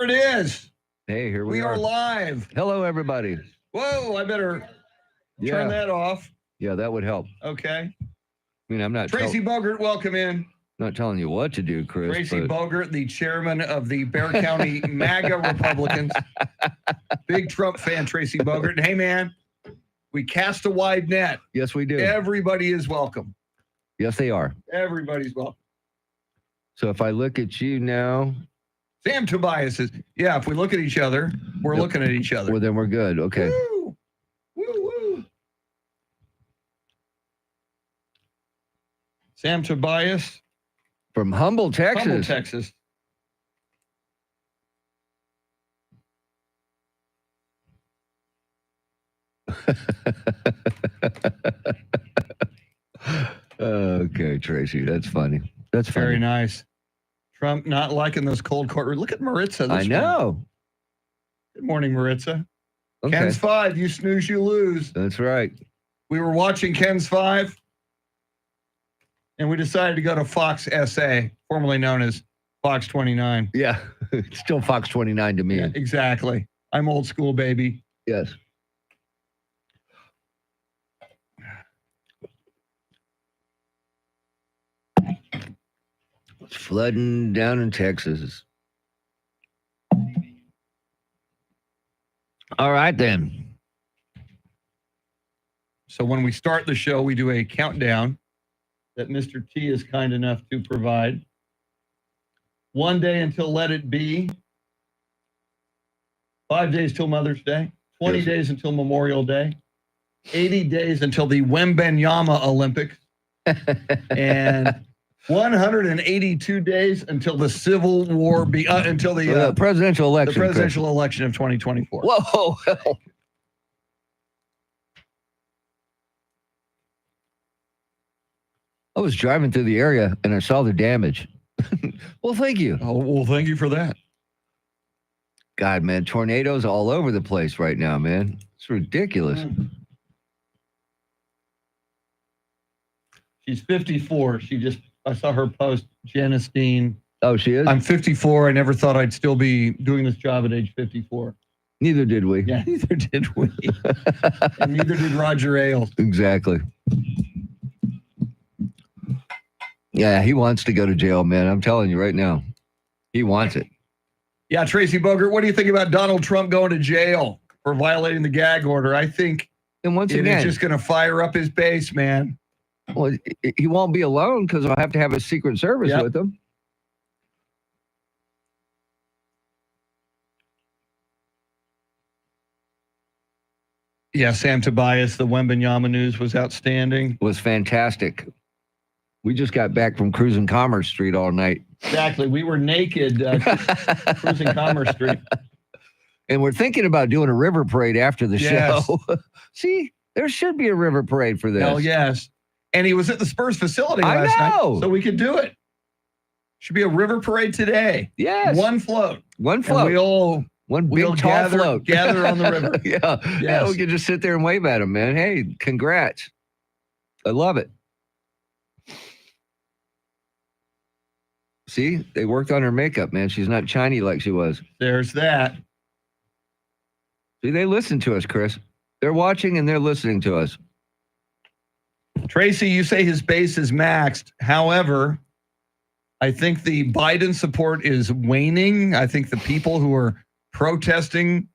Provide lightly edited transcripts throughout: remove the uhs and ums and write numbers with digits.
It is. Hey, here we are live. Hello, everybody. Whoa, I better turn that off. Yeah, that would help. Okay. I mean, I'm not Tracy Bogert, welcome in. not telling you what to do, Chris. Tracy Bogert, the chairman of the Bexar County MAGA Republicans. Big Trump fan, Tracy Bogert. Hey, man, we cast a wide net. Yes, we do. Everybody is welcome. Yes, they are. Everybody's welcome. So if I look at you now. Sam Tobias is, yeah, if we look at each other, we're looking at each other. Well, then we're good. Okay. Woo! Woo, woo. Sam Tobias. From Humble, Texas. Humble, Texas. Okay, Tracy, that's funny. That's funny. Very nice. Trump not liking those cold court. Look at Maritza. I know. Good morning, Maritza. Okay. Ken's 5. You snooze, you lose. That's right. We were watching Ken's 5, and we decided to go to Fox SA, formerly known as Fox 29. Yeah, it's still Fox 29 to me. Yeah, exactly. I'm old school, baby. Yes. It's flooding down in Texas. All right, then. So when we start the show, we do a countdown that Mr. T is kind enough to provide. 1 day until Let It Be. 5 days till Mother's Day. 20 days until Memorial Day. 80 days until the Wembenyama Olympics. And 182 days until the Civil War, until the presidential election. The presidential election of 2024. Whoa. I was driving through the area and I saw the damage. Well, thank you. Oh, well, thank you for that. God, man, tornadoes all over the place right now, man. It's ridiculous. She's 54. I saw her post, Janice Dean. Oh, she is? I'm 54. I never thought I'd still be doing this job at age 54. Neither did we. Yeah, neither did we. And neither did Roger Ailes. Exactly. Yeah, he wants to go to jail, man. I'm telling you right now. He wants it. Yeah, Tracy Bogert, what do you think about Donald Trump going to jail for violating the gag order? I think it's just going to fire up his base, man. Well, he won't be alone because I'll have to have a Secret Service with him. Yeah, Sam Tobias, the Wembenyama news was outstanding. Was fantastic. We just got back from cruising Commerce Street all night. Exactly. We were naked cruising Commerce Street. And we're thinking about doing a river parade after the show. See, there should be a river parade for this. Hell yes. And he was at the Spurs facility last night, so we could do it. Should be a river parade today. Yes. One float. One float. One big tall float. Gather on the river. Yeah, we could just sit there and wave at him, man. Hey, congrats. I love it. See, they worked on her makeup, man. She's not shiny like she was. There's that. See, they listen to us, Chris. They're watching and they're listening to us. Tracy, you say his base is maxed. However, I think the Biden support is waning. I think the people who are protesting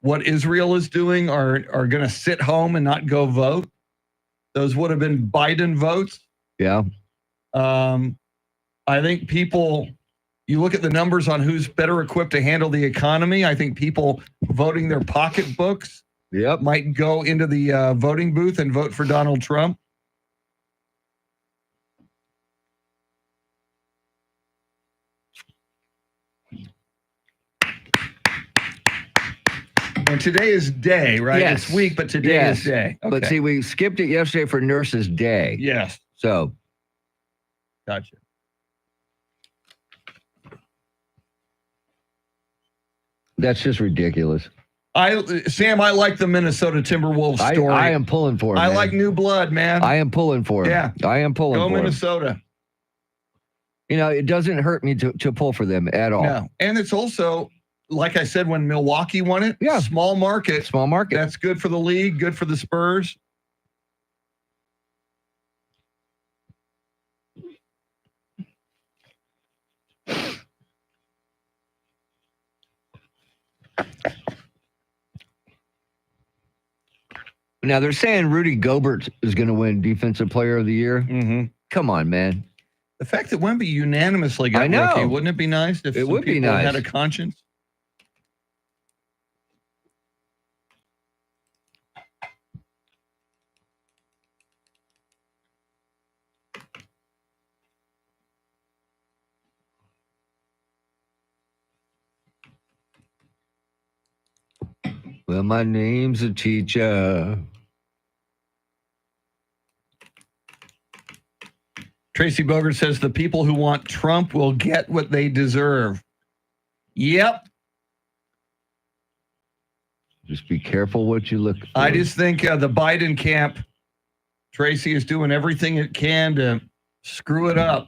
what Israel is doing are going to sit home and not go vote. Those would have been Biden votes. Yeah. I think people, you look at the numbers on who's better equipped to handle the economy. I think people voting their pocketbooks might go into the voting booth and vote for Donald Trump. And today is day, right? Yes. It's week, but today is day. Okay. But see, we skipped it yesterday for Nurses Day. Yes. So. Gotcha. That's just ridiculous. Sam, I like the Minnesota Timberwolves story. I am pulling for it. I like new blood, man. I am pulling for it. Yeah. I am pulling for it. Go Minnesota. You know, it doesn't hurt me to pull for them at all. No. And it's also like I said, when Milwaukee won it, Yeah. small market. Small market. That's good for the league, good for the Spurs. Now they're saying Rudy Gobert is going to win Defensive Player of the Year. Mm-hmm. Come on, man. The fact that Wemby unanimously got I know. rookie, wouldn't it be nice if It some would be people nice. had a conscience? Well, my name's a teacher. Tracy Bogert says the people who want Trump will get what they deserve. Yep. Just be careful what you look for. I just think the Biden camp, Tracy, is doing everything it can to screw it up.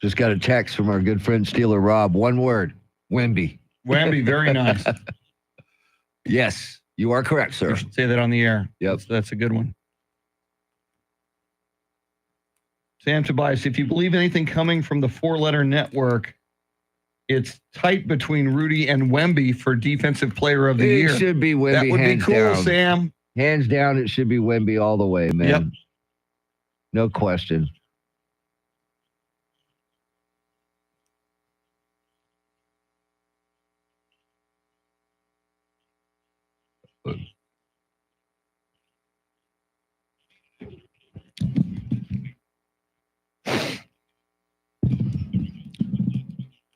Just got a text from our good friend Steeler Rob. One word, Wemby. Wemby, very nice. Yes, you are correct, sir. You should say that on the air. Yep. That's a good one. Sam Tobias, if you believe anything coming from the four-letter network, it's tight between Rudy and Wemby for Defensive Player of the Year. It should be Wemby. That would be hands cool, down. Sam. Hands down, it should be Wemby all the way, man. Yep. No question.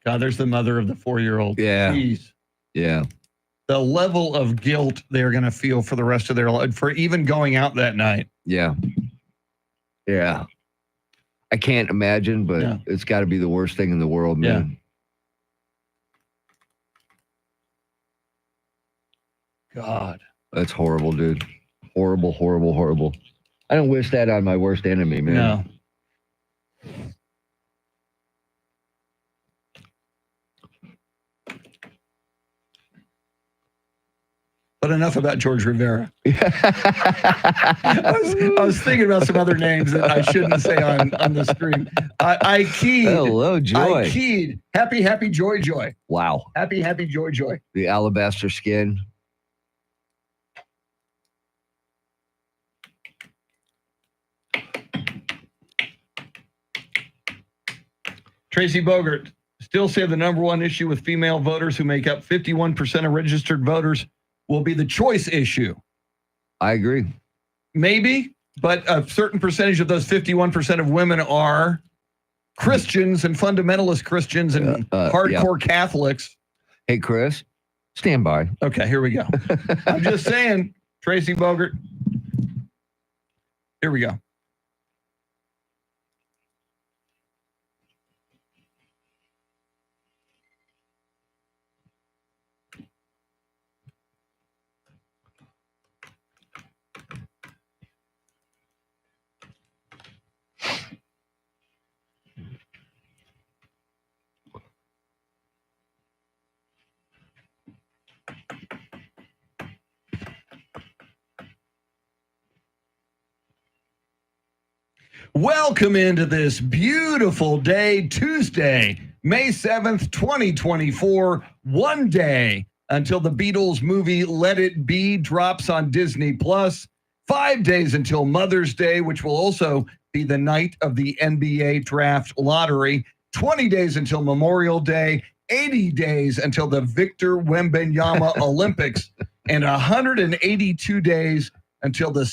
God, there's the mother of the 4-year-old. Yeah. Jeez. Yeah. The level of guilt they're going to feel for the rest of their life for even going out that night. Yeah. Yeah. I can't imagine, but Yeah. it's got to be the worst thing in the world, man. God. That's horrible, dude. Horrible, horrible, horrible. I don't wish that on my worst enemy, man. No. But enough about George Rivera. I was thinking about some other names that I shouldn't say on the stream. I keyed. Hello, Joy. I keyed. Happy, joy. Wow. Happy, joy. The alabaster skin. Tracy Bogert still say the number one issue with female voters who make up 51% of registered voters will be the choice issue. I agree. Maybe, but a certain percentage of those 51% of women are Christians and fundamentalist Christians and hardcore Catholics. Hey, Chris, stand by. Okay, here we go. I'm just saying, Tracy Bogert. Here we go. Welcome into this beautiful day, Tuesday, May 7th, 2024. One day until the Beatles movie Let It Be drops on Disney Plus. 5 days until Mother's Day, which will also be the night of the NBA draft lottery. 20 days until Memorial Day. 80 days until the Victor Wembanyama Olympics. And 182 days until the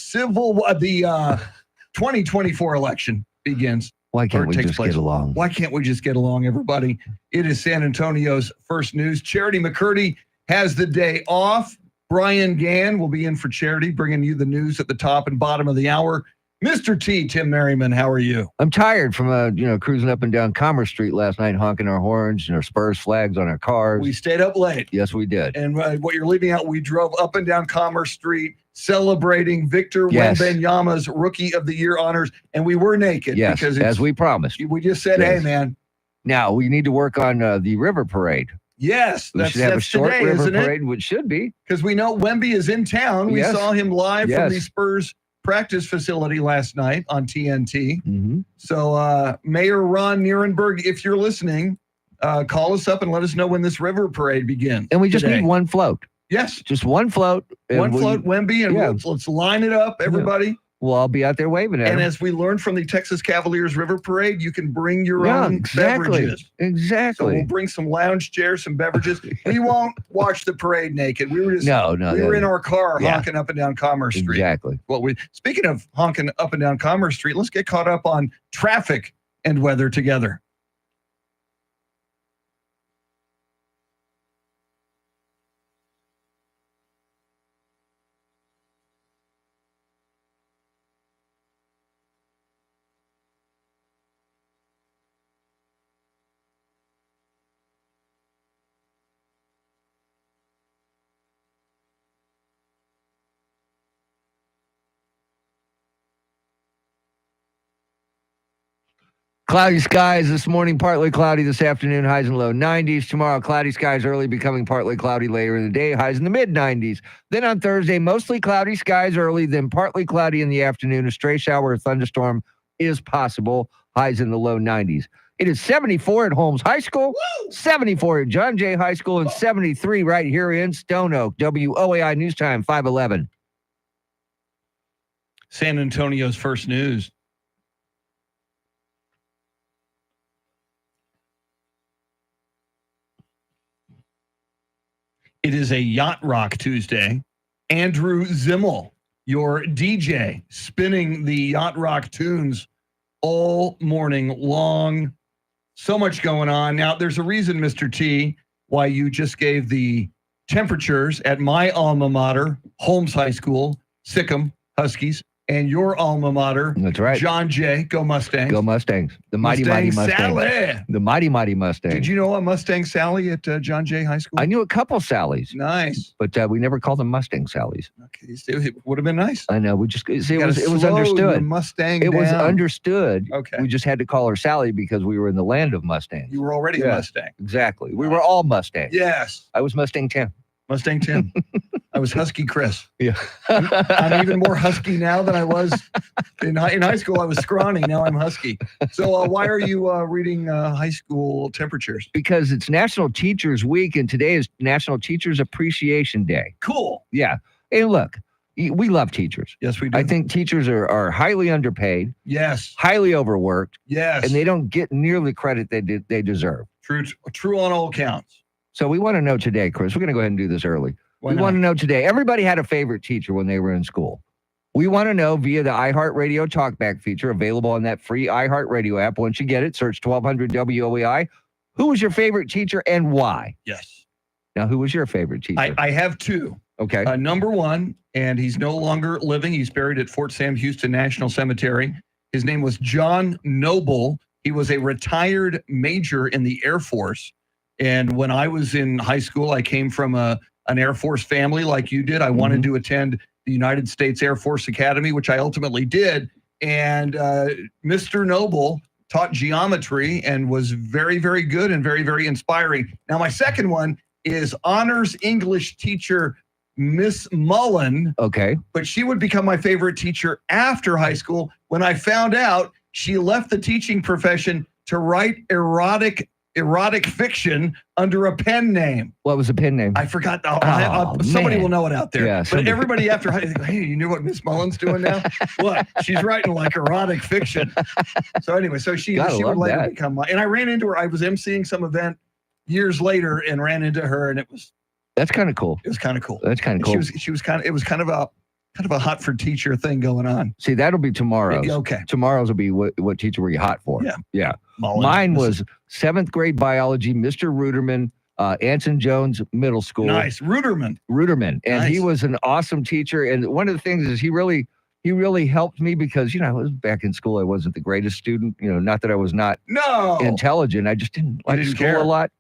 2024 election begins. Why Or can't it we takes just place. get along? Why can't we just get along, everybody? It is San Antonio's first news. Charity McCurdy has the day off. Brian Gann will be in for Charity, bringing you the news at the top and bottom of the hour. Mr. T, Tim Merriman, how are you? I'm tired from cruising up and down Commerce Street last night, honking our horns and our Spurs flags on our cars. We stayed up late. Yes, we did. And what you're leaving out, we drove up and down Commerce Street celebrating Victor Wembanyama's Rookie of the Year honors, and we were naked. Yes, because as we promised. We just said, hey, man. Now, we need to work on the river parade. Yes, we should have a short today, river parade, which should be. Because we know Wemby is in town. We saw him live from the Spurs practice facility last night on TNT. Mm-hmm. So Mayor Ron Nierenberg, if you're listening, call us up and let us know when this river parade begins. And we just need one float. Yes. Just one float. One float, Wemby, and let's line it up, everybody. Yeah. We'll all be out there waving at And them. as we learned from the Texas Cavaliers River Parade, you can bring your own beverages. Exactly. So we'll bring some lounge chairs, some beverages. We won't watch the parade naked. We were just we were in our car honking up and down Commerce Street. Exactly. Speaking of honking up and down Commerce Street, let's get caught up on traffic and weather together. Cloudy skies this morning, partly cloudy this afternoon, highs in low 90s. Tomorrow, cloudy skies early, becoming partly cloudy later in the day, highs in the mid 90s. Then on Thursday, mostly cloudy skies early, then partly cloudy in the afternoon. A stray shower or thunderstorm is possible, highs in the low 90s. It is 74 at Holmes High School, 74 at John Jay High School, and 73 right here in Stone Oak. WOAI News Time, 511. San Antonio's first news. It is a Yacht Rock Tuesday. Andrew Zimmel, your DJ, spinning the Yacht Rock tunes all morning long. So much going on. Now, there's a reason, Mr. T, why you just gave the temperatures at my alma mater, Holmes High School, Sikkim Huskies, and your alma mater, that's right, John Jay. Go Mustangs. Go Mustangs. The mighty Mustangs. Sally. The mighty Mustangs. Did you know a Mustang Sally at John Jay High School? I knew a couple Sallys. Nice. But we never called them Mustang Sallys. Okay, it would have been nice. I know. We just see it was understood. Mustang it down. was understood. Okay. We just had to call her Sally because we were in the land of Mustangs. You were already a Mustang. Exactly. We were all Mustangs. Yes. I was Mustang Tim. Mustang Tim. I was Husky Chris. Yeah. I'm even more husky now than I was in high school. I was scrawny. Now I'm husky. So why are you reading high school temperatures? Because it's National Teachers Week, and today is National Teachers Appreciation Day. Cool. Yeah. And look, we love teachers. Yes, we do. I think teachers are highly underpaid. Yes. Highly overworked. Yes. And they don't get nearly the credit they deserve. True on all counts. So we want to know today, Chris. We're going to go ahead and do this early. Why we not? want to know today. Everybody had a favorite teacher when they were in school. We want to know via the iHeartRadio Talkback feature available on that free iHeartRadio app. Once you get it, search 1200 WOAI. Who was your favorite teacher and why? Yes. Now, who was your favorite teacher? I have two. Okay. Number one, and he's no longer living. He's buried at Fort Sam Houston National Cemetery. His name was John Noble. He was a retired major in the Air Force. And when I was in high school, I came from an Air Force family like you did. I wanted to attend the United States Air Force Academy, which I ultimately did. And Mr. Noble taught geometry and was very, very good and very, very inspiring. Now, my second one is honors English teacher Miss Mullen. Okay. But she would become my favorite teacher after high school when I found out she left the teaching profession to write erotic fiction under a pen name. What was the pen name? I forgot. Somebody will know it out there. Yeah, but everybody after, hey, you knew what Miss Mullen's doing now? What? She's writing like erotic fiction. So anyway, she would later become my, and I ran into her. I was emceeing some event years later and ran into her, and that's kind of cool. It was kind of cool. That's kind of cool. She was kind of a hot for teacher thing going on. See, that'll be tomorrow's. Okay. Tomorrow's will be what teacher were you hot for? Yeah. Yeah. Mullen. Mine was 7th grade biology, Mr. Ruderman, Anson Jones Middle School. Nice. Ruderman. And nice. He was an awesome teacher. And one of the things is he really he really helped me because, I was back in school. I wasn't the greatest student, not that I was not No. intelligent. I just didn't like didn't school care. a lot.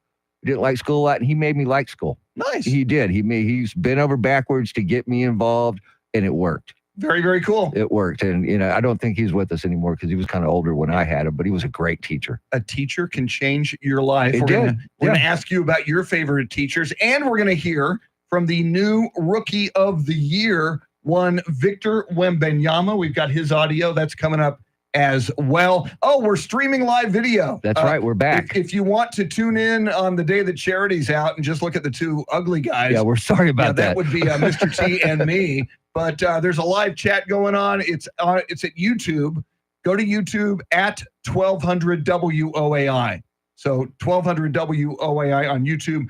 Didn't like school a lot. And he made me like school. Nice. He did. He's bent over backwards to get me involved, and it worked. Very, very cool. It worked. And, I don't think he's with us anymore because he was kind of older when I had him, but he was a great teacher. A teacher can change your life. It We're did. going to ask you about your favorite teachers, and we're going to hear from the new Rookie of the Year, one Victor Wembanyama. We've got his audio. That's coming up as well. Oh, we're streaming live video. That's right. We're back. If you want to tune in on the day that Charity's out and just look at the two ugly guys. Yeah, we're sorry about that. That would be Mr. T and me. But there's a live chat going on. It's at YouTube. Go to YouTube at 1200 WOAI. So 1200 WOAI on YouTube.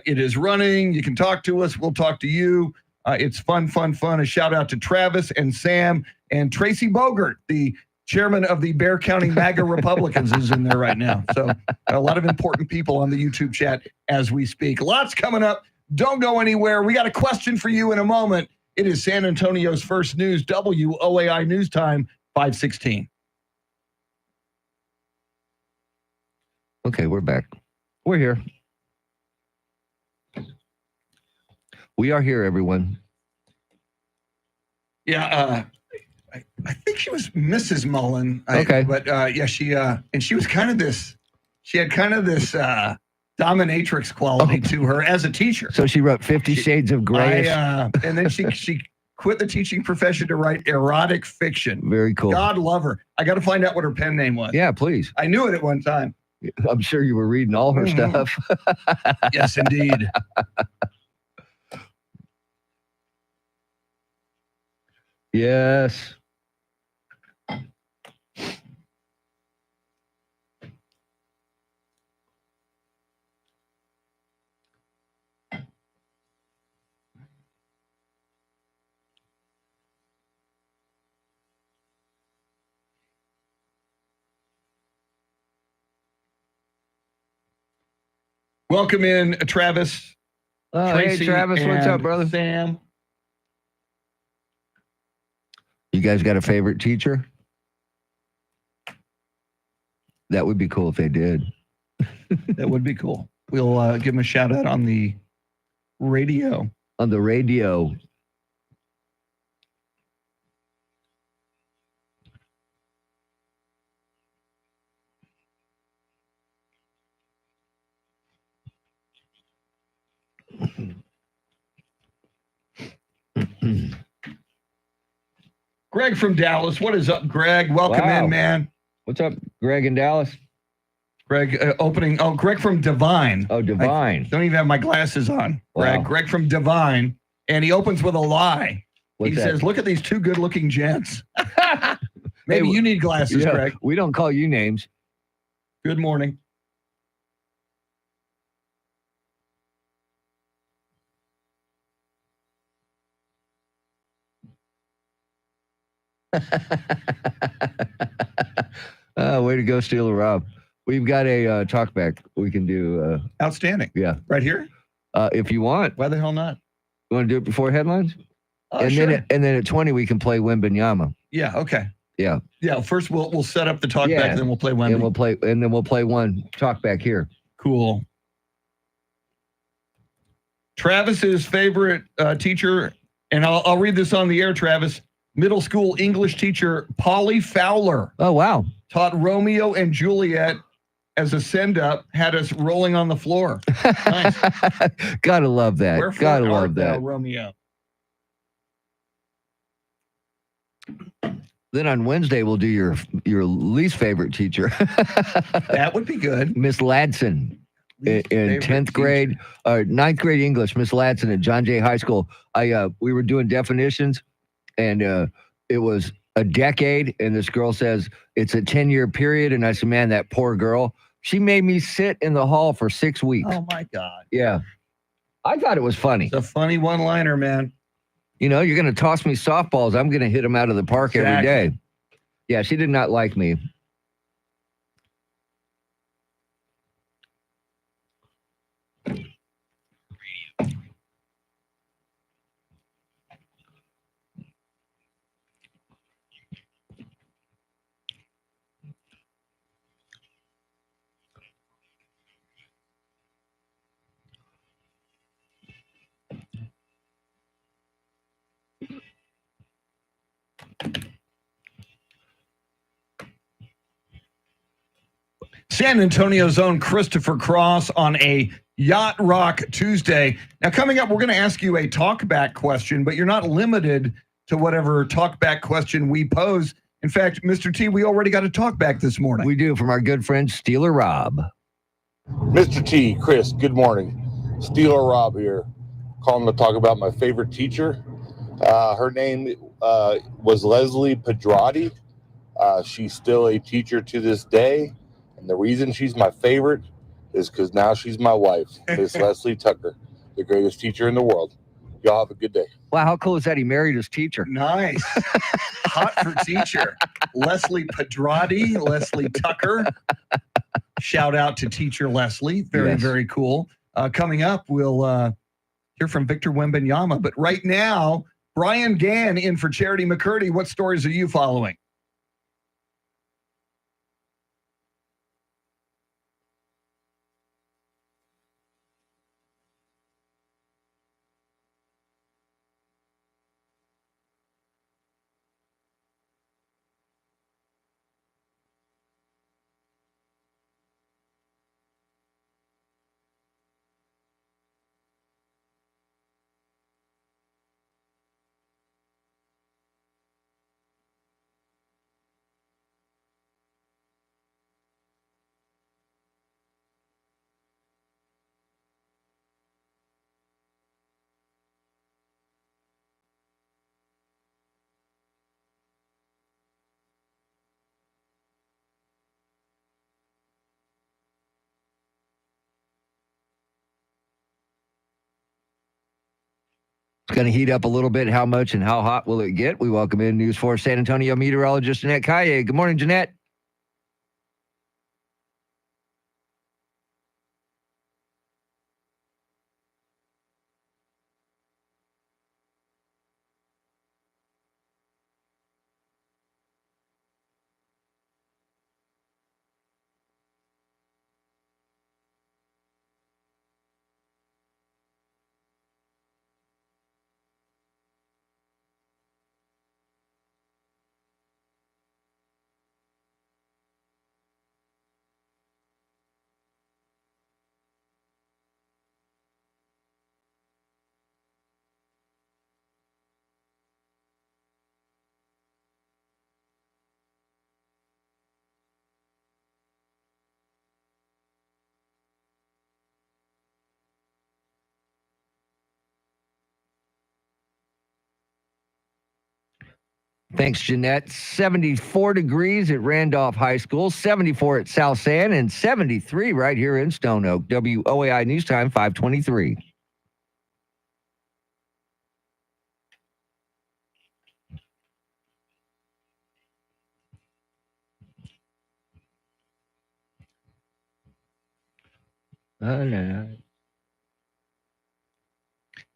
It is running. You can talk to us. We'll talk to you. It's fun. A shout out to Travis and Sam and Tracy Bogert, the chairman of the Bear County MAGA Republicans, is in there right now. So a lot of important people on the YouTube chat as we speak. Lots coming up. Don't go anywhere. We got a question for you in a moment. It is San Antonio's First News, WOAI News Time, 5:16. Okay, we're back. We're here. We are here, everyone. Yeah, I think she was Mrs. Mullen. Okay. But yeah, she was kind of this, she had kind of this dominatrix quality to her as a teacher. So she wrote 50 Shades of Grey. And then she quit the teaching profession to write erotic fiction. Very cool. God love her. I got to find out what her pen name was. Yeah, please. I knew it at one time. I'm sure you were reading all her stuff. Yes, indeed. Yes. Welcome in, Travis. Hey, Travis, what's up, brother? Sam. You guys got a favorite teacher? That would be cool if they did. That would be cool. We'll give them a shout out on the radio. On the radio. Greg from Dallas. What is up, Greg? Welcome in, man. What's up, Greg in Dallas? Greg opening. Oh, Greg from Divine. Oh, Divine. I don't even have my glasses on. Greg. Wow. Greg from Divine. And he opens with a lie. What's he that? says, look at these two good-looking gents. Maybe Hey, you need glasses, Yeah, Greg. we don't call you names. Good morning. Way to go, Steeler Rob. We've got a talkback we can do. Outstanding. Yeah. Right here? If you want. Why the hell not? You want to do it before headlines? Oh, and sure. then at 20 we can play Wembanyama. Yeah, okay. Yeah. Yeah, first we'll set up the talk Yeah. back, and then we'll play Wemby. And then we'll play one talk back here. Cool. Travis's favorite teacher, and I'll read this on the air, Travis. Middle school English teacher Polly Fowler Oh wow. taught Romeo and Juliet as a send-up, had us rolling on the floor. Nice. Gotta love that. Wherefore Gotta art love thou, that. Romeo. Then on Wednesday we'll do your least favorite teacher, That would be good. Miss Ladson. In Favorite 10th teacher. grade, or 9th grade English, Miss Ladson at John Jay High School. We were doing definitions, and it was a decade, and this girl says it's a 10-year period, and I said, man, that poor girl. She made me sit in the hall for 6 weeks. Oh my God. Yeah. I thought it was funny. It's a funny one-liner, man. You're going to toss me softballs. I'm going to hit them out of the park every Exactly. day. Yeah, she did not like me. San Antonio's own Christopher Cross on a Yacht Rock Tuesday. Now, coming up, we're going to ask you a talkback question, but you're not limited to whatever talkback question we pose. In fact, Mr. T, we already got a talkback this morning. We do, from our good friend Steeler Rob. Mr. T, Chris, good morning. Steeler Rob here, calling to talk about my favorite teacher. Her name was Leslie Pedrati. She's still a teacher to this day. And the reason she's my favorite is because now she's my wife, Miss Leslie Tucker, the greatest teacher in the world. Y'all have a good day. Wow, how cool is that? He married his teacher. Nice. Hot for teacher. Leslie Pedrati, Leslie Tucker. Shout out to teacher Leslie. Very, Yes. very cool. Coming up, we'll hear from Victor Wembanyama. But right now, Brian Gann in for Charity McCurdy. What stories are you following? It's going to heat up a little bit. How much and how hot will it get? We welcome in News 4 San Antonio meteorologist Jeanette Calle. Good morning, Jeanette. Thanks, Jeanette. 74 degrees at Randolph High School, 74 at South San, and 73 right here in Stone Oak. WOAI News Time, 523.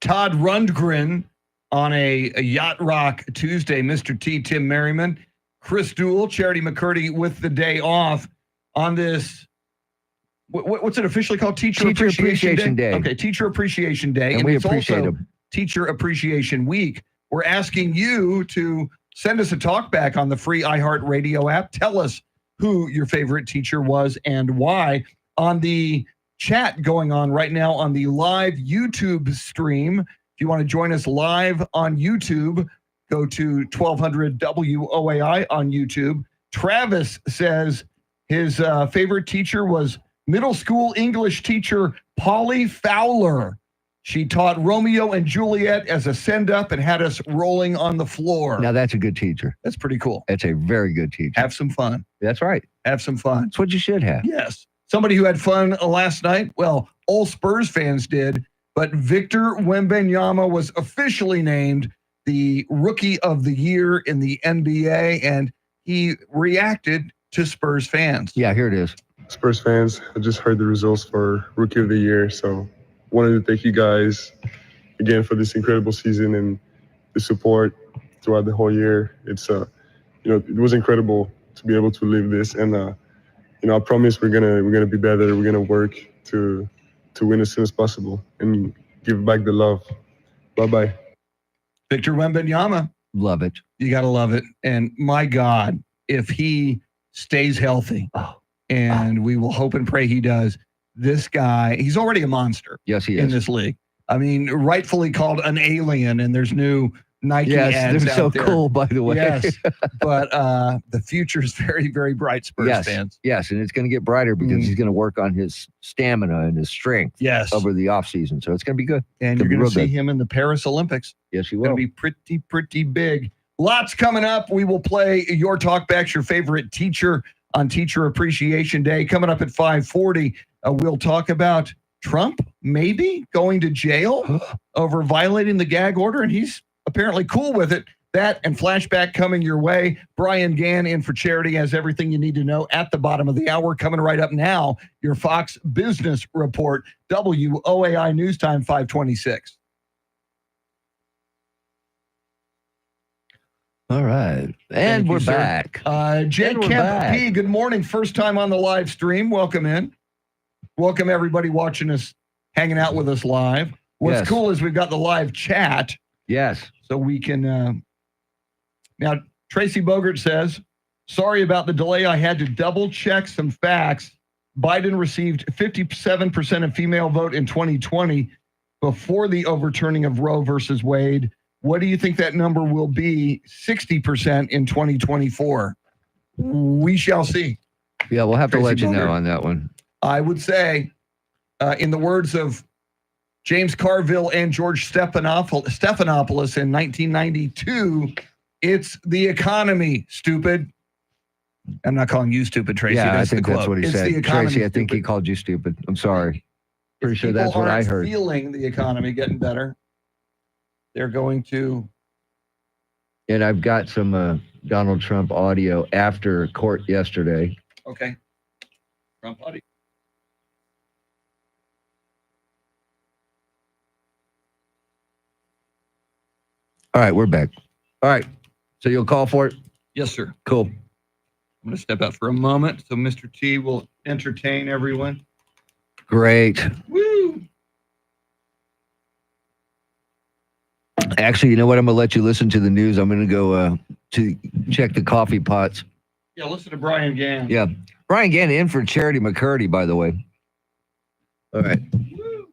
Todd Rundgren on a Yacht Rock Tuesday. Mr. T, Tim Merriman, Chris Duell, Charity McCurdy with the day off on this. What's it officially called? Teacher Appreciation Day. Okay, Teacher Appreciation Day. And we it's appreciate also them. Teacher Appreciation Week. We're asking you to send us a talk back on the free iHeartRadio app. Tell us who your favorite teacher was and why. On the chat going on right now on the live YouTube stream, if you want to join us live on YouTube, go to 1200 WOAI on YouTube. Travis says his favorite teacher was middle school English teacher Polly Fowler. She taught Romeo and Juliet as a send-up and had us rolling on the floor. Now, that's a good teacher. That's pretty cool. That's a very good teacher. Have some fun. That's right. Have some fun. That's what you should have. Yes. Somebody who had fun last night, well, all Spurs fans did, but Victor Wembanyama was officially named the Rookie of the Year in the NBA, and he reacted to Spurs fans. Yeah, here it is. Spurs fans, I just heard the results for Rookie of the Year, so wanted to thank you guys again for this incredible season and the support throughout the whole year. It's it was incredible to be able to live this, and I promise we're gonna be better. We're gonna work to win as soon as possible and give back the love. Bye-bye. Victor Wembanyama. Love it. You got to love it. And my God, if he stays healthy and we will hope and pray he does. This guy, he's already a monster Yes, he in is. this league. I mean, rightfully called an alien, and there's new Nike Yes, ads they're out so there. cool, by the way. Yes, but the future is very, very bright, Spurs Yes, fans. yes, and it's going to get brighter because he's going to work on his stamina and his strength Yes, over the offseason. So it's going to be good. and Could you're be going to real see good. him in the Paris Olympics. Yes, he Going will. to be pretty, pretty big. Lots coming up. We will play your talkbacks, your favorite teacher on Teacher Appreciation Day. Coming up at 5:40, we'll talk about Trump maybe going to jail over violating the gag order, and he's apparently cool with it. That and flashback coming your way. Brian Gann in for Charity has everything you need to know at the bottom of the hour. Coming right up now, your Fox Business Report, WOAI News Time 526. All right. And Thank you, we're sir. back. Jake And we're Kemp back. P, good morning. First time on the live stream. Welcome in. Welcome everybody watching us, hanging out with us live. What's Yes. cool is we've got the live chat, Yes. so we can. Now, Tracy Bogert says, sorry about the delay. I had to double check some facts. Biden received 57% of female vote in 2020 before the overturning of Roe versus Wade. What do you think that number will be 60% in 2024? We shall see. Yeah, we'll have to Tracy let you know Bogert. on that one. I would say, in the words of James Carville and George Stephanopoulos in 1992, it's the economy, stupid. I'm not calling you stupid, Tracy. Yeah, I That's think the that's quote. what he It's said. the economy, Tracy, I think he stupid. called you stupid. I'm sorry. Pretty If sure that's people what I aren't heard. Feeling the economy getting better, they're going to. And I've got some Donald Trump audio after court yesterday. Okay. Trump audio. All right, we're back. All right. So you'll call for it? Yes, sir. Cool. I'm going to step out for a moment so Mr. T will entertain everyone. Great. Woo! Actually, you know what? I'm going to let you listen to the news. I'm going to go to check the coffee pots. Yeah, listen to Brian Gann. Yeah. Brian Gann in for Charity McCurdy, by the way. All right. Woo!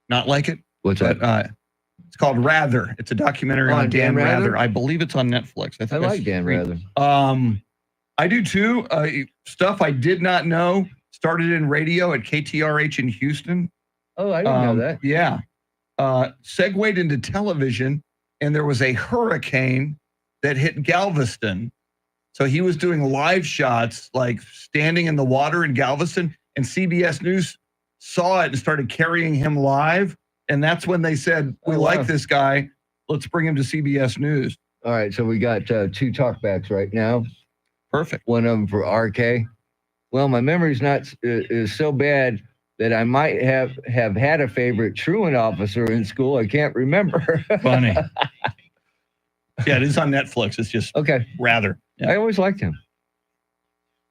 not like it. What's But that? it's called Rather. It's a documentary Oh, on Dan Rather. Rather? I believe it's on Netflix. I think like Dan streamed. Rather. I do too. Stuff I did not know started in radio at KTRH in Houston. Oh, I didn't know that. Yeah. Segued into television, and there was a hurricane that hit Galveston. So he was doing live shots, like standing in the water in Galveston, and CBS News saw it and started carrying him live. And that's when they said, we like this guy. Let's bring him to CBS News. All right, so we got 2 talkbacks right now. Perfect. One of them for RK. Well, my memory's not is so bad that I might have had a favorite truant officer in school. I can't remember. Funny. Yeah, it is on Netflix. It's just Okay. Rather. Yeah. I always liked him.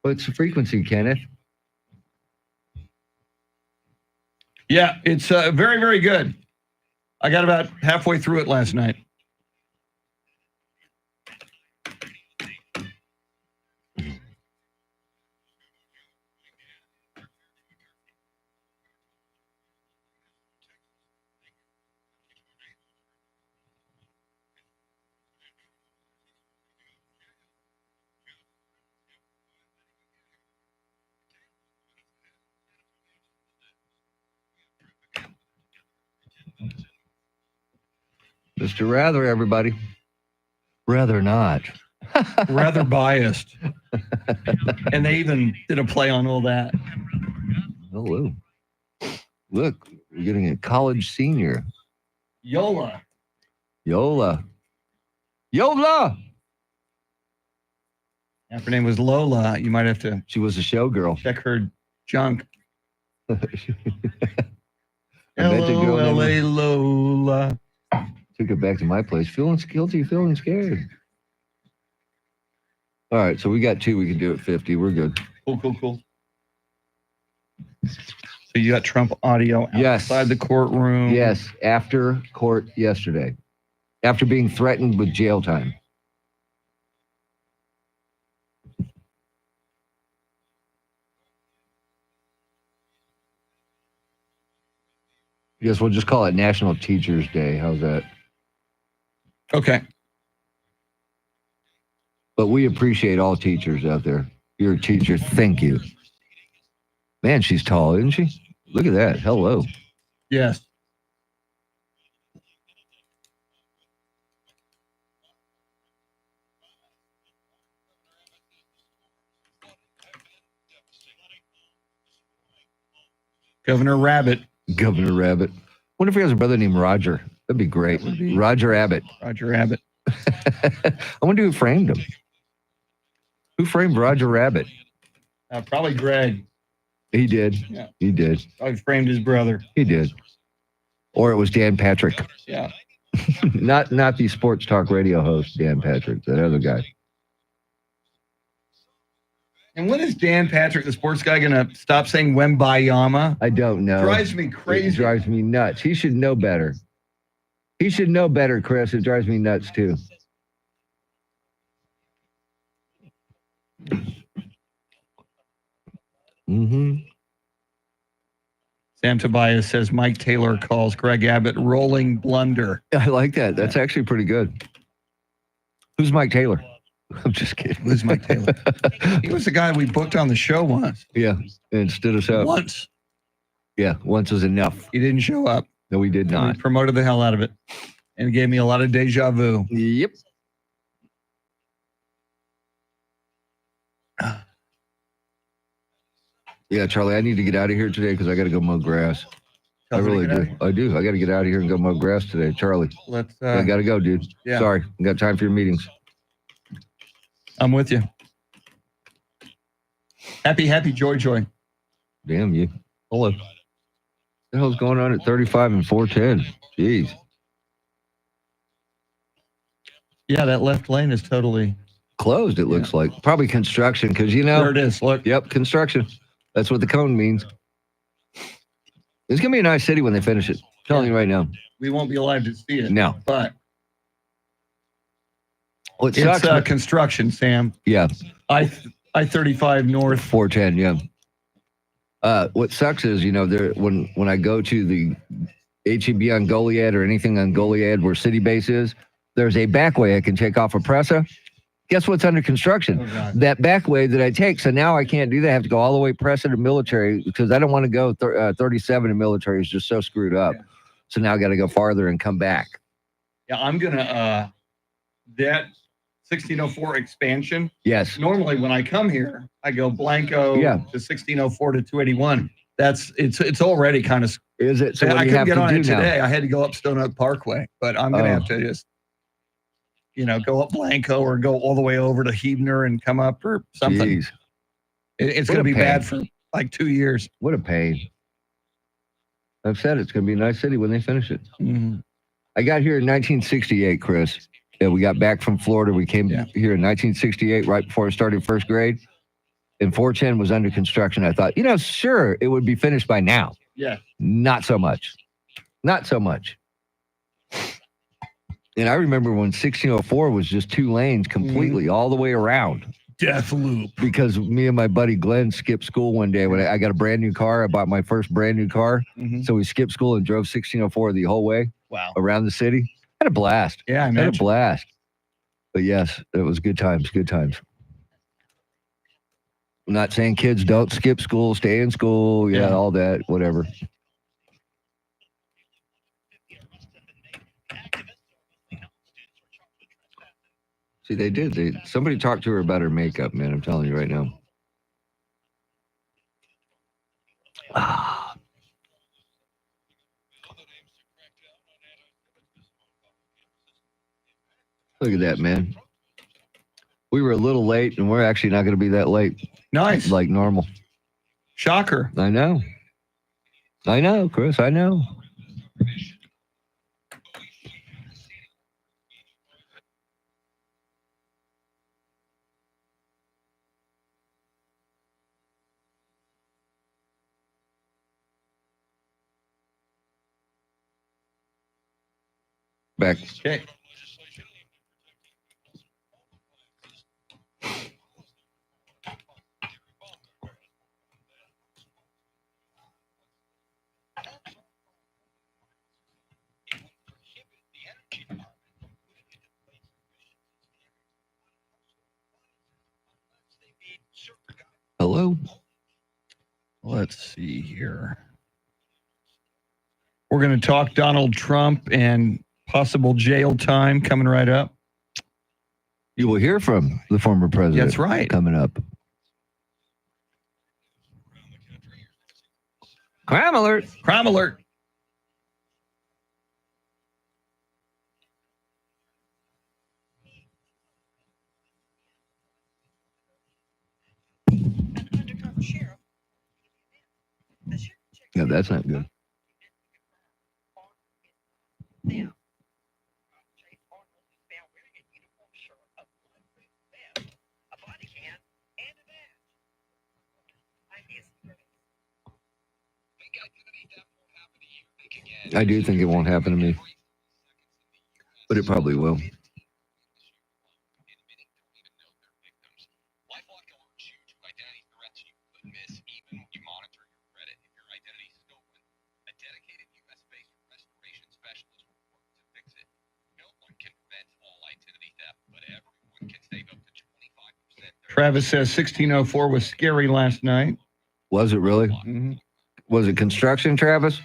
What's the frequency, Kenneth? Yeah, it's very, very good. I got about halfway through it last night. Mr. Rather, everybody. Rather not. Rather biased. And they even did a play on all that. Hello. Look, we're getting a college senior. Yola. Yola. Yola! If her name was Lola, you might have to She was a showgirl. check her junk. I bet the girl L-O-L-A Lola. took it back to my place. Feeling guilty, feeling scared. All right, so we got 2. We can do it 50. We're good. Cool. So you got Trump audio Yes. outside the courtroom. Yes, after court yesterday, after being threatened with jail time. Yes, we'll just call it National Teachers Day. How's that? Okay. But we appreciate all teachers out there. You're a teacher. Thank you. Man, she's tall, isn't she? Look at that. Hello. Yes. Governor Rabbit. Governor Rabbit. Wonder if he has a brother named Roger. That'd be great. That would be- Roger Abbott. Roger Abbott. I wonder who framed him. Who framed Roger Rabbit? Probably Greg. He did. Yeah. He did. Probably framed his brother. He did. Or it was Dan Patrick. Yeah. not the sports talk radio host, Dan Patrick, that other guy. And when is Dan Patrick, the sports guy, going to stop saying Wembayama? I don't know. Drives me It crazy. drives me nuts. He should know better. He should know better, Chris. It drives me nuts too. Mm-hmm. Sam Tobias says Mike Taylor calls Greg Abbott rolling blunder. I like that. That's actually pretty good. Who's Mike Taylor? I'm just kidding. Who's Mike Taylor? He was the guy we booked on the show once. Yeah, and stood us up. Once. Yeah, once was enough. He didn't show up. No, we did not. We promoted the hell out of it. And it gave me a lot of deja vu. Yep. Yeah, Charlie, I need to get out of here today because I got to go mow grass. I really do. I do. I got to get out of here and go mow grass today. Charlie, Let's. I got to go, dude. Yeah. Sorry. I got time for your meetings. I'm with you. Happy, joy. Damn you. Hello. What the hell's going on at 35 and 410? Jeez. Yeah, that left lane is totally. Closed, it looks like. Probably construction because, There it is. Look. Yep, construction. That's what the cone means. It's going to be a nice city when they finish it. I'm telling you right now. We won't be alive to see it. No. But What it's sucks? construction, Sam. Yeah, I-35 North. 410, yeah. What sucks is, there when I go to HEB on Goliad or anything on Goliad where City Base is, there's a back way I can take off of Pressa. Guess what's under construction? Oh, God. That back way that I take. So now I can't do that. I have to go all the way Pressa to Military because I don't want to go 37 to Military. It's just so screwed up. Yeah. So now I got to go farther and come back. Yeah, I'm gonna that 1604 expansion. Yes. Normally, when I come here, I go Blanco Yeah. to 1604 to 281. It's already kind of. Is it? So what I do you couldn't have get on to it do now? today. I had to go up Stone Oak Parkway, but I'm gonna Oh. have to just, go up Blanco or go all the way over to Huebner and come up or something. Jeez, It's What gonna a be pain. bad for like 2 years. what a pain. I've said it's going to be a nice city when they finish it. Mhm. I got here in 1968, Chris. Yeah, we got back from Florida. We came Yeah. here in 1968, right before I started first grade. And 410 was under construction. I thought, sure, it would be finished by now. Yeah. Not so much. Not so much. And I remember when 1604 was just 2 lanes completely all the way around Death loop. because me and my buddy Glenn skipped school one day when I got a brand new car. I bought my first brand new car. Mhm. So we skipped school and drove 1604 the whole way Wow. around the city. Had a blast. Yeah, I Had a imagine. blast. But yes, it was good times. Good times. I'm not saying kids don't skip school, stay in school, Yeah. all that, whatever. See, they did. Somebody talked to her about her makeup, man. I'm telling you right now. Ah. Look at that, man. We were a little late, and we're actually not going to be that late Nice. like normal. Shocker. I know, Chris. I know. Back. Okay. Hello. Let's see here. We're going to talk Donald Trump and possible jail time coming right up. You will hear from the former president. That's right. Coming up. Crime alert. Crime alert. No, that's not good. I do think it won't happen to me, but it probably will. Travis says 1604 was scary last night. Was it really? Mhm. Was it construction, Travis?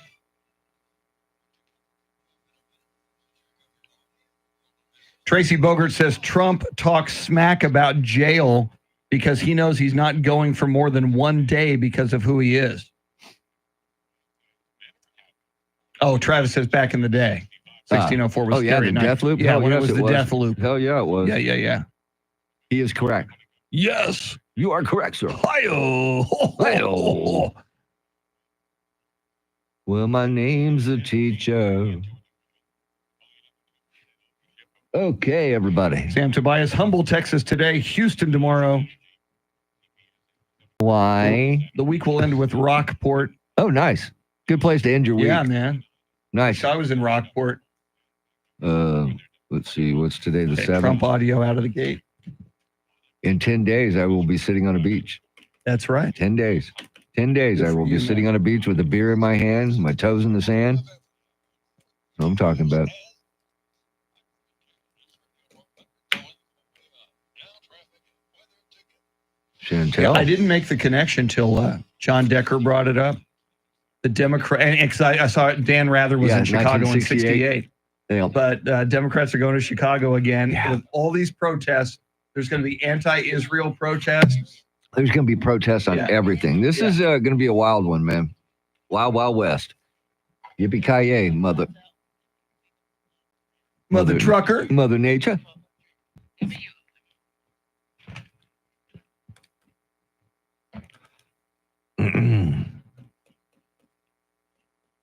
Tracy Bogart says Trump talks smack about jail because he knows he's not going for more than 1 day because of who he is. Oh, Travis says back in the day. 1604 was Oh, yeah, scary the night. death loop? Yeah, Hell, when it yes, was it the was. death loop. Hell yeah, it was. Yeah. He is correct. Yes. You are correct, sir. Hi-yo. Hi-yo. Well, my name's a teacher. Okay, everybody. Sam Tobias, Humble, Texas today, Houston tomorrow. Why? The week will end with Rockport. Oh, nice. Good place to end your week. Yeah, man. Nice. I was in Rockport. Let's see. What's today? The Okay, 7th. Trump audio out of the gate. In 10 days, I will be sitting on a beach. That's right. 10 days. 10 days, Good I for will you, be sitting man. on a beach with a beer in my hand, my toes in the sand. I'm talking about. Chantel. Yeah, I didn't make the connection till John Decker brought it up. The Democrat, and 'cause I saw Dan Rather was in Chicago in 68. Yeah. But Democrats are going to Chicago again Yeah. with all these protests. There's going to be anti-Israel protests. There's going to be protests on everything. This is going to be a wild one, man. Wild, wild west. Yippee-ki-yay, mother Trucker. Mother Nature.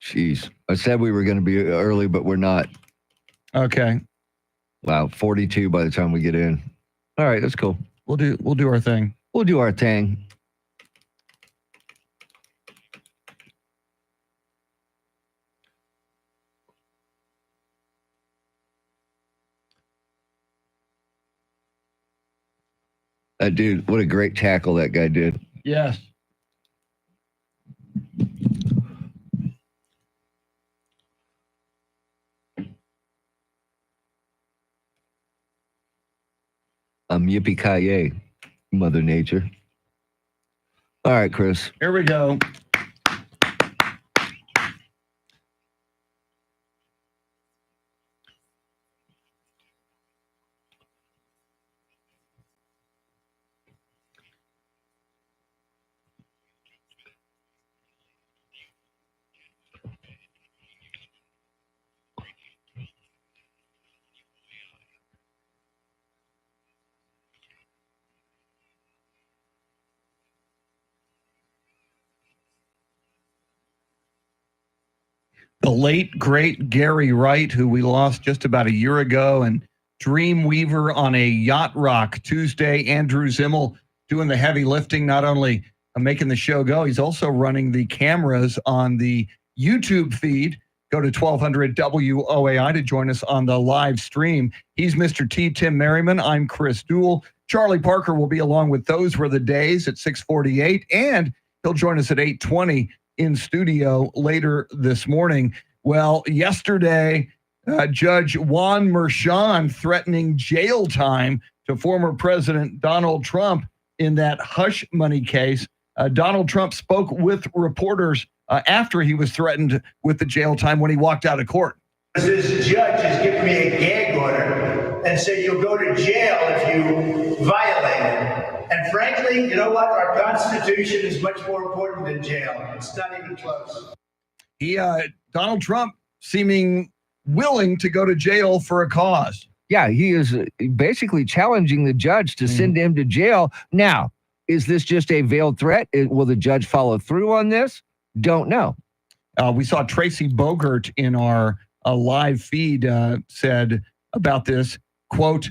Jeez. I said we were going to be early, but we're not. Okay, Wow, 42 by the time we get in. All right, that's cool. we'll do our thing. We'll do our thing. Dude, what a great tackle that guy did. Yes. Yippee-ki-yay, Mother Nature. All right, Chris. Here we go. The late, great Gary Wright, who we lost just about a year ago, and Dreamweaver on a Yacht Rock Tuesday. Andrew Zimmel doing the heavy lifting, not only making the show go, he's also running the cameras on the YouTube feed. Go to 1200 WOAI to join us on the live stream. He's Mr. T, Tim Merriman. I'm Chris Duell. Charlie Parker will be along with Those Were the Days at 6:48, and he'll join us at 8:20 in studio later this morning. Well, yesterday, Judge Juan Merchan threatening jail time to former President Donald Trump in that hush money case. Donald Trump spoke with reporters after he was threatened with the jail time when he walked out of court. This judge has given me a gag order and said you'll go to jail if you violate it. And frankly, you know what? Our Constitution is much more important than jail. It's not even close. Donald Trump seeming willing to go to jail for a cause. Yeah, he is basically challenging the judge to send him to jail. Now, is this just a veiled threat? Will the judge follow through on this? Don't know. We saw Tracy Bogert in our live feed said about this, quote,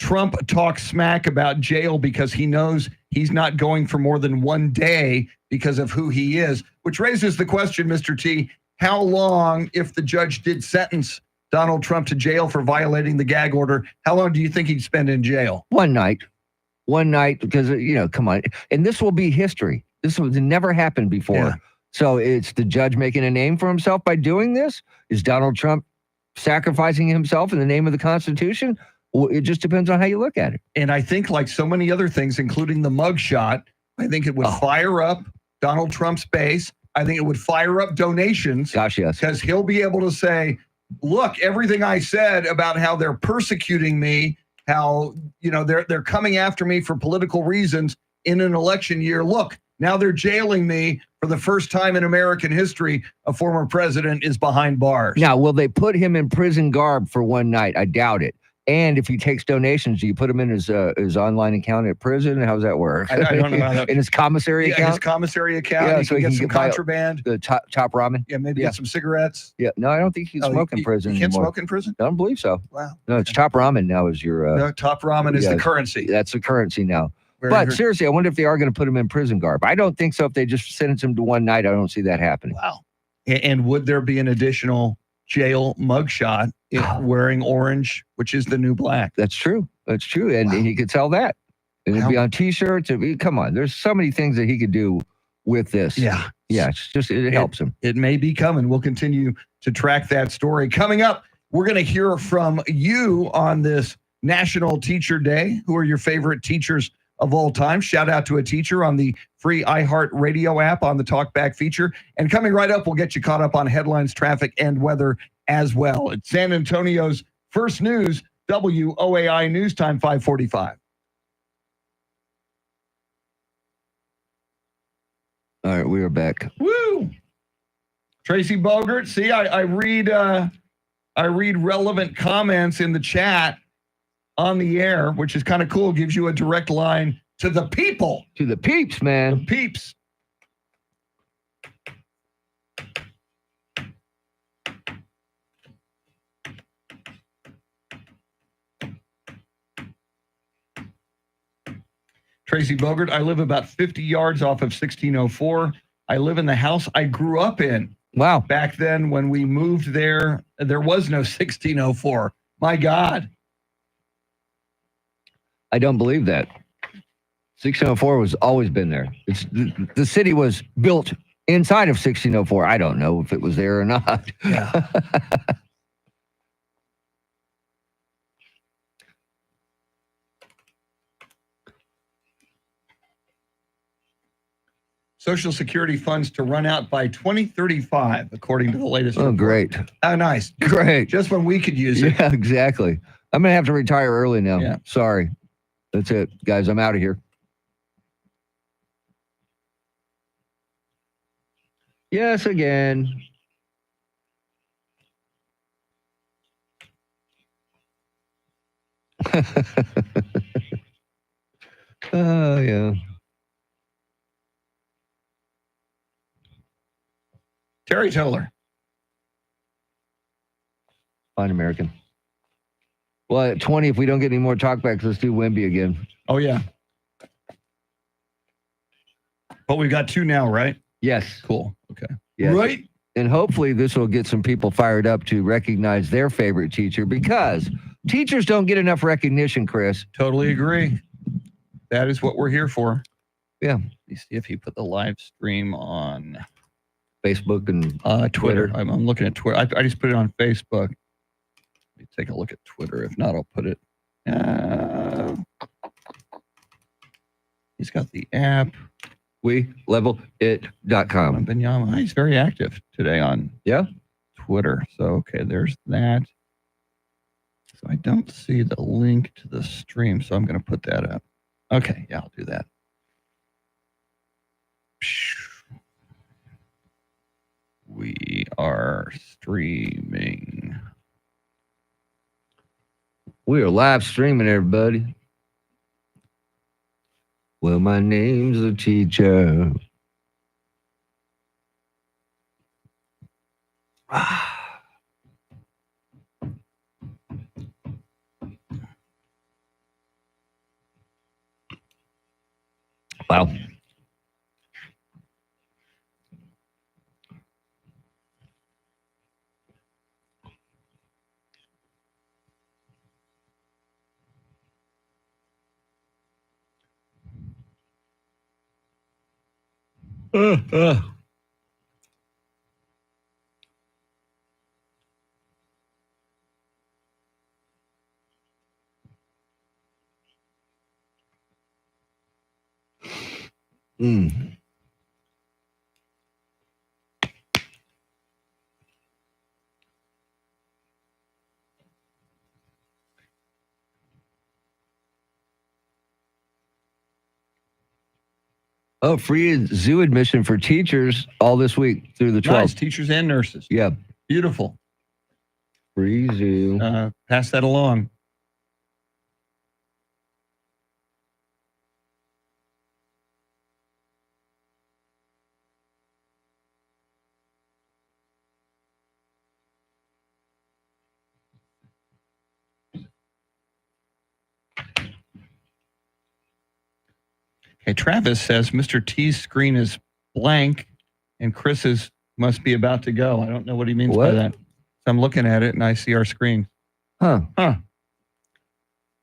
Trump talks smack about jail because he knows he's not going for more than 1 day because of who he is, which raises the question, Mr. T, how long, if the judge did sentence Donald Trump to jail for violating the gag order, how long do you think he'd spend in jail? 1 night. 1 night, because, come on. And this will be history. This will never happened before. Yeah. So it's the judge making a name for himself by doing this? Is Donald Trump sacrificing himself in the name of the Constitution? Well, it just depends on how you look at it. And I think, like so many other things, including the mugshot, I think it would fire up Donald Trump's base. I think it would fire up donations. Gosh, yes. Because he'll be able to say, look, everything I said about how they're persecuting me, how they're coming after me for political reasons in an election year. Look, now they're jailing me for the first time in American history. A former president is behind bars. Now, will they put him in prison garb for 1 night? I doubt it. And if he takes donations, do you put him in his online account at prison? How does that work? I don't know how that. In his commissary account? His commissary account. Yeah, He so can he get can some buy contraband. The top ramen? Yeah, maybe get some cigarettes. Yeah, no, I don't think he can smoke in prison You can't anymore. smoke in prison? I don't believe so. Wow. No, it's top ramen now is your... No, top ramen is the currency. That's the currency now. Very Seriously, I wonder if they are going to put him in prison garb. I don't think so. If they just sentence him to 1 night, I don't see that happening. Wow. And would there be an additional jail mugshot wearing orange, which is the new black? That's true. That's true. And he could sell that. And it'd be on T-shirts. Come on. There's so many things that he could do with this. Yeah. Yeah, it's just it helps him. It may be coming. We'll continue to track that story. Coming up, we're going to hear from you on this National Teacher Day. Who are your favorite teachers of all time? Shout out to a teacher on the free iHeartRadio app on the Talkback feature. And coming right up, we'll get you caught up on headlines, traffic, and weather as well. It's San Antonio's First News, WOAI News Time 545. All right, we are back. Woo! Tracy Bogert. See, I read relevant comments in the chat on the air, which is kind of cool. Gives you a direct line to the people, To the peeps, the man. peeps. Tracy Bogert, I live about 50 yards off of 1604. I live in the house I grew up in. Wow. Back then, when we moved there, there was no 1604. My God. I don't believe that. 1604 was always been there. It's the city was built inside of 1604. I don't know if it was there or not. Yeah. Social Security funds to run out by 2035, according to the latest Oh, report. great. Oh, nice. Great. Just when we could use it. Yeah, exactly. I'm going to have to retire early now. Yeah. Sorry. That's it, guys. I'm out of here. Yes, again. Oh, yeah. Terry Toller. Fine American. Well, at 20, if we don't get any more talkbacks, let's do Wemby again. Oh, yeah. But we've got two now, right? Yes. Cool. Okay. Yes. Right? And hopefully this will get some people fired up to recognize their favorite teacher, because teachers don't get enough recognition, Chris. Totally agree. That is what we're here for. Yeah. Let me see if he put the live stream on Facebook and Twitter. Twitter. I'm looking at Twitter. I just put it on Facebook. Let me take a look at Twitter. If not, I'll put it. He's got the app. WeLevelIt.com. Benyama. He's very active today on Yeah. Twitter. So, okay, there's that. So I don't see the link to the stream, so I'm going to put that up. Okay, yeah, I'll do that. We are streaming. We are live streaming, everybody. Well, my name's a teacher. Wow. Mm. Oh, free zoo admission for teachers all this week through the 12th. Nice, teachers and nurses. Yeah. Beautiful. Free zoo. Pass that along. Okay, Travis says Mr. T's screen is blank and Chris's must be about to go. I don't know what he means by What? that. So I'm looking at it and I see our screen. Huh. I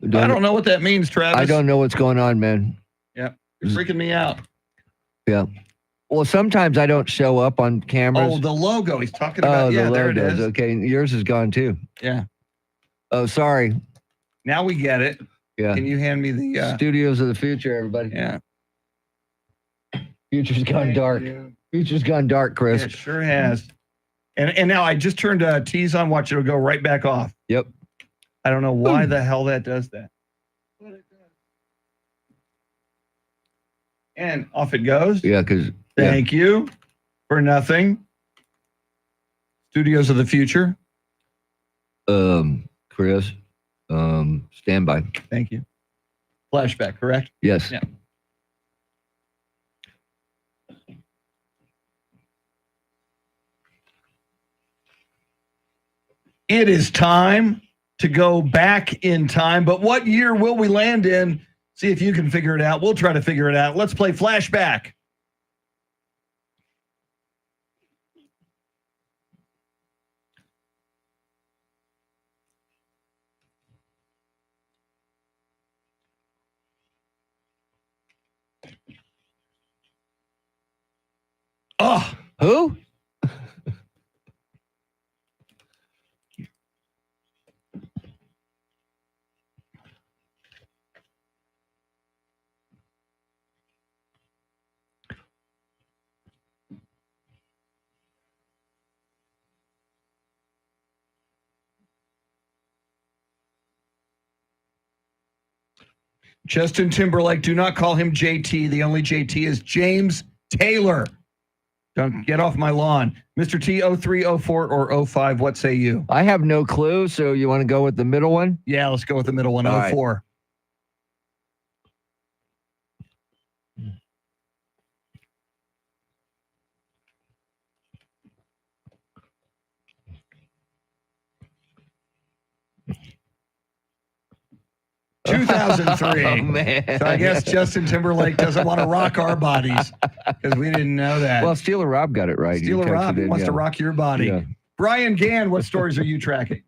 don't know what that means, Travis. I don't know what's going on, man. You're freaking me out. Yeah. Well, sometimes I don't show up on cameras. Oh, the logo. He's talking about. Oh, Yeah, the there it logos. is. Okay, yours is gone too. Yeah. Oh, sorry. Now we get it. Yeah. Can you hand me the? Studios of the future, everybody. Yeah. Future's gone dark. Future's gone dark, Chris. It sure has. And now I just turned T's on. Watch, it'll go right back off. Yep. I don't know why the hell that does that. And off it goes. Yeah, because Thank you for nothing. Studios of the future. Chris, stand by. Thank you. Flashback, correct? Yes. Yeah. It is time to go back in time, but what year will we land in? See if you can figure it out. We'll try to figure it out. Let's play flashback. Oh, Who? Justin Timberlake. Do not call him JT. The only JT is James Taylor. Don't get off my lawn. Mr. T, 03, 04, or 05. What say you? I have no clue, so you want to go with the middle one? Yeah, let's go with the middle one, All right. 04. Oh, 2003. man. So I guess Justin Timberlake doesn't want to rock our bodies because we didn't know that. Well, Steeler Rob got it right. He Steeler texted Rob in, wants yeah. to rock your body. Yeah. Brian Gann, what stories are you tracking?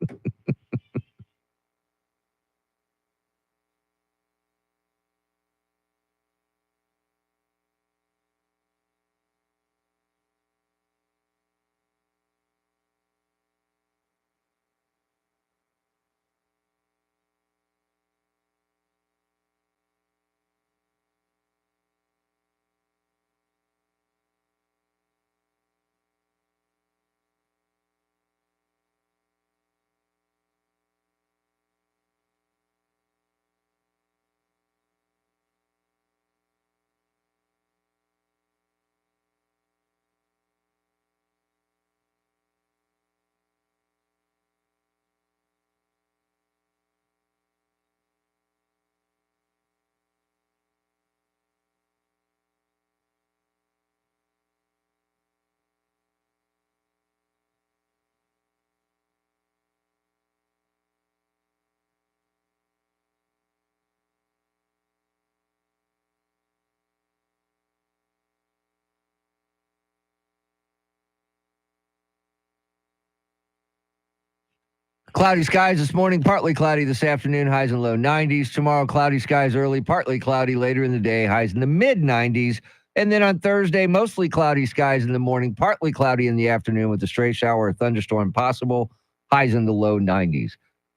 Cloudy skies this morning, partly cloudy this afternoon, highs in low 90s. Tomorrow, cloudy skies early, partly cloudy later in the day, highs in the mid 90s. And then on Thursday, mostly cloudy skies in the morning, partly cloudy in the afternoon with a stray shower or thunderstorm possible, highs in the low 90s.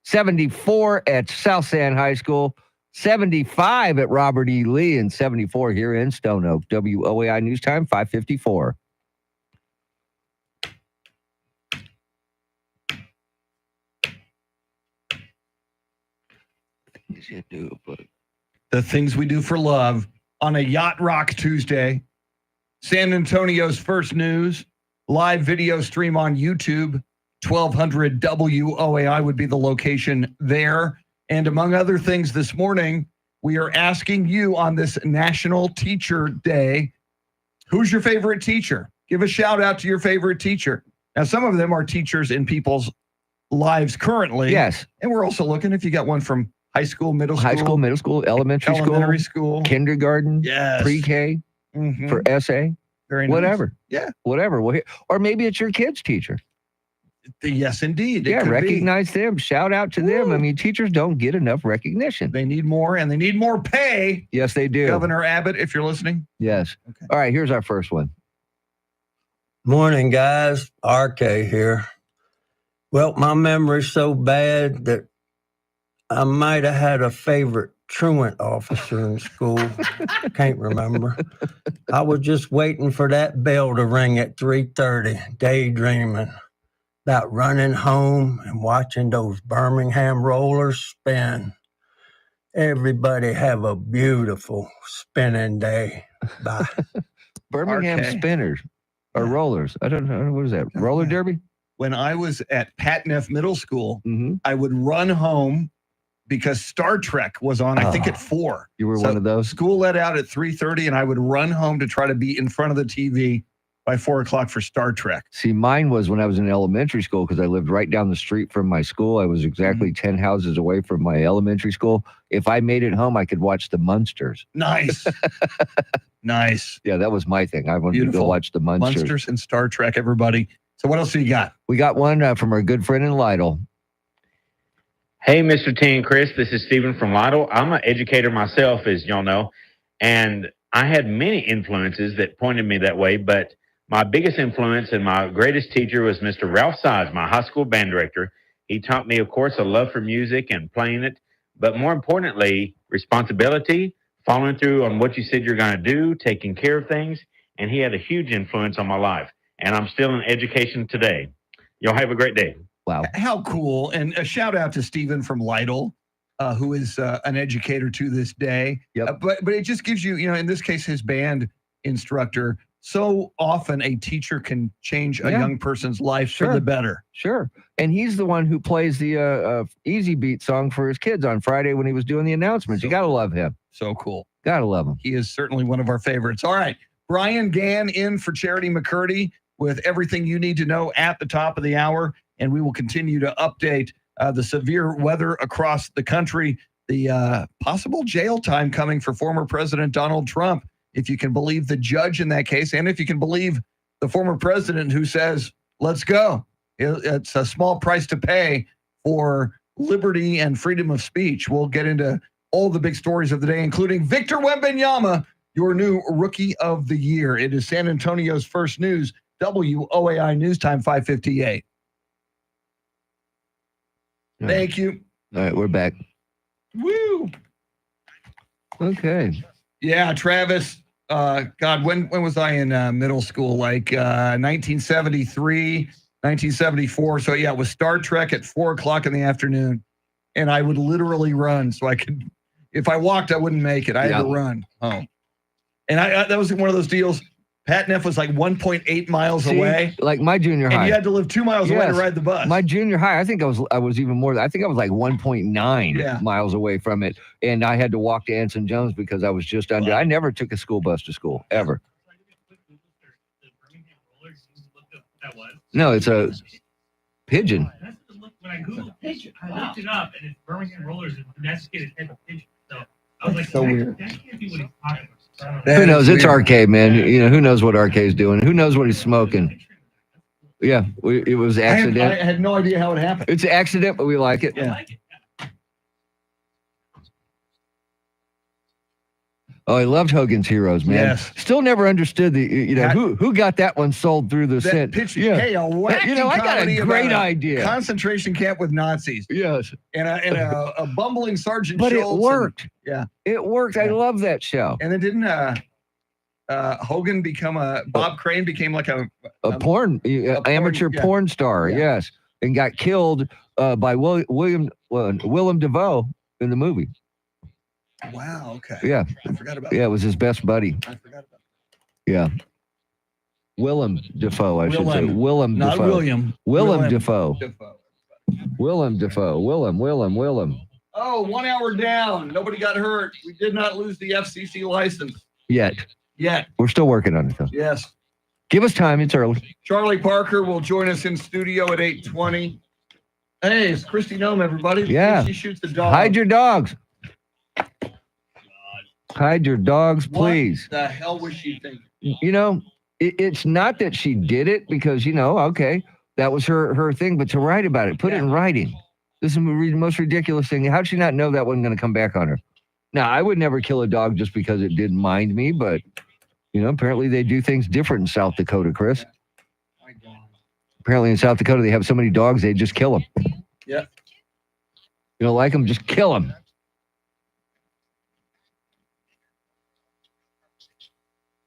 74 at South San High School, 75 at Robert E. Lee, and 74 here in Stone Oak. WOAI News Time, 5:54. The things we do for love on a Yacht Rock Tuesday. San Antonio's first news, live video stream on YouTube. 1200 WOAI would be the location there. And among other things this morning, we are asking you on this National Teacher Day, who's your favorite teacher? Give a shout out to your favorite teacher. Now, some of them are teachers in people's lives currently. Yes. And we're also looking if you got one from high school, middle school. High school, middle school, elementary school. kindergarten, Yes. pre-K, Mhm. for essay, Very nice. whatever. Yeah. Whatever. Or maybe it's your kid's teacher. Yes, indeed. It Yeah, could be. recognize them. Shout out to them. I mean, teachers don't get enough recognition. They need more, and they need more pay. Yes, they do. Governor Abbott, if you're listening. Yes. Okay. All right, here's our first one. Morning, guys. RK here. Well, my memory's so bad that I might have had a favorite truant officer in school. Can't remember. I was just waiting for that bell to ring at 3:30, daydreaming about running home and watching those Birmingham rollers spin. Everybody have a beautiful spinning day. Bye. Birmingham RK. Spinners or rollers. I don't know. What is that? Roller derby? When I was at Pat Neff Middle School, Mm-hmm. I would run home because Star Trek was on, I think, at 4. You were So one of those? School let out at 3:30, and I would run home to try to be in front of the TV by 4 o'clock for Star Trek. See, mine was when I was in elementary school because I lived right down the street from my school. I was exactly 10 houses away from my elementary school. If I made it home, I could watch the Munsters. Nice. Nice. Yeah, that was my thing. I wanted to go Beautiful. watch the Munsters. Munsters and Star Trek, everybody. So what else do you got? We got one from our good friend in Lytle. Hey, Mr. T and Chris, this is Stephen from Lytle. I'm an educator myself, as y'all know, and I had many influences that pointed me that way, but my biggest influence and my greatest teacher was Mr. Ralph Sides, my high school band director. He taught me, of course, a love for music and playing it, but more importantly, responsibility, following through on what you said you're going to do, taking care of things, and he had a huge influence on my life, and I'm still in education today. Y'all have a great day. Wow. How cool. And a shout out to Stephen from Lytle, who is an educator to this day. Yep. But it just gives you, in this case, his band instructor. So often a teacher can change a Yeah. young person's life Sure. for the better. Sure. And he's the one who plays the Easy Beat song for his kids on Friday when he was doing the announcements. You got to love him. So cool. Got to love him. He is certainly one of our favorites. All right. Brian Gann in for Charity McCurdy with everything you need to know at the top of the hour. And we will continue to update the severe weather across the country, the possible jail time coming for former President Donald Trump, if you can believe the judge in that case, and if you can believe the former president who says, let's go. It's a small price to pay for liberty and freedom of speech. We'll get into all the big stories of the day, including Victor Wembanyama, your new Rookie of the Year. It is San Antonio's First News, WOAI News Time 5:58. Thank you. All right, we're back. Woo. Okay. Yeah, Travis. God, when was I in middle school? Like 1973, 1974. So yeah, it was Star Trek at 4 o'clock in the afternoon, and I would literally run so I could. If I walked, I wouldn't make it. I had to run home, and I that was one of those deals. Pat Neff was like 1.8 miles away, Like my junior and high. you had to live 2 miles away to Yes. ride the bus. My junior high, I think I was even more. I think I was like 1.9 Yeah. miles away from it, and I had to walk to Anson Jones because I was just under. Wow. I never took a school bus to school ever. No, it's a pigeon. When I Googled pigeon, I looked it up, and it's Birmingham Rollers, a domesticated type of pigeon. So I was like, So weird. that can't be what he's talking about. So I don't know. That Who is knows? It's weird. RK, man. Who knows what RK is doing? Who knows what he's smoking? Yeah, it was I accident. had no idea how it happened. It's an accident, but we like it. I Yeah. like it. Oh, I loved Hogan's Heroes, man. Yes. Still never understood That- who got that one sold through the That scent. pitch, Yeah. hey, a wacky I got comedy a about great idea. concentration camp with Nazis Yes, and a bumbling Sergeant but it Schultz worked. yeah. It worked. I Yeah. love that show. And then didn't Hogan become Bob Crane became like a Porn, amateur yeah. porn star, Yeah. yes, and got killed by Willem Dafoe in the movie. wow, okay. Yeah, I forgot about yeah, it was his best buddy. that. I forgot about Yeah, Willem Dafoe, I should say. Willem. Willem that. Not Dafoe. William. Willem Dafoe. Dafoe. Willem Dafoe. Willem. Oh, 1 hour down. Nobody got hurt. We did not lose the FCC license Yet. yet. We're still working on it, though. Yes. Give us time. It's early. Charlie Parker will join us in studio at 8:20. Hey, it's Christy Nome, everybody. Yeah. She shoots the dog. Hide your dogs. Hide your dogs, What please. the hell was she thinking? It's not that she did it because, okay, that was her thing, but to write about it, put it in writing. This is the most ridiculous thing. How'd she not know that wasn't going to come back on her? Now, I would never kill a dog just because it didn't mind me, but, apparently they do things different in South Dakota, Chris. Apparently in South Dakota, they have so many dogs, they just kill them. Yeah. You don't like them, just kill them.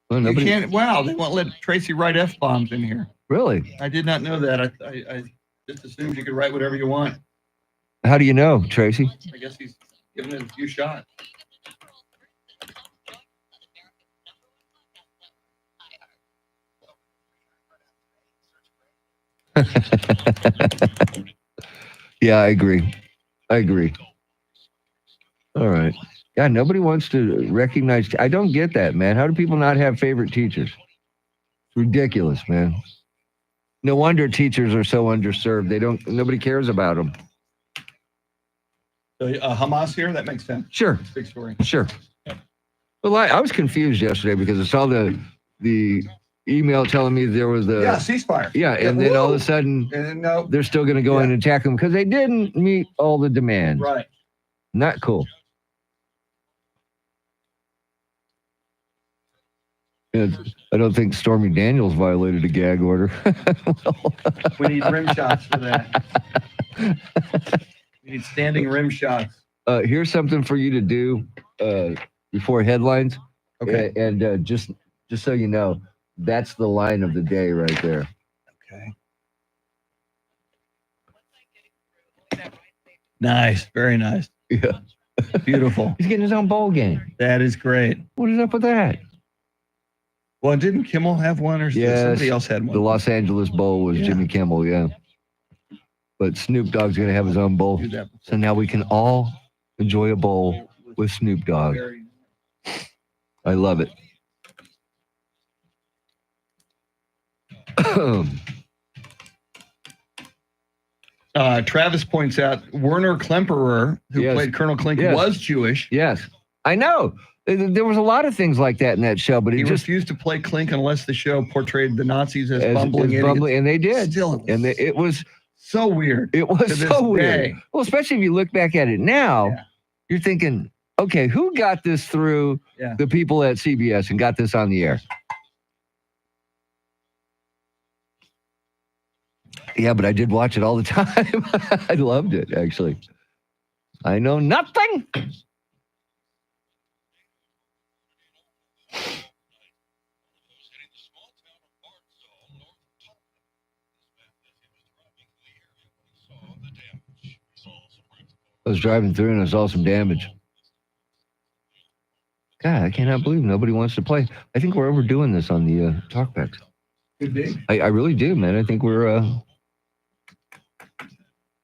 Well, You nobody, can't. Wow, they won't let Tracy write F bombs in here. really? I did not know that. I just assumed you could write whatever you want. How do you know, Tracy? I guess he's giving it a few shots. Yeah, I agree. All right. Yeah, nobody wants to recognize. I don't get that, man. How do people not have favorite teachers? Ridiculous, man. No wonder teachers are so underserved. Nobody cares about them. So Hamas here, that makes sense. Sure, Big story. sure. Well, I was confused yesterday because I saw the email telling me there was Yeah, a ceasefire. yeah, and then all of Woo! a sudden And no, they're still going to go in and attack them because they didn't meet all the demands. right. Not cool. Yeah, I don't think Stormy Daniels violated a gag order. We need rim shots for that. We need standing rim shots. Here's something for you to do before headlines. Okay. And just so you know, that's the line of the day right there. Okay. Nice. Very nice. Yeah. Beautiful. He's getting his own bowl game. That is great. What is up with that? Well, didn't Kimmel have one, or Yes, somebody else had one? The Los Angeles Bowl was Yeah. Jimmy Kimmel, yeah. But Snoop Dogg's going to have his own bowl. Do that So now we can all enjoy a bowl with Snoop Dogg. Very- I love it. Travis points out Werner Klemperer, who Yes. played Colonel Klink, Yes. was Jewish. Yes, I know. There was a lot of things like that in that show, but He it just refused to play Klink unless the show portrayed the Nazis as, as bumbling idiots. bumbling, and they did. Still, And it was so weird. it was to this so weird. day. Well, especially if you look back at it now, Yeah. you're thinking, okay, who got this through Yeah. the people at CBS and got this on the air? Yeah, but I did watch it all the time. I loved it, actually. I know nothing. I was driving through and I saw some damage. God, I cannot believe nobody wants to play. I think we're overdoing this on the talkbacks. Could be. I really do, man. I think we're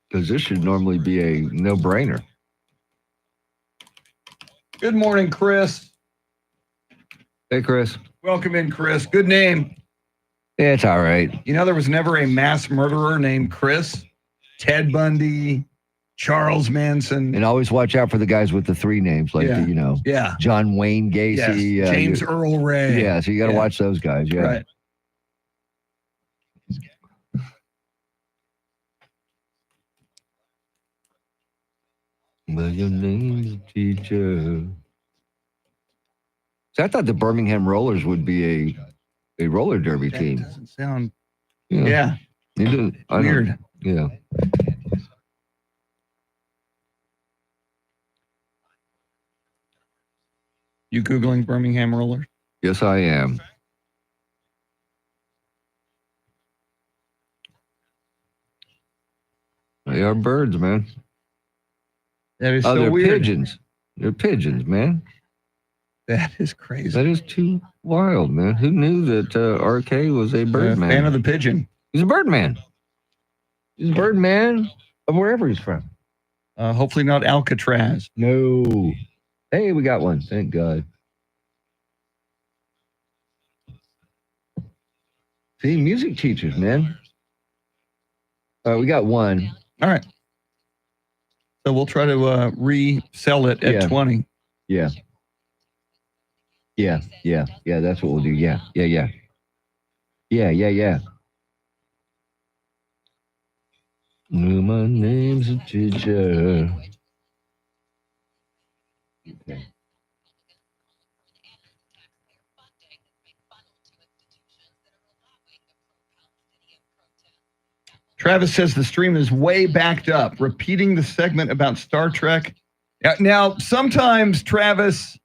because this should normally be a no-brainer. Good morning, Chris. Hey, Chris. Welcome in, Chris. Good name. Yeah, it's all right. You know, there was never a mass murderer named Chris. Ted Bundy, Charles Manson. And always watch out for the guys with the three names, like Yeah. the, John Wayne Yes. Gacy, James Earl Ray. Yeah, so you got to Yeah. watch those guys. Yeah. Right. Well, your name's teacher. So I thought the Birmingham Rollers would be a roller derby That team. doesn't sound. Yeah. Yeah. It didn't- I don't- Weird. Yeah. You Googling Birmingham Rollers? Yes, I am. They are birds, man. That is Oh, so they're weird. pigeons. They're pigeons, man. That is crazy. That is too wild, man. Who knew that RK was a bird man? Fan of the pigeon. He's a bird man. He's a bird man of wherever he's from. Hopefully not Alcatraz. No. Hey, we got one. Thank God. See, music teachers, man. We got one. All right. So we'll try to resell it at Yeah. 20. Yeah. Yeah. That's what we'll do. Yeah. My name's a teacher. Okay. Travis says the stream is way backed up, repeating the segment about Star Trek. Now, sometimes, Travis,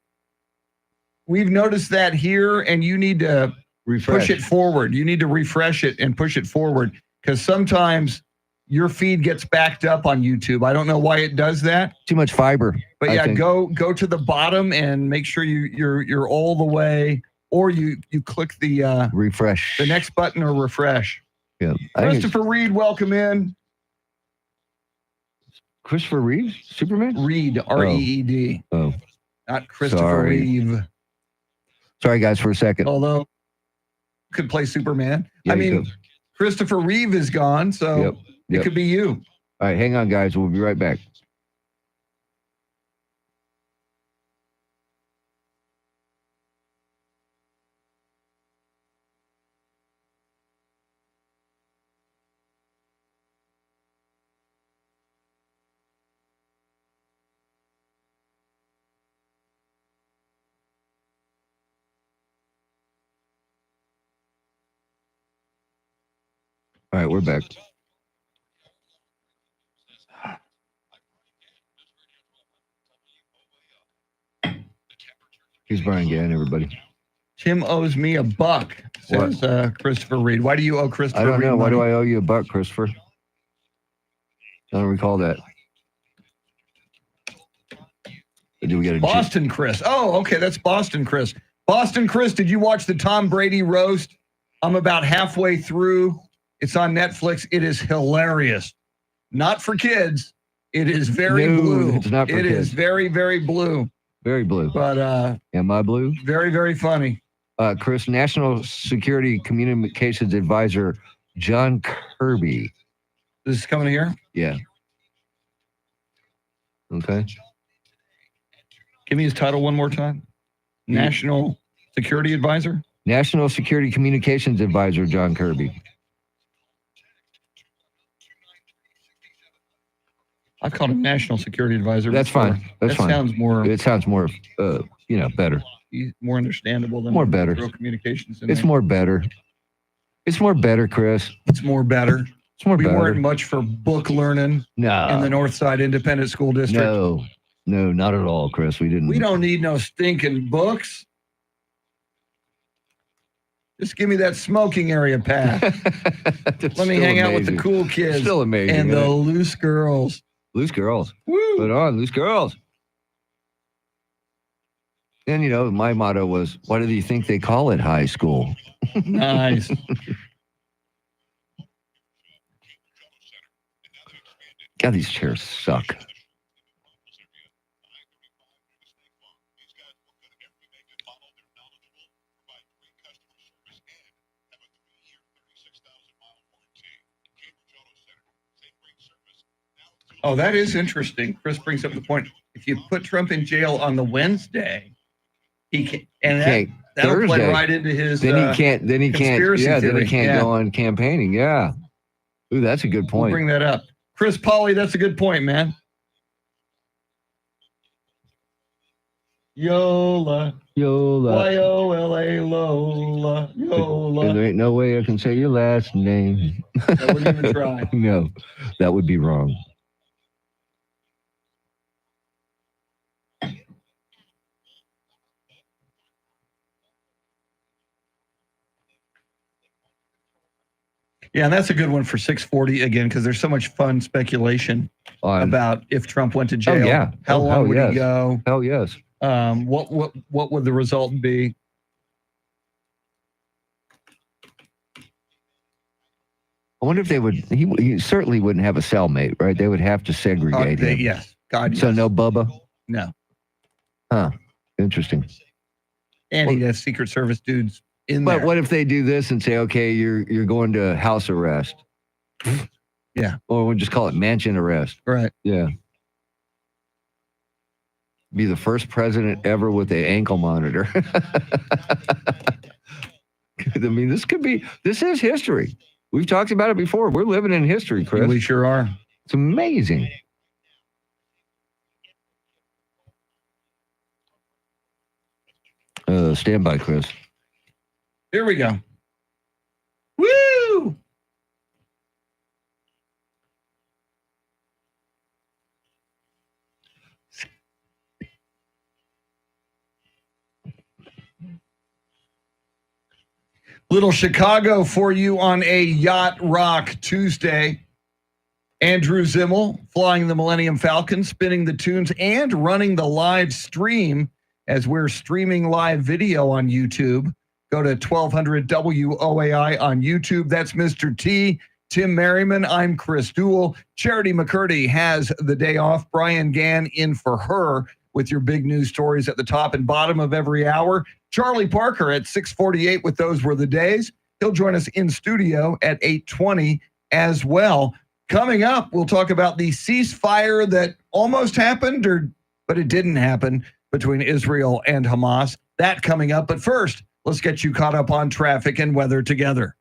we've noticed that here, and you need to Refresh. push it forward. You need to refresh it and push it forward because sometimes your feed gets backed up on YouTube. I don't know why it does that. Too much fiber. But I yeah, think. go to the bottom and make sure you're all the way, or you click the Refresh. next button or refresh. Yeah. I think it's Christopher Reed, welcome in. Christopher Reeves, Superman. Reed, R-E-E-D, Oh, not Christopher Sorry. Reeve. sorry guys for a second. Although could play Superman. Yeah, I you mean, could. Christopher Reeve is gone, so Yep, it yep. could be you. All right, hang on, guys. We'll be right back. All right, we're back. Here's Brian Gann, everybody. Tim owes me $1, says Christopher Reed. Why do you owe Christopher I don't Reed know. Why do money? I owe you $1, Christopher? I don't recall that. Or do we get a Boston Chris. Oh, okay, that's Boston Chris. Boston Chris, did you watch the Tom Brady roast? I'm about halfway through. It's on Netflix. It is hilarious. Not for kids. It is very No, blue. it's not for It is kids. very, very blue. Very blue. But Am I blue? very, very funny. Chris, National Security Communications Advisor John Kirby. This is coming here. Yeah. Okay. Give me his title one more time. National Security Advisor. National Security Communications Advisor John Kirby. I've called him National Security Advisor. That's before. fine. That's that fine. sounds more It sounds more, better. more understandable than More better. throw communications. In It's there. more better. It's more better, Chris. It's more better. It's more We better. weren't much for book learning No. in the Northside Independent School District. No, not at all, Chris. We didn't. We don't need no stinking books. Just give me that smoking area pass. Let me hang out with the cool kids Still amazing. and the isn't it? loose girls. Loose girls. Woo! Put on, loose girls. And, my motto was, why do you think they call it high school? Nice. God, these chairs suck. Oh, that is interesting. Chris brings up the point. If you put Trump in jail on the Wednesday, he can, and Can't that'll play Thursday. right into his. Then he can't. Then he can't. conspiracy Yeah. Then theory. he can't Yeah. go on campaigning. Yeah. Ooh, that's a good We'll point. bring that up. Chris Pauly, that's a good point, man. Yola. Yola. Y-O-L-A, Lola. And Yola. there ain't no way I can say your last name. I wouldn't even try. No, that would be wrong. Yeah, and that's a good one for 640 again, because there's so much fun speculation about if Trump went to jail. yeah. How Oh, long hell would yes. he go? Hell yes. What would the result be? I wonder if they would. He certainly wouldn't have a cellmate, right? They would have to segregate him. Yes. God, So yes. no Bubba. No. Interesting. And he'd have Secret Service dudes in But there. what if they do this and say, okay, you're going to house arrest? Yeah. Or we'll just call it mansion arrest. Right. Yeah. Be the first president ever with an ankle monitor. I mean, this is history. We've talked about it before. We're living in history, Chris. We sure are. It's amazing. Stand by, Chris. Here we go. Woo! Little Chicago for you on a Yacht Rock Tuesday. Andrew Zimmel flying the Millennium Falcon, spinning the tunes, and running the live stream as we're streaming live video on YouTube. Go to 1200 WOAI on YouTube. That's Mr. T, Tim Merriman. I'm Chris Duell. Charity McCurdy has the day off. Brian Gann in for her with your big news stories at the top and bottom of every hour. Charlie Parker at 6:48 with Those Were the Days. He'll join us in studio at 8:20 as well. Coming up, we'll talk about the ceasefire that almost happened, but it didn't happen, between Israel and Hamas. That coming up. But first, let's get you caught up on traffic and weather together.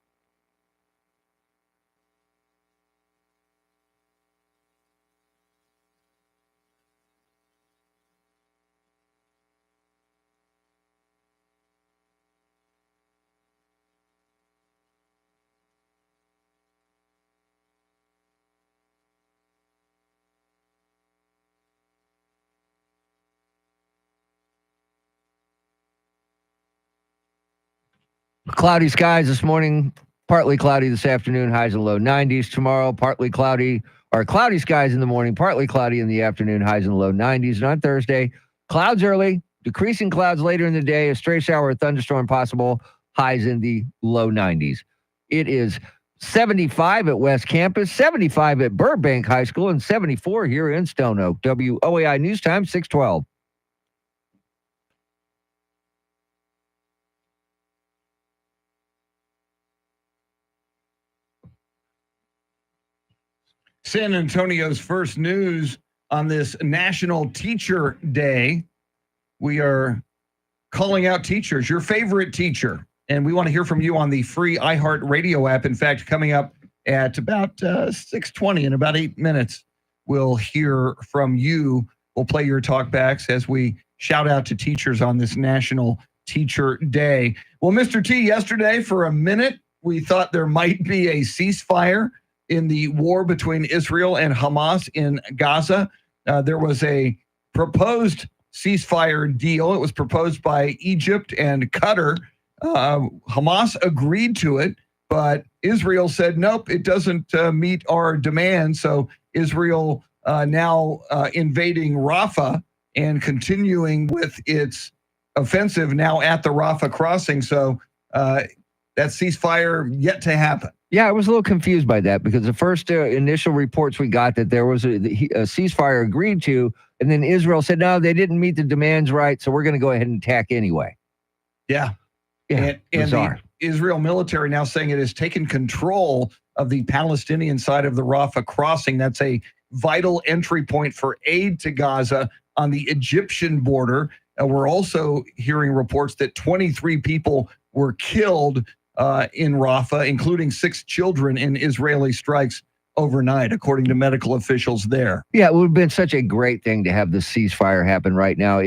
Cloudy skies this morning, partly cloudy this afternoon, highs and low 90s. Tomorrow, partly cloudy or cloudy skies in the morning, partly cloudy in the afternoon, highs and low 90s. And on Thursday, clouds early, decreasing clouds later in the day, a stray shower or thunderstorm possible, highs in the low 90s. It is 75 at West Campus, 75 at Burbank High School, and 74 here in Stone Oak. WOAI News Time, 612. San Antonio's first news on this National Teacher Day. We are calling out teachers, your favorite teacher. And we want to hear from you on the free iHeartRadio app. In fact, coming up at about 6:20, in about 8 minutes, we'll hear from you. We'll play your talkbacks as we shout out to teachers on this National Teacher Day. Well, Mr. T, yesterday for a minute, we thought there might be a ceasefire in the war between Israel and Hamas in Gaza. There was a proposed ceasefire deal. It was proposed by Egypt and Qatar. Hamas agreed to it, but Israel said, nope, it doesn't meet our demands. So Israel now invading Rafah and continuing with its offensive now at the Rafah crossing. So that ceasefire yet to happen. Yeah, I was a little confused by that because the first initial reports we got that there was a ceasefire agreed to, and then Israel said, no, they didn't meet the demands right, so we're going to go ahead and attack anyway. Yeah. And the Israel military now saying it has taken control of the Palestinian side of the Rafah crossing. That's a vital entry point for aid to Gaza on the Egyptian border. We're also hearing reports that 23 people were killed in Rafah, including 6 children in Israeli strikes overnight, according to medical officials there. Yeah, it would have been such a great thing to have the ceasefire happen right now.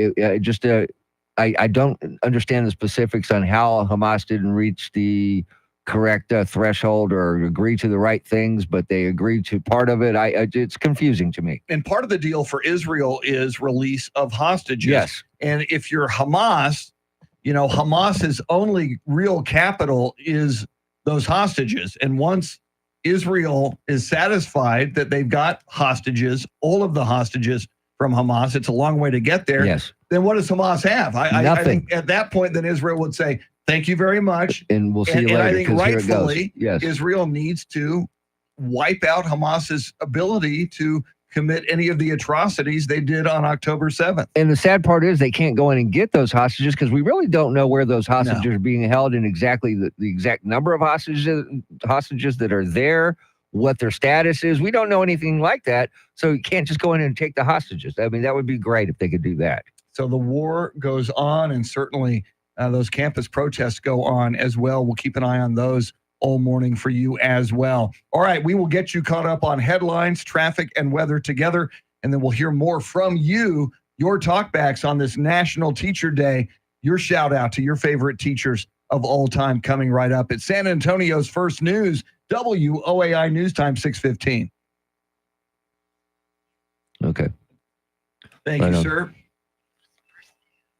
I don't understand the specifics on how Hamas didn't reach the correct threshold or agree to the right things, but they agreed to part of it. It's confusing to me. And part of the deal for Israel is release of hostages. Yes. And if you're Hamas, you know, Hamas's only real capital is those hostages. And once Israel is satisfied that they've got hostages, all of the hostages from Hamas, it's a long way to get there. Yes. Then what does Hamas have? I think at that point, then Israel would say, thank you very much. And we'll see you later. And I think rightfully, yes, Israel needs to wipe out Hamas's ability to commit any of the atrocities they did on October 7th. And the sad part is they can't go in and get those hostages because we really don't know where those hostages are being held and exactly the exact number of hostages that are there, what their status is. We don't know anything like that. So you can't just go in and take the hostages. I mean, that would be great if they could do that. So the war goes on, and certainly those campus protests go on as well. We'll keep an eye on those all morning for you as well. All right, we will get you caught up on headlines, traffic, and weather together, and then we'll hear more from you, your talkbacks on this National Teacher Day, your shout out to your favorite teachers of all time coming right up. It's San Antonio's first news, WOAI News Time, 6:15. Okay. Thank you, sir.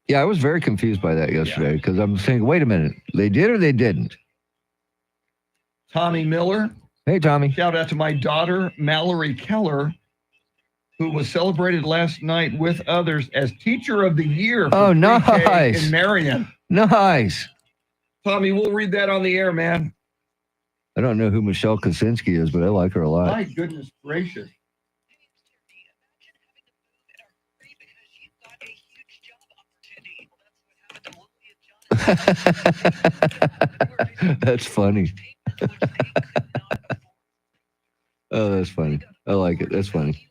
Yeah, I was very confused by that yesterday because I'm saying, wait a minute, they did or they didn't? Tommy Miller. Hey, Tommy. Shout out to my daughter, Mallory Keller, who was celebrated last night with others as Teacher of the Year for Oh, pre-K nice. in Marion. Nice. Tommy, we'll read that on the air, man. I don't know who Michelle Kosinski is, but I like her a lot. My goodness gracious. That's funny. Oh, that's funny. I like it. That's funny.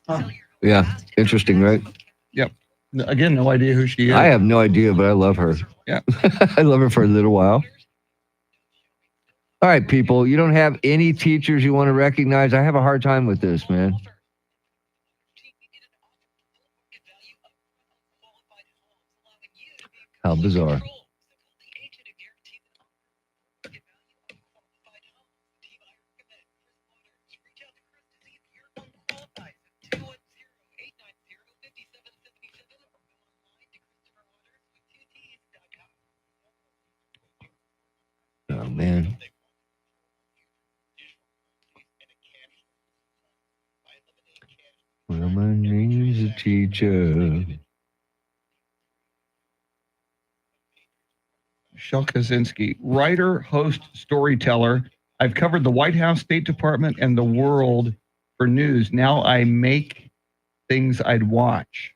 Huh. Yeah. Interesting, right? Again, no idea who she is. I have no idea, but I love her. Yeah. I love her for a little while. All right, people. You don't have any teachers you want to recognize? I have a hard time with this, man. How bizarre. Oh, man. Well, my name's a teacher. Michelle Kaczynski, writer, host, storyteller. I've covered the White House, State Department, and the world for news. Now I make things I'd watch.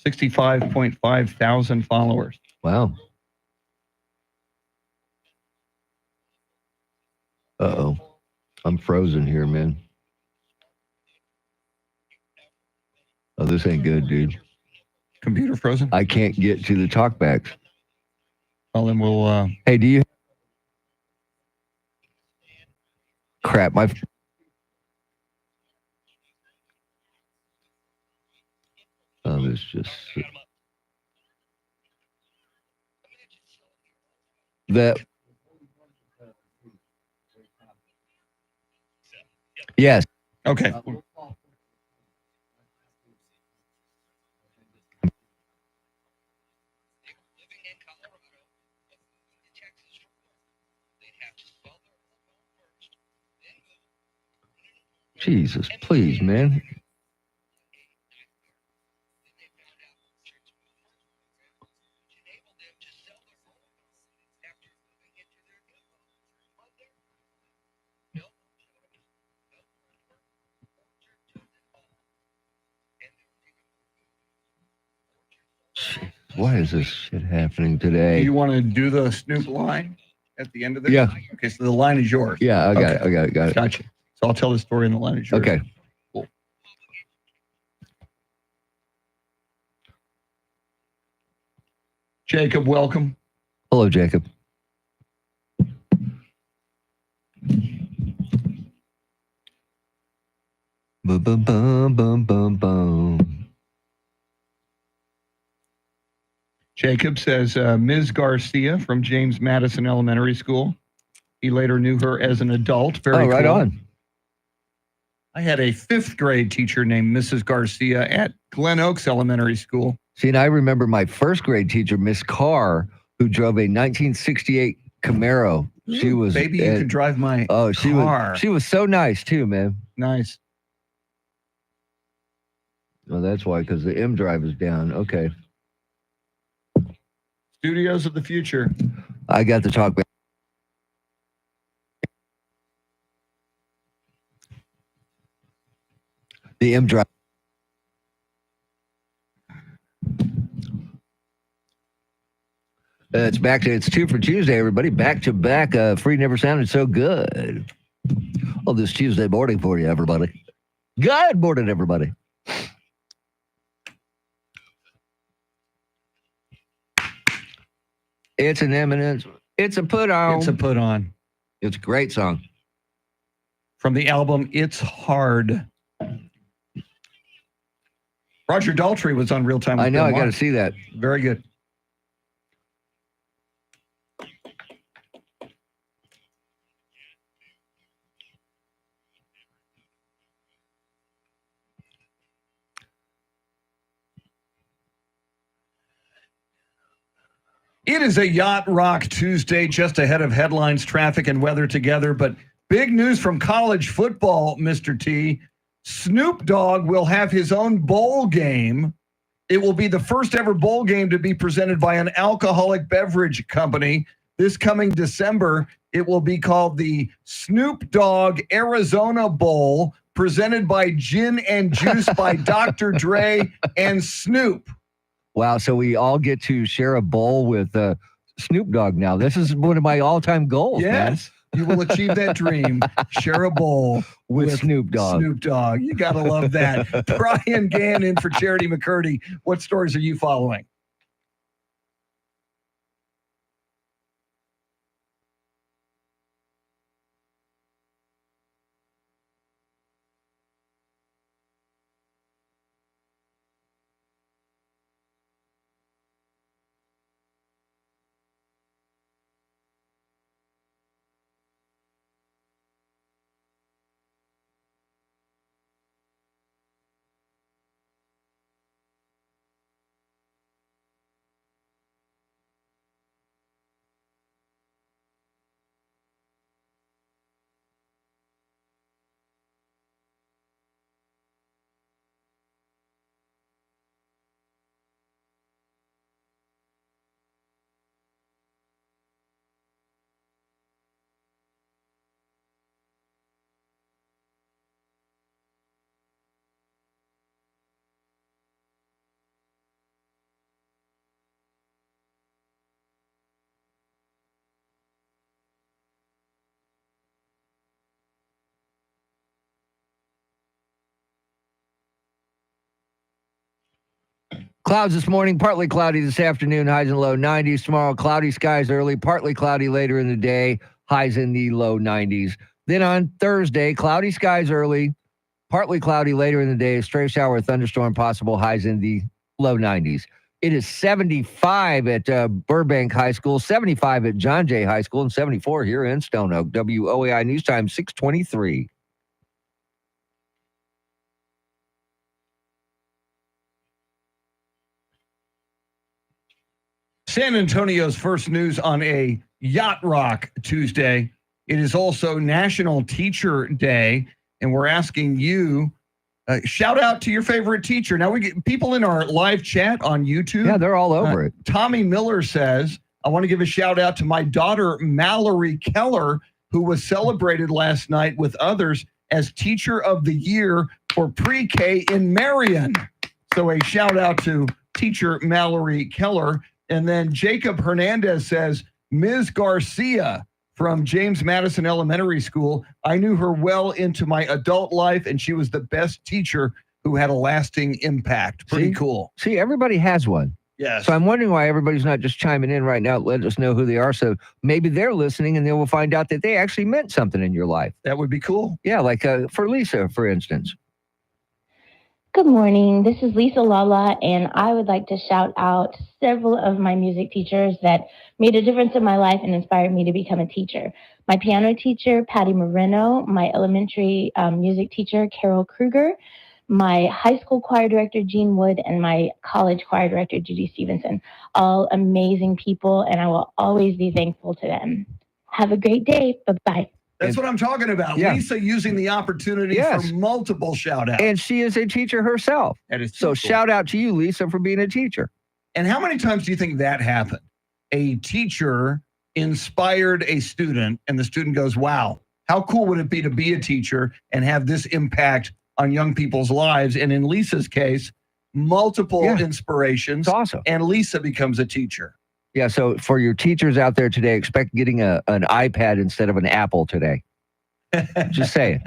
65.5 thousand followers. Wow. Uh-oh. I'm frozen here, man. Oh, this ain't good, dude. Computer frozen? I can't get to the talkbacks. Well, then we'll... Hey, do you... Crap, my... Oh, this just... That... Yes. Okay. Jesus, please, man. Why is this shit happening Do today? you want to do the Snoop line at the end of this? Yeah. Okay, so the line is yours. Yeah, I got it. Okay. I got it. Gotcha. So I'll tell the story and the line is yours. Okay. Cool. Jacob, welcome. Hello, Jacob. Bum, bum, bum, bum, bum, bum. Jacob says Ms. Garcia from James Madison Elementary School. He later knew her as an adult. Very Oh, right cool. on. I had a 5th grade teacher named Mrs. Garcia at Glen Oaks Elementary School. See, and I remember my first grade teacher, Miss Carr, who drove a 1968 Camaro. She was Baby, you can drive my she car. was so nice too, man. Nice. Well, that's why, because the M drive is down. Okay, Studios of the future. I got the talk back. The M drive. It's 2 for Tuesday, everybody. Back to back. Free never sounded so good. Oh, this Tuesday morning for you, everybody. Good morning, everybody. It's an eminence. It's a put on. It's a put on. It's a great song. From the album It's Hard. Roger Daltrey was on Real Time with I know. Bill I got to Maher. see that. Very good. It is a Yacht Rock Tuesday, just ahead of headlines, traffic, and weather together. But big news from college football, Mr. T. Snoop Dogg will have his own bowl game. It will be the first ever bowl game to be presented by an alcoholic beverage company. This coming December, it will be called the Snoop Dogg Arizona Bowl, presented by Gin and Juice by Dr. Dre and Snoop. Wow, so we all get to share a bowl with Snoop Dogg now. This is one of my all-time goals, man. Yes, you will achieve that dream. Share a bowl With Snoop Dogg. Snoop Dogg. You got to love that. Brian Gann in for Charity McCurdy. What stories are you following? Clouds this morning, partly cloudy this afternoon, highs and low 90s. Tomorrow, cloudy skies early, partly cloudy later in the day, highs in the low 90s. Then on Thursday, cloudy skies early, partly cloudy later in the day, stray shower, thunderstorm possible, highs in the low 90s. It is 75 at Burbank High School, 75 at John Jay High School, and 74 here in Stone Oak. WOAI News Time, 6:23. San Antonio's first news on a Yacht Rock Tuesday. It is also National Teacher Day, and we're asking you, shout out to your favorite teacher. Now, we get people in our live chat on YouTube. Yeah, they're all over it. Tommy Miller says, I want to give a shout out to my daughter, Mallory Keller, who was celebrated last night with others as Teacher of the Year for pre-K in Marion. So a shout out to teacher Mallory Keller. And then Jacob Hernandez says, Ms. Garcia from James Madison Elementary School. I knew her well into my adult life, and she was the best teacher who had a lasting impact. Pretty cool. See, everybody has one. Yes. So I'm wondering why everybody's not just chiming in right now. Let us know who they are. So maybe they're listening and they will find out that they actually meant something in your life. That would be cool. Yeah, like for Lisa, for instance. Good morning. This is Lisa Lala, and I would like to shout out several of my music teachers that made a difference in my life and inspired me to become a teacher. My piano teacher, Patty Moreno, my elementary music teacher, Carol Kruger, my high school choir director, Jean Wood, and my college choir director, Judy Stevenson. All amazing people, and I will always be thankful to them. Have a great day. Bye-bye. That's what I'm talking about. Yeah. Lisa using the opportunity for multiple shout outs. And she is a teacher herself. That is so cool. Shout out to you, Lisa, for being a teacher. And how many times do you think that happened? A teacher inspired a student, and the student goes, wow, how cool would it be to be a teacher and have this impact on young people's lives? And in Lisa's case, multiple inspirations. It's awesome. And Lisa becomes a teacher. Yeah, so for your teachers out there today, expect getting an iPad instead of an Apple today. Just saying.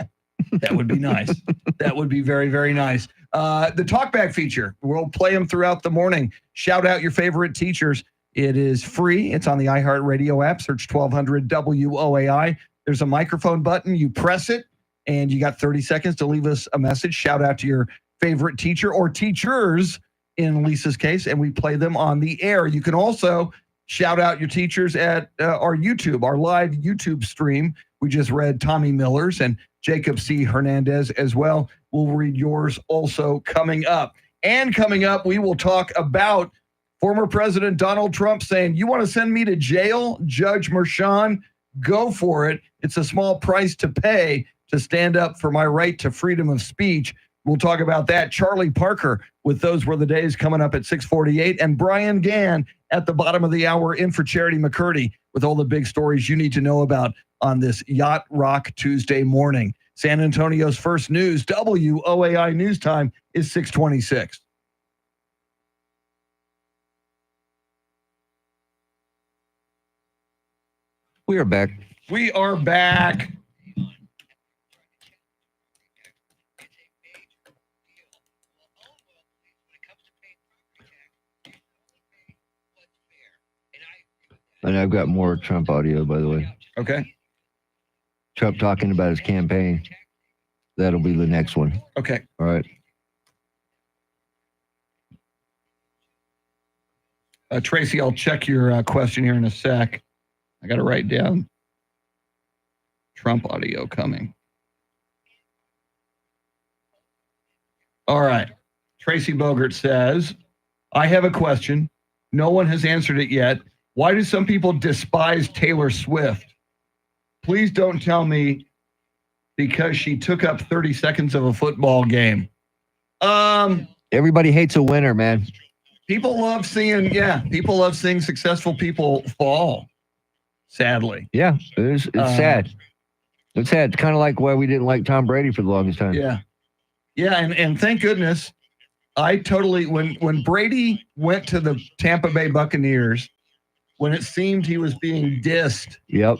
That would be nice. That would be very, very nice. The talkback feature, we'll play them throughout the morning. Shout out your favorite teachers. It is free. It's on the iHeartRadio app. Search 1200 WOAI. There's a microphone button. You press it, and you got 30 seconds to leave us a message. Shout out to your favorite teacher or teachers in Lisa's case, and we play them on the air. You can also shout out your teachers at our YouTube, our live YouTube stream. We just read Tommy Miller's and Jacob C. Hernandez as well. We'll read yours also coming up. And coming up, we will talk about Former President Donald Trump saying, "You want to send me to jail, Judge Merchan? Go for it. It's a small price to pay to stand up for my right to freedom of speech." We'll talk about that. Charlie Parker with Those Were the Days coming up at 6:48. And Brian Gann at the bottom of the hour in for Charity McCurdy with all the big stories you need to know about on this Yacht Rock Tuesday morning. San Antonio's first news, WOAI News Time, is 6:26. We are back. We are back. And I've got more Trump audio, by the way. Okay. Trump talking about his campaign. That'll be the next one. Okay. All right. Tracy, I'll check your question here in a sec. I got to write down Trump audio coming. All right. Tracy Bogert says, I have a question. No one has answered it yet. Why do some people despise Taylor Swift? Please don't tell me because she took up 30 seconds of a football game. Everybody hates a winner, man. People love seeing successful people fall, sadly. Yeah, it's sad. It's sad. It's kind of like why we didn't like Tom Brady for the longest time. Yeah. Yeah, and thank goodness, I totally, when Brady went to the Tampa Bay Buccaneers, when it seemed he was being dissed Yep.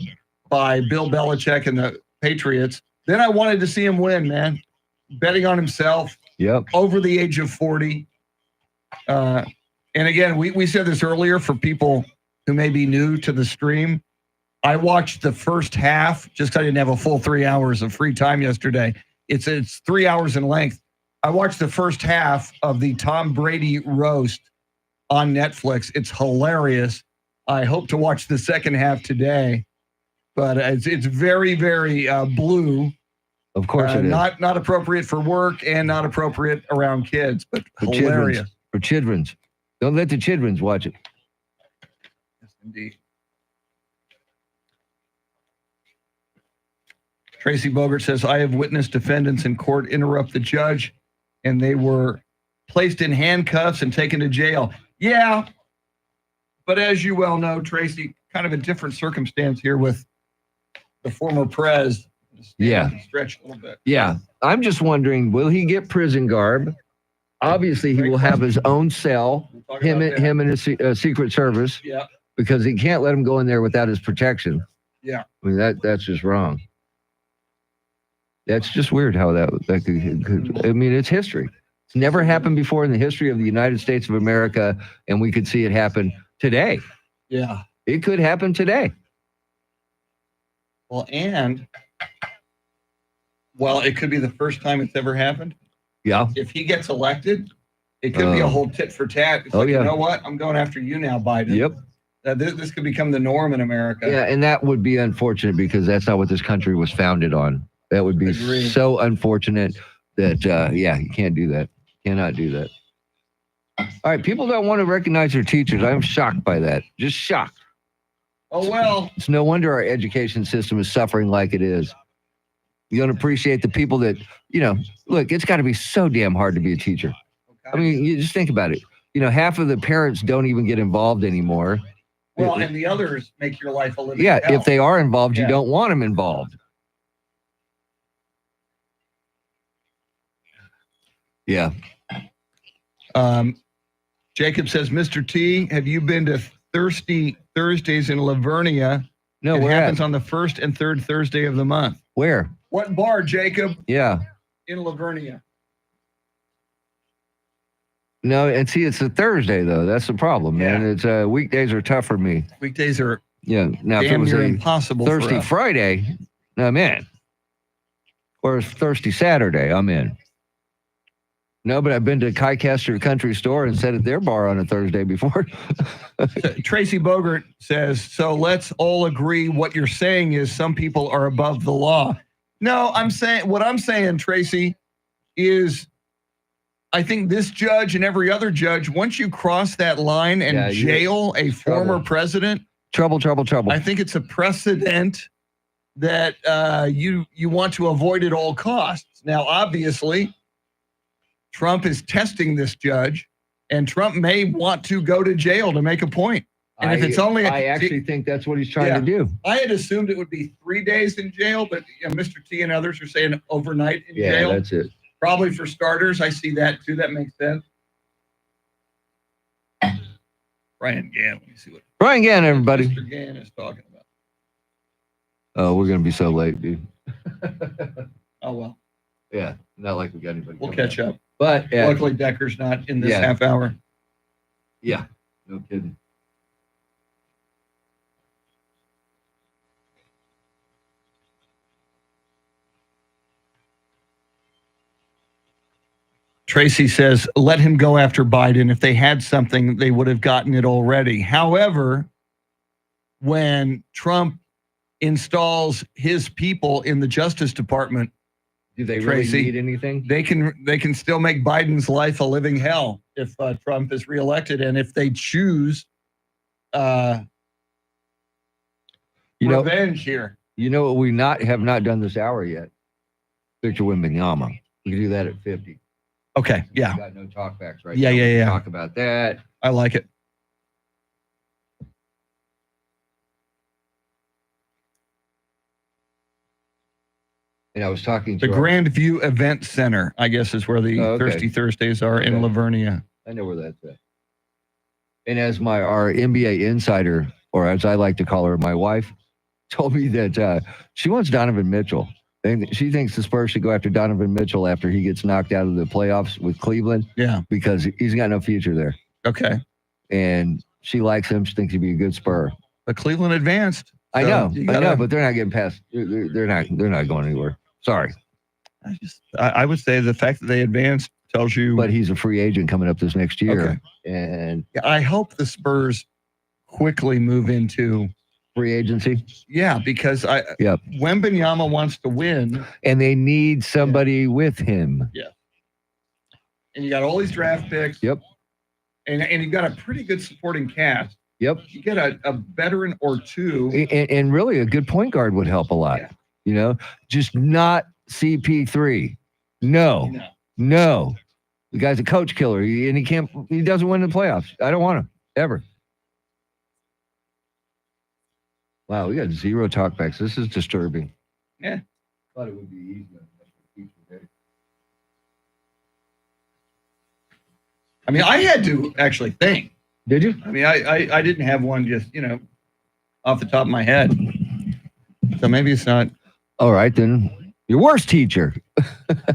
by Bill Belichick and the Patriots, then I wanted to see him win, man. Betting on himself, Yep. over the age of 40. And again, we said this earlier for people who may be new to the stream. I watched the first half just because I didn't have a full 3 hours of free time yesterday. It's 3 hours in length. I watched the first half of the Tom Brady roast on Netflix. It's hilarious. I hope to watch the second half today, but it's very, very blue. Of course it is. Not appropriate for work and not appropriate around kids, but hilarious. For children's. Don't let the children's watch it. Yes, indeed. Tracy Bogert says, I have witnessed defendants in court interrupt the judge, and they were placed in handcuffs and taken to jail. Yeah, but as you well know, Tracy, kind of a different circumstance here with the former prez. Yeah. Stretch a little bit. Yeah. I'm just wondering, will he get prison garb? Obviously, he will have his own cell, We'll talk him about and that. his Secret Service, Yeah. because he can't let him go in there without his protection. Yeah. I mean, that's just wrong. That's just weird how that could. I mean, it's history. It's never happened before in the history of the United States of America, and we could see it happen today. Yeah. It could happen today. Well, and well, it could be the first time it's ever happened. Yeah. If he gets elected, it could be a whole tit for tat. It's Oh, like, yeah. you know what? I'm going after you now, Biden. Yep. This could become the norm in America. Yeah, and that would be unfortunate because that's not what this country was founded on. That would be Agreed. so unfortunate that, you can't do that. Cannot do that. All right, people don't want to recognize their teachers. I'm shocked by that. Just shocked. Oh, well. It's no wonder our education system is suffering like it is. You don't appreciate the people that, look, it's got to be so damn hard to be a teacher. I mean, you just think about it. Half of the parents don't even get involved anymore. Well, and the others make your life a living Yeah, hell. if they are involved, you Yeah. don't want them involved. Yeah. Jacob says, Mr. T, have you been to Thirsty Thursdays in Lavernia? No, it where happens at? on the first and third Thursday of the month. Where? What bar, Jacob? Yeah. In Lavernia. No, and see, it's a Thursday though. That's the problem, man. It's weekdays are tough for me. Weekdays are Yeah. Now, if it damn was near a impossible for Thursday, us. Friday, I'm in. Or it's Thursday, Saturday, I'm in. No, but I've been to Kycaster Country Store and sat at their bar on a Thursday before. Tracy Bogert says, so let's all agree what you're saying is some people are above the law. No, what I'm saying, Tracy, is I think this judge and every other judge, once you cross that line and Yeah, jail a former trouble. president, Trouble. I think it's a precedent that you want to avoid at all costs. Now, obviously, Trump is testing this judge, and Trump may want to go to jail to make a point. And if it's only, I actually think that's what he's trying to do. I had assumed it would be 3 days in jail, but Mr. T and others are saying overnight in Yeah, jail. that's it. Probably for starters. I see that too. That makes sense. Brian Gann. Let me see what Brian Gann, everybody. Mr. Gann is talking about. Oh, we're gonna be so late, dude. Oh well, Yeah, not like we got anybody. we'll coming catch up. up. But yeah, Luckily, Decker's not in this Yeah. half hour. yeah, no kidding. Tracy says, let him go after Biden. If they had something, they would have gotten it already. However, when Trump installs his people in the Justice Department, Do they Tracy, really need anything? they can still make Biden's life a living hell if Trump is reelected, and if they choose revenge here. You know what we have not done this hour yet? Victor Wembanyama. We can do that at 50. Okay, yeah, We got no talkbacks right Yeah, now. yeah, We can yeah. Talk about that. I like it. And I was talking to The Grandview Event Center, I guess, is where the Oh, okay. Thirsty Thursdays are in Okay. Lavernia. I know where that's at. And as our NBA insider, or as I like to call her, my wife, told me that she wants Donovan Mitchell. And she thinks the Spurs should go after Donovan Mitchell after he gets knocked out of the playoffs with Cleveland Yeah. because he's got no future there. Okay. And she likes him. She thinks he'd be a good Spur. But Cleveland advanced. I So know, you I know, gotta- but they're not getting past. They're not going anywhere. Sorry, I would say the fact that they advanced tells you. but he's a free agent coming up this next year, Okay. and I hope the Spurs quickly move into. free agency. Yeah, because Yep. Wembanyama wants to win, And they need somebody with him. and you got all these draft picks. Yep. And you've got a pretty good supporting cast. Yep. You get a veteran or two. And really, a good point guard would help a lot. Yeah. You know, just not CP3. No. The guy's a coach killer, and he doesn't win the playoffs. I don't want him ever. Wow, we got 0 talkbacks. This is disturbing. Yeah. Thought it would be easy. I mean, I had to actually think. Did you? I mean, I didn't have one just, off the top of my head. So maybe it's not. All right, then. Your worst teacher.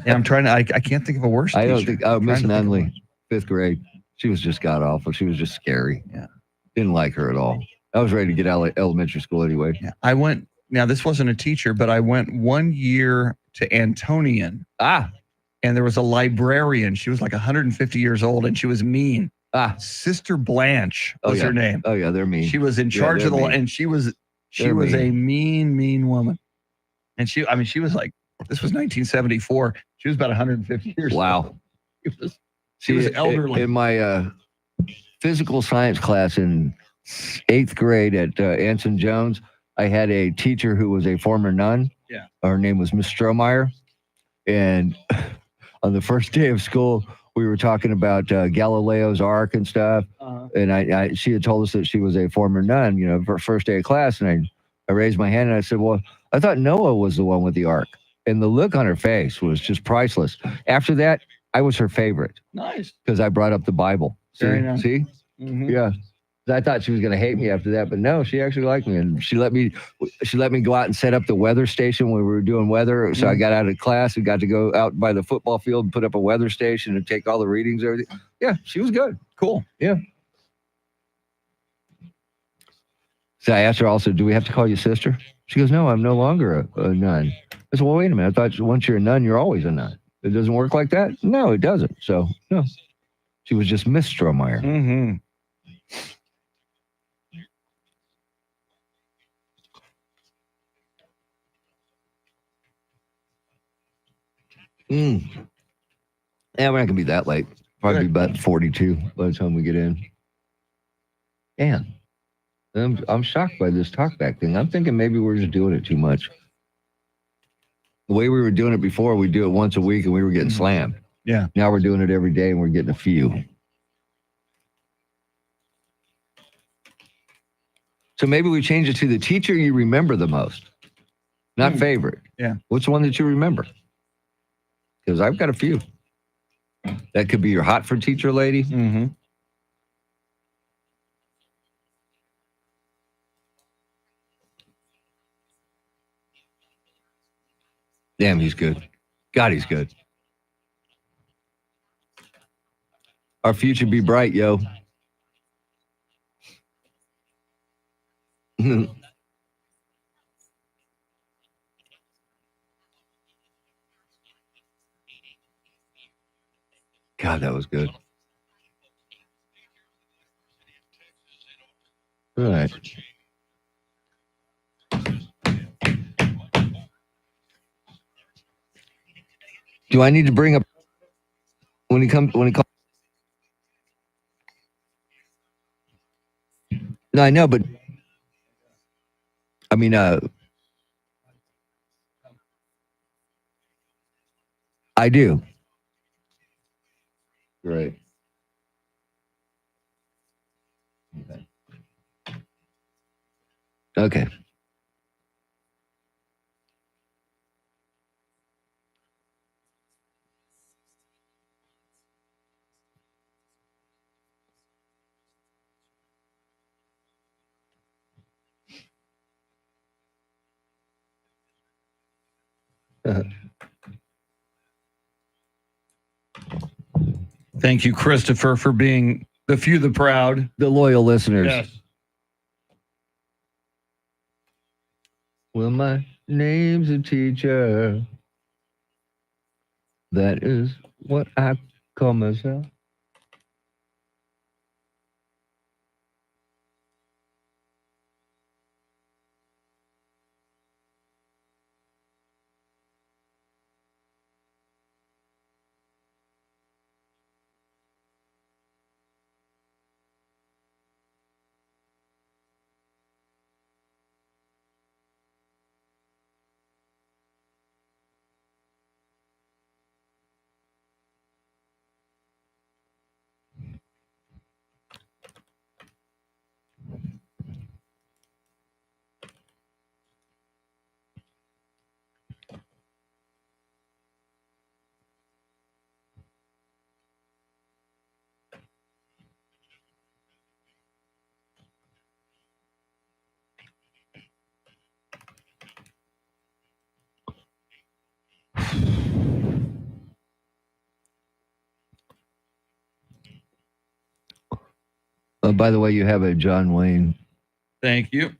Yeah, I'm trying to. I can't think of a worse. I don't teacher. think. Oh, I'm Miss trying to think of Nunley, 5th grade. She was just god awful. She was just scary. Yeah. Didn't like her at all. I was ready to get out of elementary school anyway. Yeah, I went. Now this wasn't a teacher, but I went 1 year to Antonian, and there was a librarian. She was like 150 years old, and she was mean. Sister Blanche was her name. Oh yeah, they're mean. She was in charge of the, they're mean. and she was They're a mean woman. And she was like, this was 1974. She was about 150 years old. She was elderly. In my physical science class in 8th grade at Anson Jones, I had a teacher who was a former nun. Yeah. Her name was Miss Strohmeyer. And on the first day of school, we were talking about Galileo's Ark and stuff. And she had told us that she was a former nun, for first day of class. And I raised my hand and I said, well, I thought Noah was the one with the ark. And the look on her face was just priceless. After that, I was her favorite. Nice. Because I brought up the Bible. Very nice. See? Mhm. Yeah. I thought she was going to hate me after that, but no, she actually liked me, and she let me go out and set up the weather station when we were doing weather. So I got out of class and got to go out by the football field and put up a weather station and take all the readings. Everything. Yeah, she was good. Cool. Yeah. So I asked her also, do we have to call you sister? She goes, no, I'm no longer a nun. I said, well, wait a minute. I thought once you're a nun, you're always a nun. It doesn't work like that? No, it doesn't. So no, she was just Miss Strohmeyer. Mm-hmm. Yeah, we're not gonna be that late. Probably be about 42 by the time we get in. Man, I'm shocked by this talkback thing. I'm thinking maybe we're just doing it too much. The way we were doing it before, we do it once a week and we were getting slammed. Yeah. Now we're doing it every day and we're getting a few. So maybe we change it to the teacher you remember the most, not favorite. Yeah. What's the one that you remember? Because I've got a few. That could be your Hotford teacher lady. Mm-hmm. Damn, he's good. God, he's good. Our future be bright, yo. God, that was good. All right. Do I need to bring up when he comes? No, I know, but I mean, I do. Right. Okay. Thank you, Christopher, for being the few, the proud. The loyal listeners. Yes. Well, my name's a teacher. That is what I call myself. By the way, you have a John Wayne. Thank you.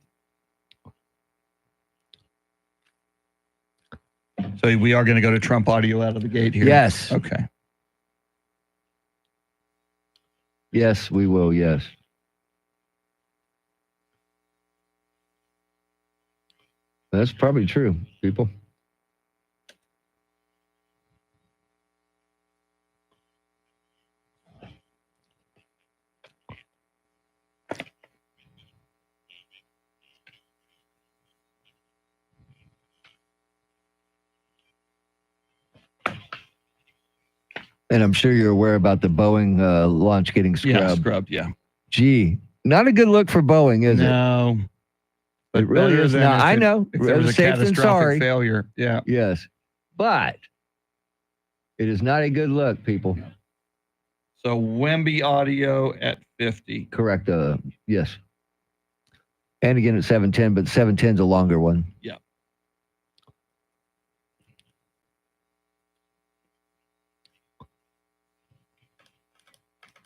So we are going to go to Trump audio out of the gate here. Yes. Okay. Yes, we will. Yes. That's probably true, people. And I'm sure you're aware about the Boeing launch getting scrubbed. Yeah, scrubbed, yeah. Gee, not a good look for Boeing, is it? No. But It really better is than not. if I it- know. If there was a Safe than catastrophic sorry. failure. Yeah. Yes. But it is not a good look, people. So Wemby audio at 50. Correct. Yes. And again at 710, but 710 is a longer one. Yeah.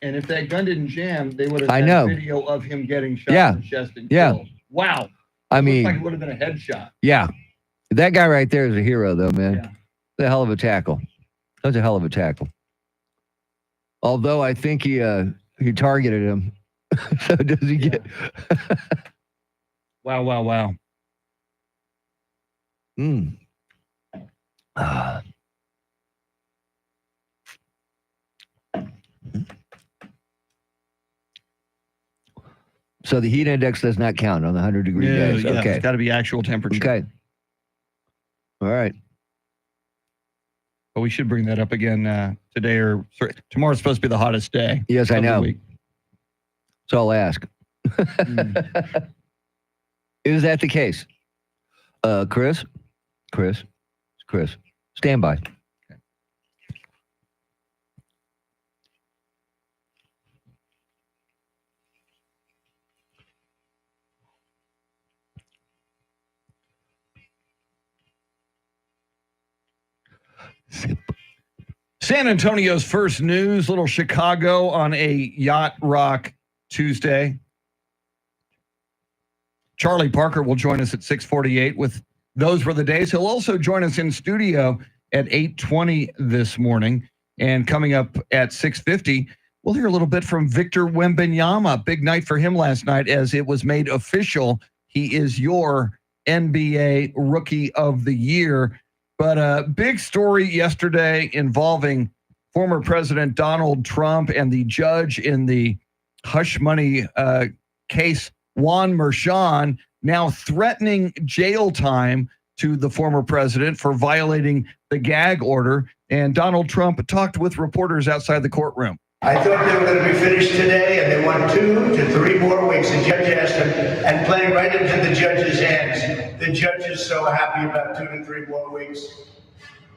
And if that gun didn't jam, they would have I had know. video of him getting shot Yeah. in the chest and Yeah. killed. Wow. I Looks mean, like it would have been a headshot. yeah. That guy right there is a hero, though, man. Yeah. The hell of a tackle. That's a hell of a tackle. Although I think he targeted him. So does he get? Wow, wow, wow. Mm. Ah. So the heat index does not count on the 100-degree days. Yeah, Okay. it's got to be actual temperature. Okay. All right. But we should bring that up again today or sorry, tomorrow's supposed to be the hottest day. Yes, I of the know. week. So I'll ask. Is that the case? Chris, stand by. San Antonio's first news, little Chicago on a Yacht Rock Tuesday. Charlie Parker will join us at 6:48 with Those Were the Days. He'll also join us in studio at 8:20 this morning. And coming up at 6:50, we'll hear a little bit from Victor Wembanyama. Big night for him last night as it was made official. He is your NBA Rookie of the Year. But a big story yesterday involving former President Donald Trump and the judge in the hush money case, Juan Merchan, now threatening jail time to the former president for violating the gag order. And Donald Trump talked with reporters outside the courtroom. I thought they were going to be finished today, and they want 2 to 3 more weeks. The judge asked them, and playing right into the judge's hands. The judge is so happy about 2 to 3 more weeks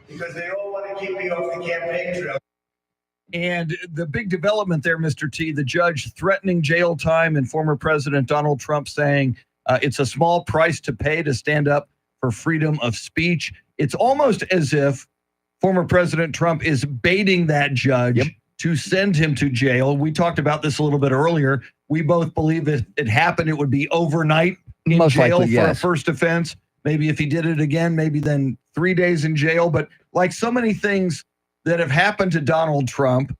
because they all want to keep me off the campaign trail. And the big development there, Mr. T, the judge threatening jail time and former President Donald Trump saying it's a small price to pay to stand up for freedom of speech. It's almost as if former President Trump is baiting that judge to send him to jail. We talked about this a little bit earlier. We both believe if it happened, it would be overnight in Most jail likely, for a yes. first offense. Maybe if he did it again, maybe then 3 days in jail. But like so many things that have happened to Donald Trump,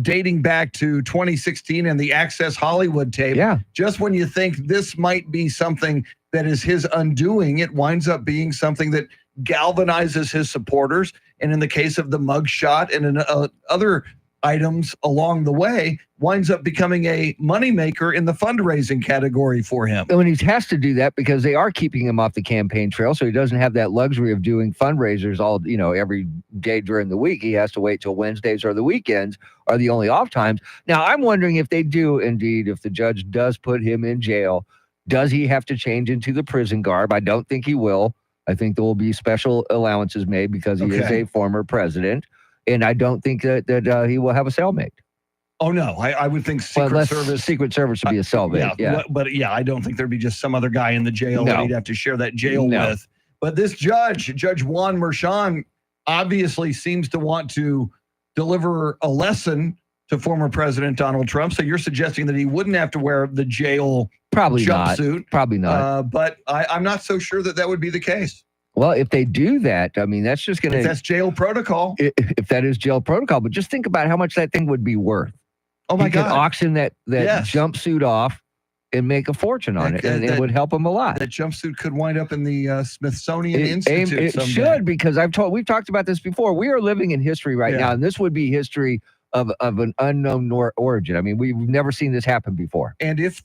dating back to 2016 and the Access Hollywood tape, just when you think this might be something that is his undoing, it winds up being something that galvanizes his supporters. And in the case of the mugshot and in other items along the way, winds up becoming a moneymaker in the fundraising category for him. And he has to do that because they are keeping him off the campaign trail, so he doesn't have that luxury of doing fundraisers every day during the week. He has to wait till Wednesdays or the weekends are the only off times. Now, I'm wondering if they do indeed, if the judge does put him in jail, does he have to change into the prison garb? I don't think he will. I think there will be special allowances made because he is a former president. And I don't think that he will have a cellmate. Oh, no. I would think Secret Service would be a cellmate. But I don't think there'd be just some other guy in the jail that he'd have to share that jail with. But this Judge Juan Merchan, obviously seems to want to deliver a lesson to former President Donald Trump. So you're suggesting that he wouldn't have to wear the jail jumpsuit. Probably not. But I'm not so sure that would be the case. Well, if they do that, I mean, that's just going to... That's jail protocol. If that is jail protocol. But just think about how much that thing would be worth. Oh, my God. He could auction that jumpsuit off and make a fortune on it. And it would help him a lot. That jumpsuit could wind up in the Smithsonian Institute It someday. should, because we've talked about this before. We are living in history right now, and this would be history of an unknown origin. I mean, we've never seen this happen before. And if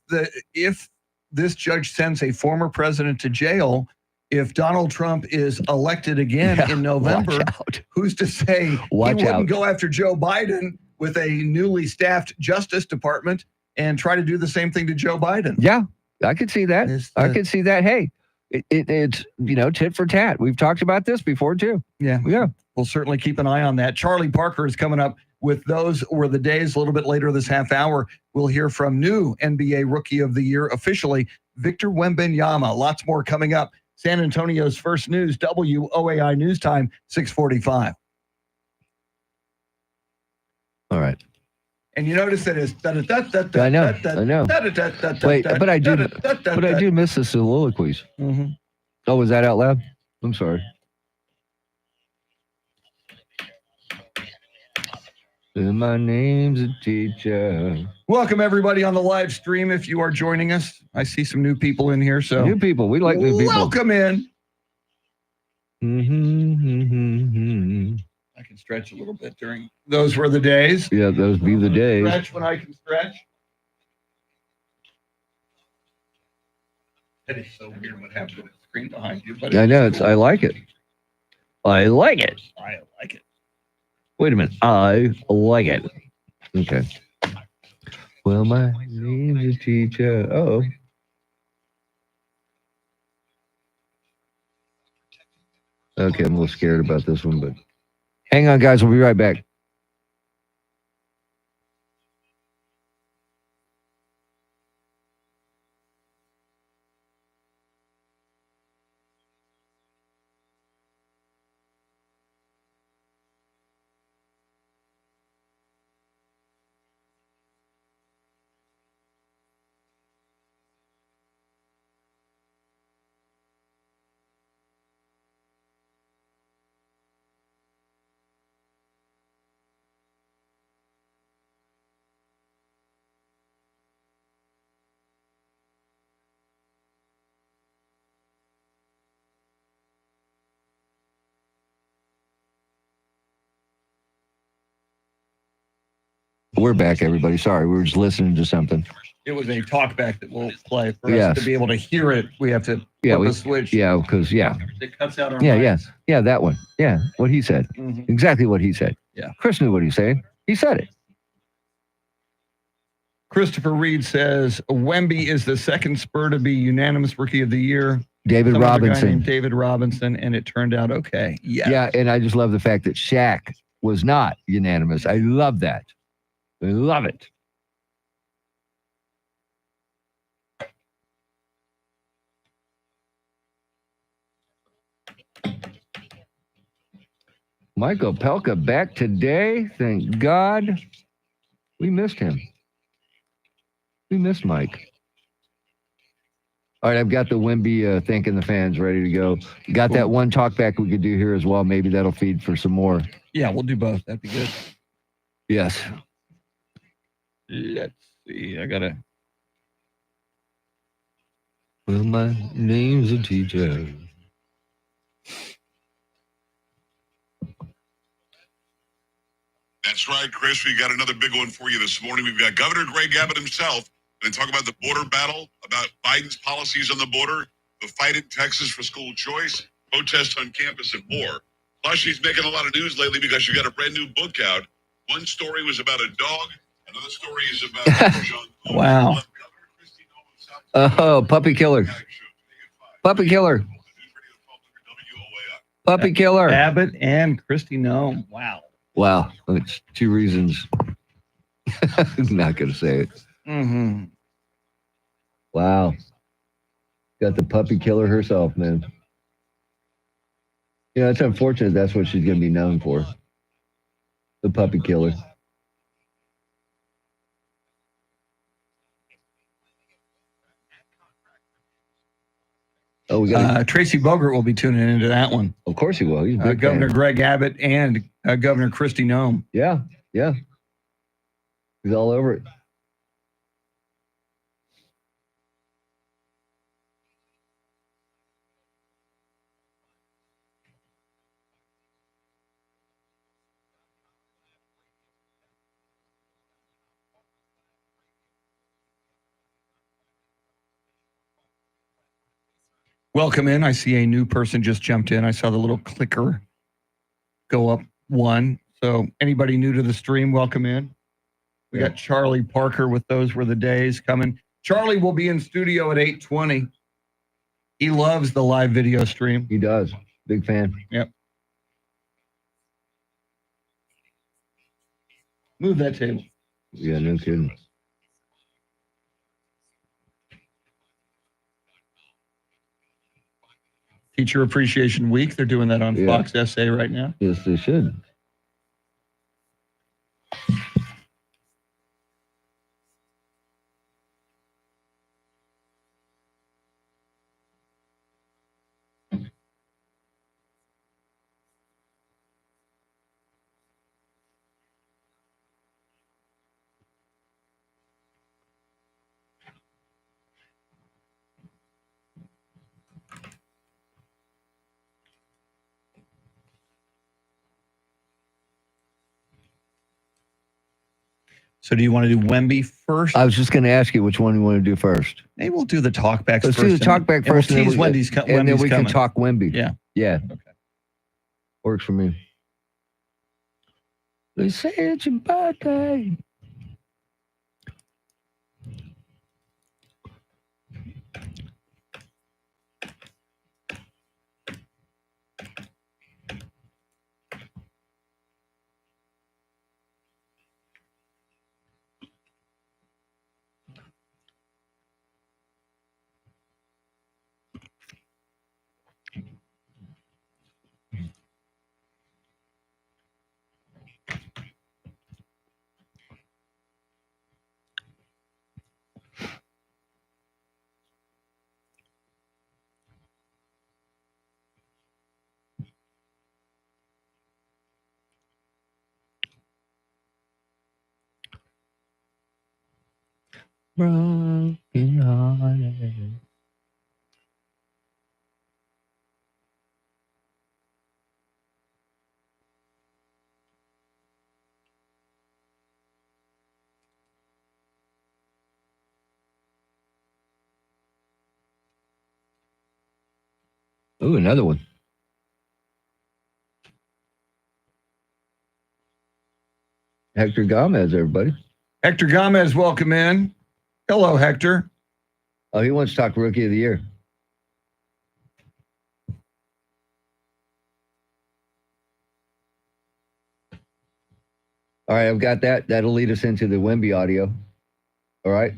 this judge sends a former president to jail, if Donald Trump is elected again in November, who's to say he wouldn't go after Joe Biden with a newly staffed Justice Department and try to do the same thing to Joe Biden? Yeah, I could see that. I could see that. Hey, it's tit for tat. We've talked about this before too. Yeah. We'll certainly keep an eye on that. Charlie Parker is coming up with Those Were the Days. A little bit later this half hour, we'll hear from new NBA Rookie of the Year officially, Victor Wembanyama. Lots more coming up. San Antonio's first news, WOAI News Time, 6:45. All right. And you notice that it's... I know. Wait, but I do miss the soliloquies. Mm-hmm. Oh, was that out loud? I'm sorry. My name's a teacher. Welcome, everybody, on the live stream. If you are joining us, I see some new people in here. So new people. We like new people. Welcome in. Mm-hmm. I can stretch a little bit during Those Were the Days. Yeah, those be the days. Stretch when I can stretch. That is so weird what happened to the screen behind you. But I know I like it. I like it. I like it. Wait a minute. I like it. Okay. Well, my name is teacher. Oh. Okay, I'm a little scared about this one, but hang on, guys. We'll be right back. We're back, everybody. Sorry, we were just listening to something. It was a talkback that we'll play. For Yes. us to be able to hear it, we have to flip a switch. Yeah, because It cuts out our Yeah, mics. yeah, that one. Yeah, what he said. Mhm. Exactly what he said. Yeah. Chris knew what he was saying. He said it. Christopher Reed says Wemby is the second Spur to be unanimous Rookie of the Year. David Some other guy Robinson. named David Robinson, and it turned out okay. Yeah, and I just love the fact that Shaq was not unanimous. I love that. I love it. Michael Pelka back today. Thank God. We missed him. We missed Mike. All right, I've got the Wemby thanking the fans ready to go. Got that one talk back we could do here as well. Maybe that'll feed for some more. Yeah, we'll do both. That'd be good. Yes. Let's see. I gotta. Well, my name's a teacher. That's right, Chris. We got another big one for you this morning. We've got Governor Greg Abbott himself going to talk about the border battle, about Biden's policies on the border, the fight in Texas for school choice, protests on campus, and more. Plus, she's making a lot of news lately because she got a brand new book out. One story was about a dog. Another story is about John. Wow. Oh, puppy killer. Puppy killer. Puppy killer. Abbott and Christy Nome. Wow. Wow. It's two reasons. I'm not going to say it. Mm-hmm. Wow. Got the puppy killer herself, man. You know, it's unfortunate that's what she's going to be known for. The puppy killer. Oh, we got Tracy Bogart will be tuning into that one. Of course he will. He's a big Governor fan. Greg Abbott and Governor Christy Nome. Yeah, yeah. He's all over it. Welcome in. I see a new person just jumped in. I saw the little clicker go up one. So anybody new to the stream, welcome in. We got Charlie Parker with Those Were the Days coming. Charlie will be in studio at 8:20. He loves the live video stream. He does. Big fan. Yep. Move that table. Yeah, no kidding. Teacher Appreciation Week. They're doing that on Yeah. Fox SA right now. Yes, they should. So do you want to do Wemby first? I was just going to ask you which one you want to do first. Maybe we'll do the talkbacks Let's first. do the talkback first, And we'll tease and Wendy's then we coming. can talk Wemby. Yeah. Yeah. Okay. Works for me. They say it's your birthday. Broken hearted. Ooh, another one. Hector Gomez, everybody. Hector Gomez, welcome in. Hello, Hector. Oh, he wants to talk Rookie of the Year. All right, I've got that. That'll lead us into the Wemby audio. All right.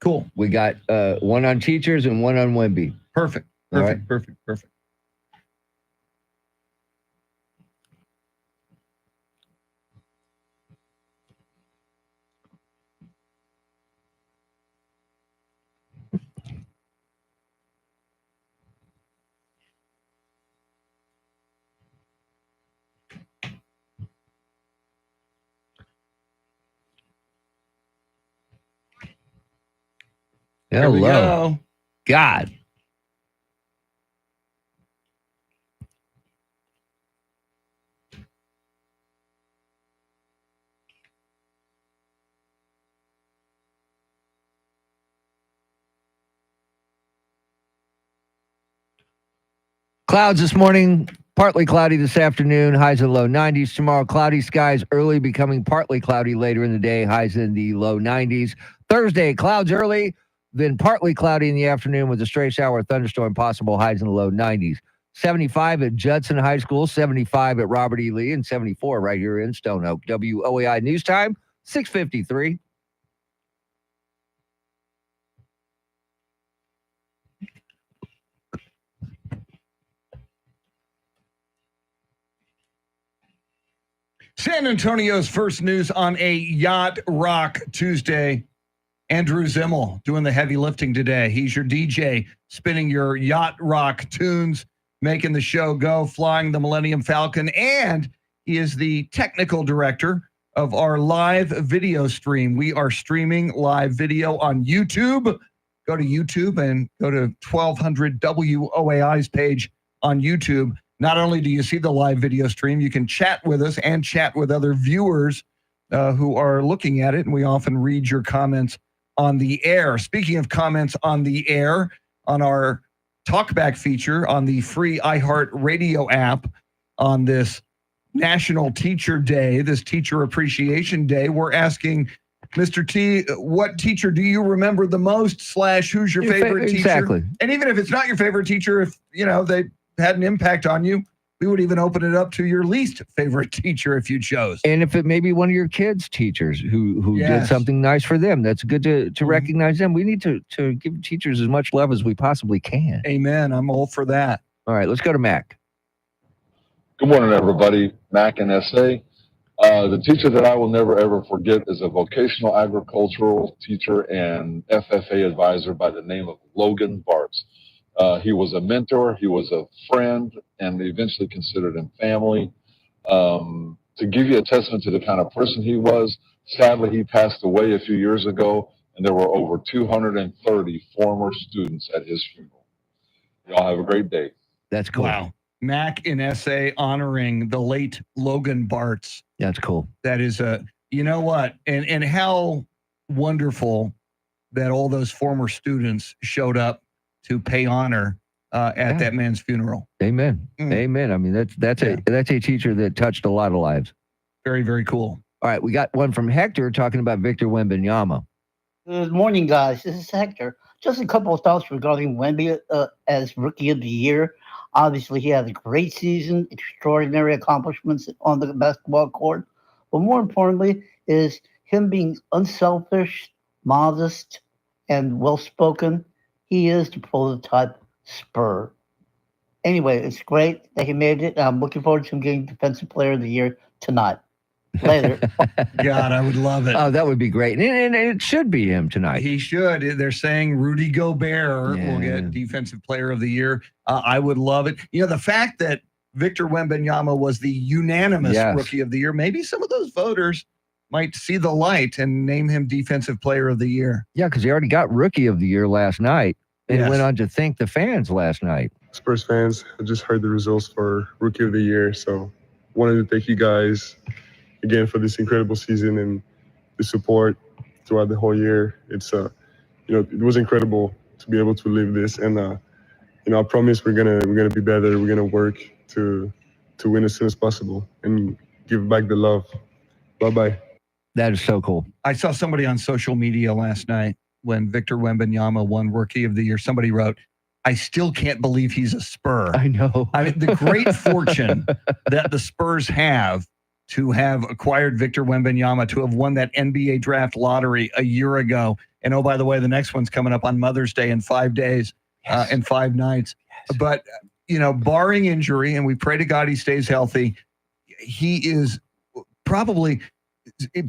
Cool. We got one on teachers and one on Wemby. Perfect. All Perfect. right. Perfect. Perfect. Here we Hello. go. God. Clouds this morning, partly cloudy this afternoon, highs in the low 90s. Tomorrow, cloudy skies early, becoming partly cloudy later in the day, highs in the low 90s. Thursday, clouds early, then partly cloudy in the afternoon with a stray shower thunderstorm possible, highs in the low 90s. 75 at Judson High School, 75 at Robert E. Lee, and 74 right here in Stone Oak. WOAI News Time, 6:53. San Antonio's first news on a Yacht Rock Tuesday. Andrew Zimmel doing the heavy lifting today. He's your DJ, spinning your Yacht Rock tunes, making the show go, flying the Millennium Falcon, and he is the technical director of our live video stream. We are streaming live video on YouTube. Go to YouTube and go to 1200 WOAI's page on YouTube. Not only do you see the live video stream, you can chat with us and chat with other viewers who are looking at it, and we often read your comments on the air. Speaking of comments on the air, on our talkback feature on the free iHeartRadio app on this National Teacher Day, this Teacher Appreciation Day, we're asking Mr. T, what teacher do you remember the most / who's your favorite teacher? Exactly. And even if it's not your favorite teacher, if you know they had an impact on you, we would even open it up to your least favorite teacher if you chose. And if it may be one of your kids' teachers who did Yes. something nice for them, that's good to recognize them. We need to give teachers as much love as we possibly can. Amen. I'm all for that. All right, let's go to Mac. Good morning, everybody. Mac and SA. The teacher that I will never, ever forget is a vocational agricultural teacher and FFA advisor by the name of Logan Bartz. He was a mentor, he was a friend, and we eventually considered him family. To give you a testament to the kind of person he was, sadly, he passed away a few years ago, and there were over 230 former students at his funeral. Y'all have a great day. That's cool. Wow. Mac in SA honoring the late Logan Bartz. That's cool. That is You know what? And how wonderful that all those former students showed up to pay honor at that man's funeral. Amen. Amen. I mean, that's a teacher that touched a lot of lives. Very, very cool. All right, we got one from Hector talking about Victor Wembanyama. Good morning, guys. This is Hector. Just a couple of thoughts regarding Wemby as Rookie of the Year. Obviously, he had a great season, extraordinary accomplishments on the basketball court. But more importantly, is him being unselfish, modest, and well-spoken. He is the prototype Spur. Anyway, it's great that he made it. I'm looking forward to him getting Defensive Player of the Year tonight. Later. God, I would love it. Oh, that would be great. And it should be him tonight. He should. They're saying Rudy Gobert will get Defensive Player of the Year. I would love it. You know, the fact that Victor Wembanyama was the unanimous Rookie of the Year, maybe some of those voters might see the light and name him Defensive Player of the Year. Yeah, because he already got Rookie of the Year last night and went on to thank the fans last night. Spurs fans, I just heard the results for Rookie of the Year, so wanted to thank you guys again for this incredible season and the support throughout the whole year. It's it was incredible to be able to live this, and I promise we're gonna be better. We're gonna work to win as soon as possible and give back the love. Bye. That is so cool. I saw somebody on social media last night when Victor Wembanyama won Rookie of the Year. Somebody wrote, "I still can't believe he's a Spur." I know. I mean, the great fortune that the Spurs have to have acquired Victor Wembanyama, to have won that NBA draft lottery a year ago. And oh, by the way, the next one's coming up on Mother's Day in 5 days and 5 nights. Yes. But, barring injury, and we pray to God he stays healthy, he is probably,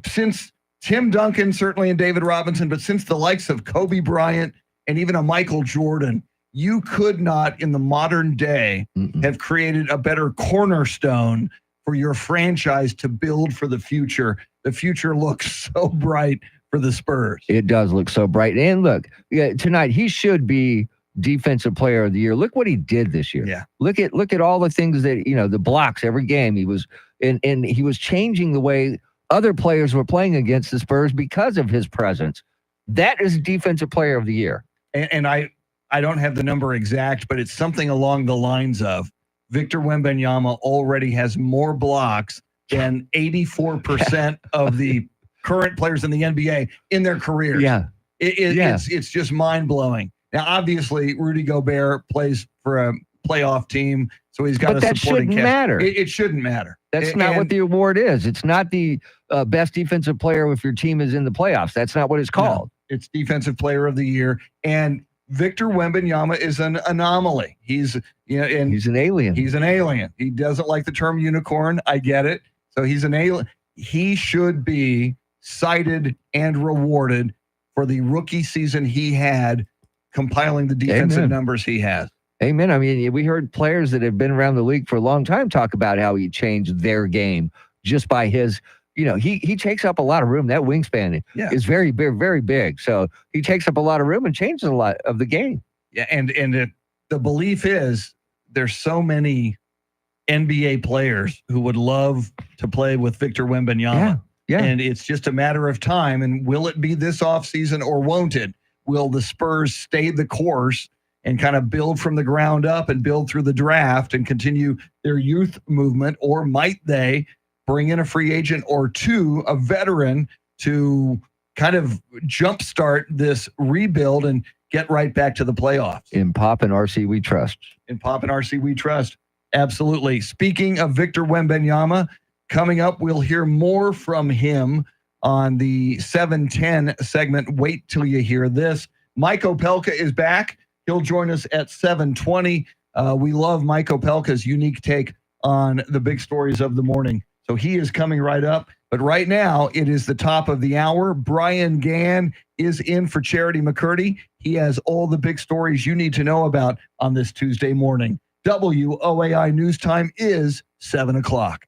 since Tim Duncan, certainly, and David Robinson, but since the likes of Kobe Bryant and even a Michael Jordan, you could not in the modern day have created a better cornerstone for your franchise to build for the future. The future looks so bright for the Spurs. It does look so bright. And look, tonight he should be Defensive Player of the Year. Look what he did this year. Yeah. Look at all the things that, the blocks every game. He was and he was changing the way other players were playing against the Spurs because of his presence. That is Defensive Player of the Year. And I don't have the number exact, but it's something along the lines of Victor Wembanyama already has more blocks than 84% of the current players in the NBA in their careers. Yeah. It's just mind-blowing. Now, obviously, Rudy Gobert plays for a playoff team, so he's got a supporting cast. Matter. It shouldn't matter. That's not what the award is. It's not the best defensive player if your team is in the playoffs. That's not what it's called. No, it's Defensive Player of the Year. And Victor Wembanyama is an anomaly. He's he's an alien. He's an alien. He doesn't like the term unicorn. I get it. So he's an alien. He should be cited and rewarded for the rookie season he had, compiling the defensive numbers he has. Amen. I mean, we heard players that have been around the league for a long time talk about how he changed their game just by his. He takes up a lot of room. That wingspan is very big, very big. So he takes up a lot of room and changes a lot of the game. Yeah, and the belief is there's so many NBA players who would love to play with Victor Wembanyama. Yeah. And it's just a matter of time. And will it be this offseason or won't it? Will the Spurs stay the course and kind of build from the ground up and build through the draft and continue their youth movement, or might they bring in a free agent or two, a veteran, to kind of jumpstart this rebuild and get right back to the playoffs? In Pop and RC, we trust. In Pop and RC, we trust. Absolutely. Speaking of Victor Wembanyama, coming up, we'll hear more from him on the 7:10 segment. Wait till you hear this. Mike Opelka is back. He'll join us at 7:20. We love Mike Opelka's unique take on the big stories of the morning. So he is coming right up. But right now, it is the top of the hour. Brian Gann is in for Charity McCurdy. He has all the big stories you need to know about on this Tuesday morning. WOAI News Time is 7 o'clock.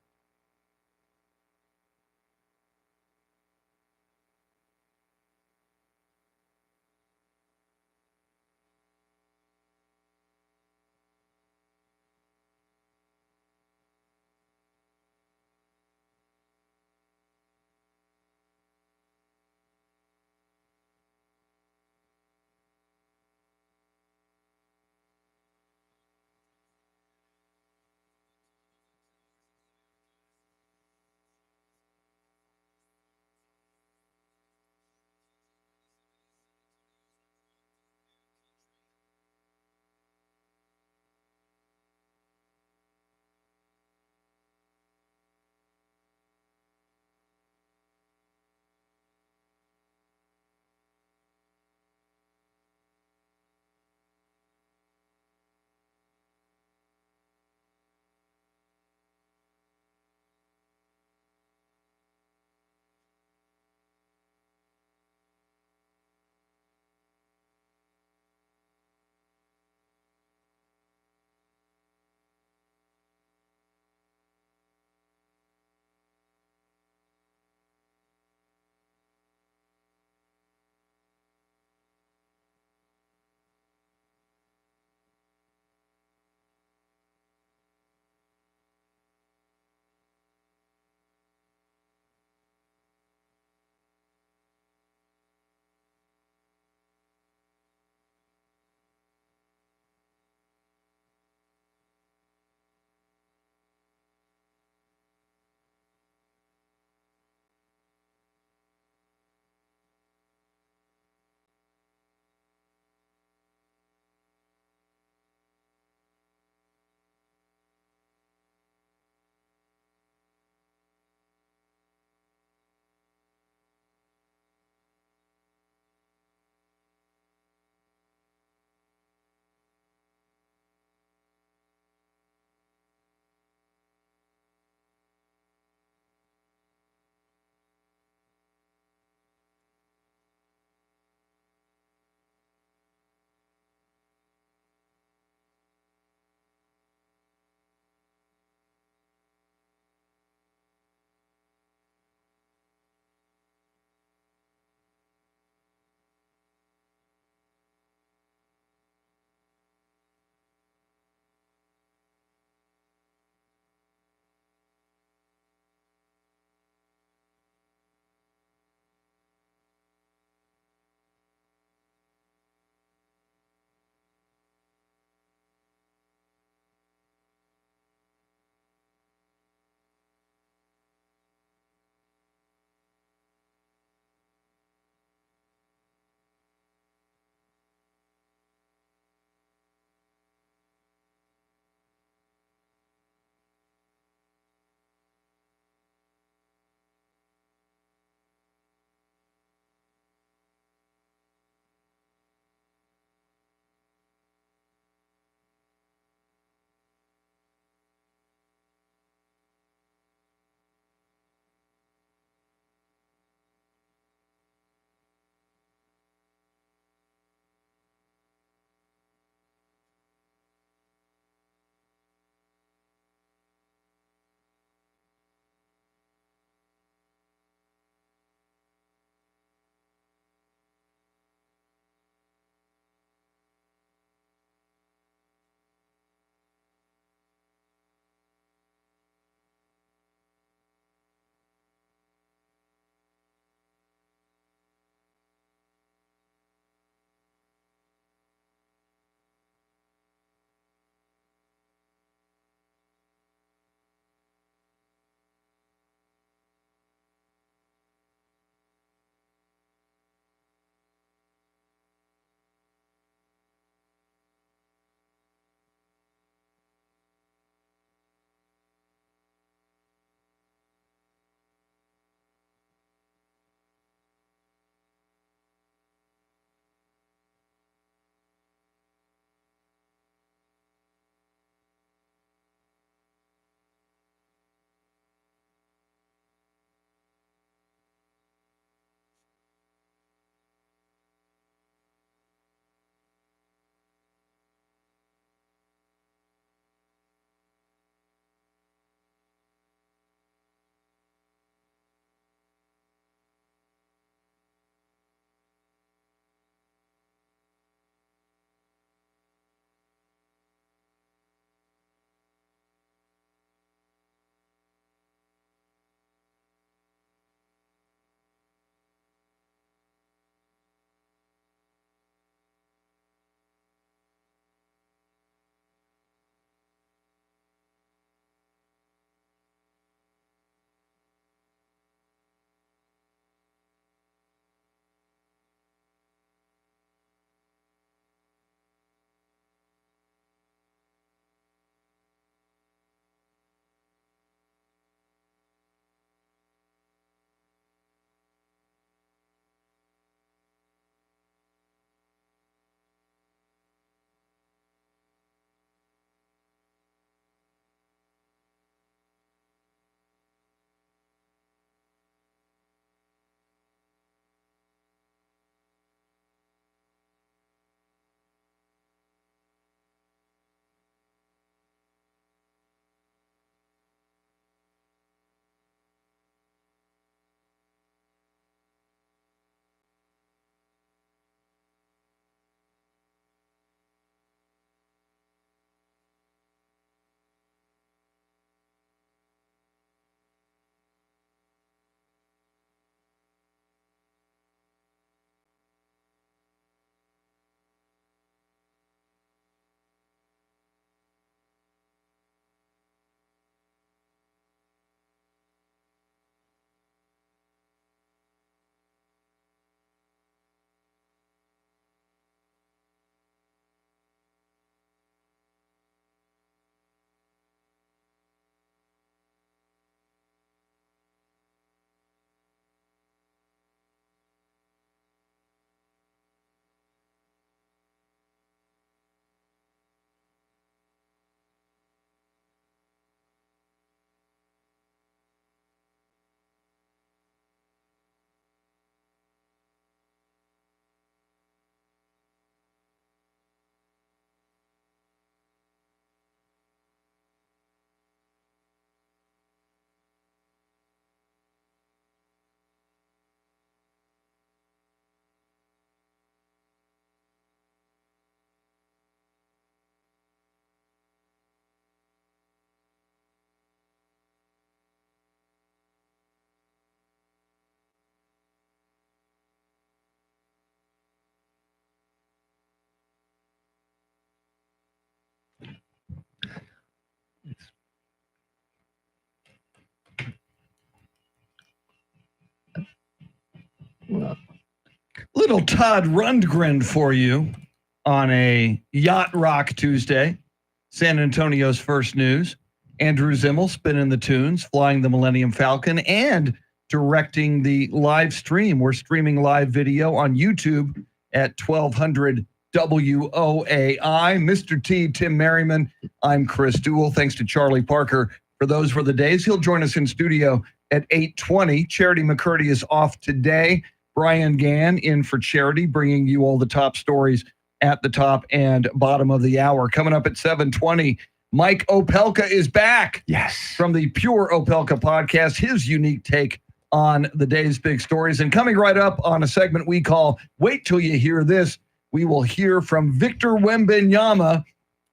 Little Todd Rundgren for you on a Yacht Rock Tuesday. San Antonio's first news. Andrew Zimmel spinning the tunes, flying the Millennium Falcon, and directing the live stream. We're streaming live video on YouTube at 1200 WOAI. Mr. T, Tim Merriman. I'm Chris Duell. Thanks to Charlie Parker for those for the days. He'll join us in studio at 8:20. Charity McCurdy is off today. Brian Gann in for Charity, bringing you all the top stories at the top and bottom of the hour. Coming up at 7:20, Mike Opelka is back. Yes. From the Pure Opelka podcast, his unique take on the day's big stories. And coming right up on a segment we call Wait Till You Hear This, we will hear from Victor Wembanyama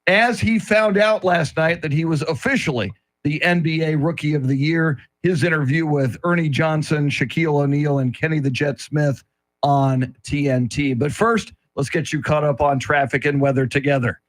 as he found out last night that he was officially the NBA Rookie of the Year. His interview with Ernie Johnson, Shaquille O'Neal, and Kenny the Jet Smith on TNT. But first, let's get you caught up on traffic and weather together.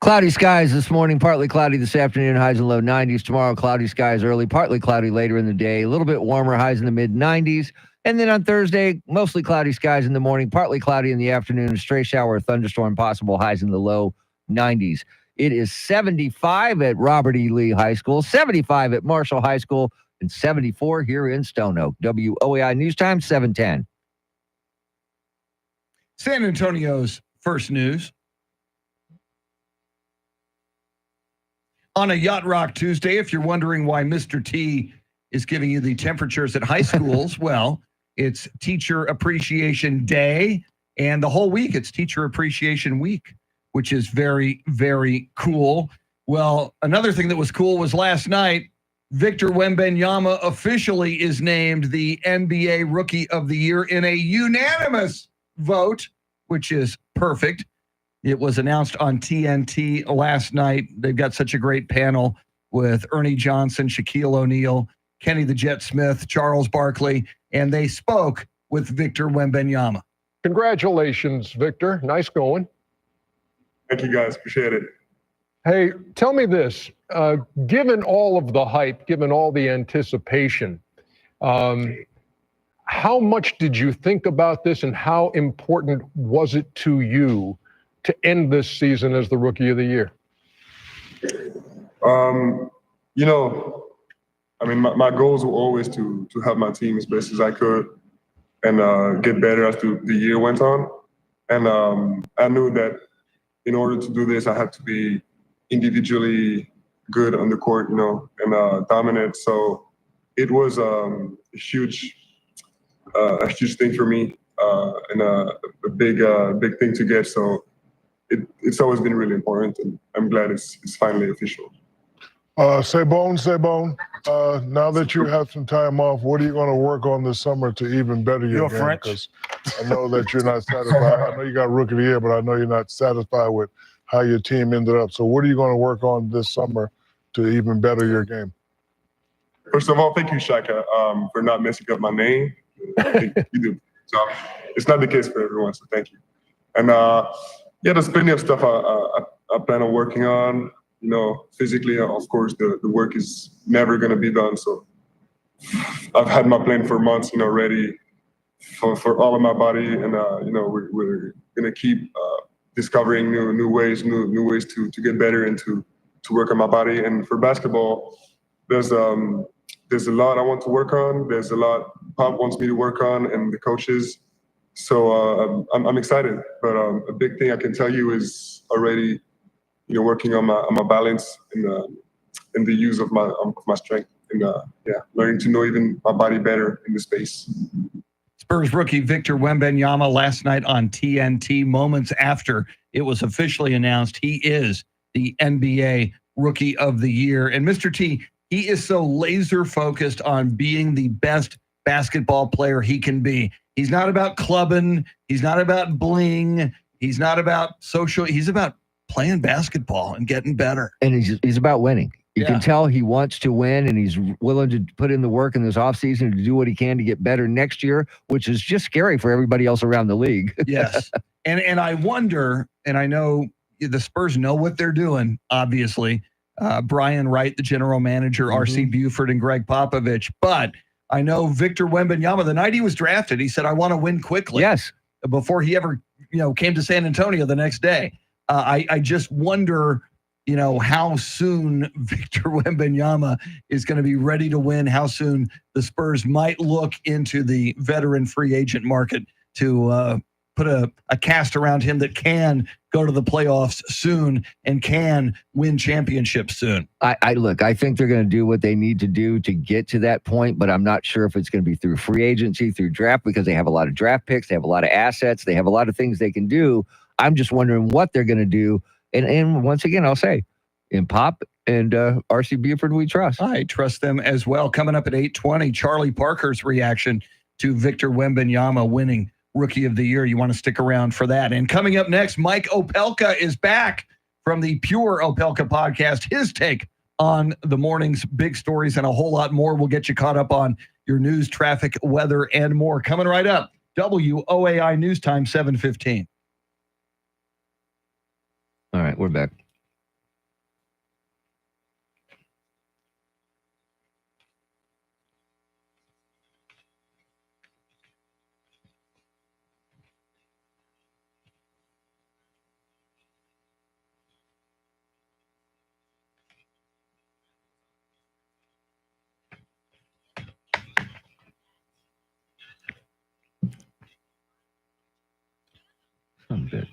Cloudy skies this morning, partly cloudy this afternoon, highs and low 90s. Tomorrow, cloudy skies early, partly cloudy later in the day, a little bit warmer, highs in the mid 90s. And then on Thursday, mostly cloudy skies in the morning, partly cloudy in the afternoon, a stray shower or thunderstorm possible, highs in the low 90s. It is 75 at Robert E. Lee High School, 75 at Marshall High School, and 74 here in Stone Oak. WOAI News Time, 7:10. San Antonio's first news. On a Yacht Rock Tuesday, if you're wondering why Mr. T is giving you the temperatures at high schools, well, it's Teacher Appreciation Day, and the whole week it's Teacher Appreciation Week, which is very, very cool. Well, another thing that was cool was last night, Victor Wembanyama officially is named the NBA Rookie of the Year in a unanimous vote, which is perfect. It was announced on TNT last night. They've got such a great panel with Ernie Johnson, Shaquille O'Neal, Kenny the Jet Smith, Charles Barkley, and they spoke with Victor Wembanyama. Congratulations, Victor. Nice going. Thank you, guys. Appreciate it. Hey, tell me this. Given all of the hype, given all the anticipation, how much did you think about this and how important was it to you to end this season as the Rookie of the Year? My goals were always to help my team as best as I could and get better as the year went on. And I knew that in order to do this, I had to be individually good on the court, and dominant. So it was a huge thing for me and a big thing to get. So it's always been really important, and I'm glad it's finally official. Sebone, now that you have some time off, what are you going to work on this summer to even better your game? French. Because I know that you're not satisfied. I know you got Rookie of the Year, but I know you're not satisfied with how your team ended up. So what are you going to work on this summer to even better your game? First of all, thank you, Shaka, for not messing up my name. I think you do. So it's not the case for everyone, so thank you. And there's plenty of stuff I plan on working on. Physically, of course, the work is never going to be done. So I've had my plan for months, ready for all of my body. And, we're going to keep discovering new ways to get better and to work on my body. And for basketball, there's a lot I want to work on. There's a lot Pop wants me to work on and the coaches. So I'm excited. But a big thing I can tell you is already working on my balance and the use of my strength and learning to know even my body better in the space. Spurs rookie Victor Wembanyama last night on TNT, moments after it was officially announced he is the NBA Rookie of the Year. And Mr. T, he is so laser focused on being the best basketball player he can be. He's not about clubbing. He's not about bling. He's not about social. He's about playing basketball and getting better. And he's about winning. You Yeah. can tell he wants to win, and he's willing to put in the work in this offseason to do what he can to get better next year, which is just scary for everybody else around the league. Yes. And I wonder, and I know the Spurs know what they're doing, obviously. Brian Wright, the general manager, R.C. Buford, and Greg Popovich. But I know Victor Wembanyama, the night he was drafted, he said, I want to win quickly. Yes. Before he ever, came to San Antonio the next day. I just wonder, how soon Victor Wembanyama is going to be ready to win, how soon the Spurs might look into the veteran free agent market to put a cast around him that can go to the playoffs soon and can win championships soon. I think they're going to do what they need to do to get to that point, but I'm not sure if it's going to be through free agency, through draft, because they have a lot of draft picks, they have a lot of assets, they have a lot of things they can do. I'm just wondering what they're going to do. And once again, I'll say, in Pop and R.C. Buford, we trust. I trust them as well. Coming up at 8:20, Charlie Parker's reaction to Victor Wembanyama winning Rookie of the Year. You want to stick around for that. And coming up next, Mike Opelka is back from the Pure Opelka podcast. His take on the morning's big stories and a whole lot more. We'll get you caught up on your news, traffic, weather, and more. Coming right up, WOAI News Time, 7:15. All right, we're back. Son of a bitch.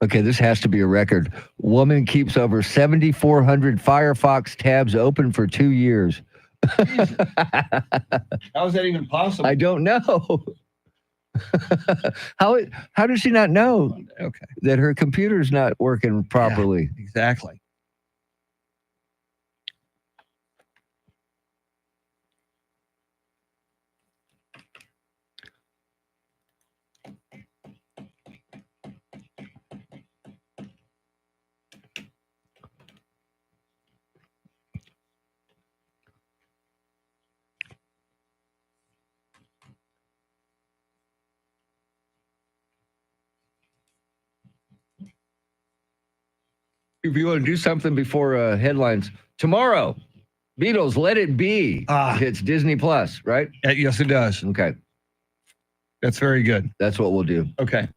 Okay, this has to be a record. Woman keeps over 7,400 Firefox tabs open for 2 years. How is that even possible? I don't know. How does she not know that her computer's not working properly? Yeah, exactly. If you want to do something before headlines, tomorrow, Beatles, Let It Be hits Disney Plus, right? Yes, it does. Okay. That's very good. That's what we'll do. Okay.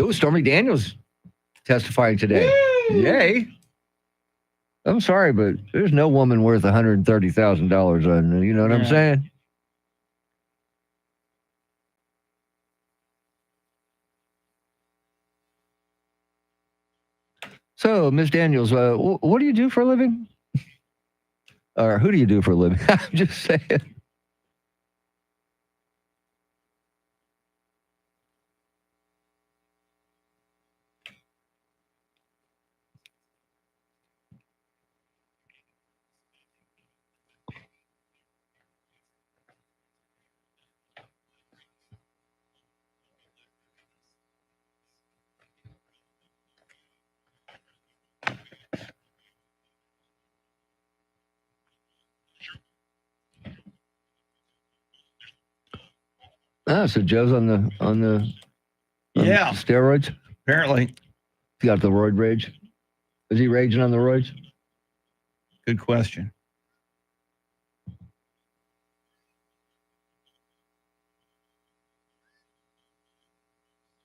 Ooh, Stormy Daniels testifying today. Woo! Yay. I'm sorry, but there's no woman worth $130,000 on, you know what I'm saying? So, Ms. Daniels, what do you do for a living? Or who do you do for a living? I'm just saying. So Joe's on the steroids. Apparently, he got the roid rage. Is he raging on the roids? Good question.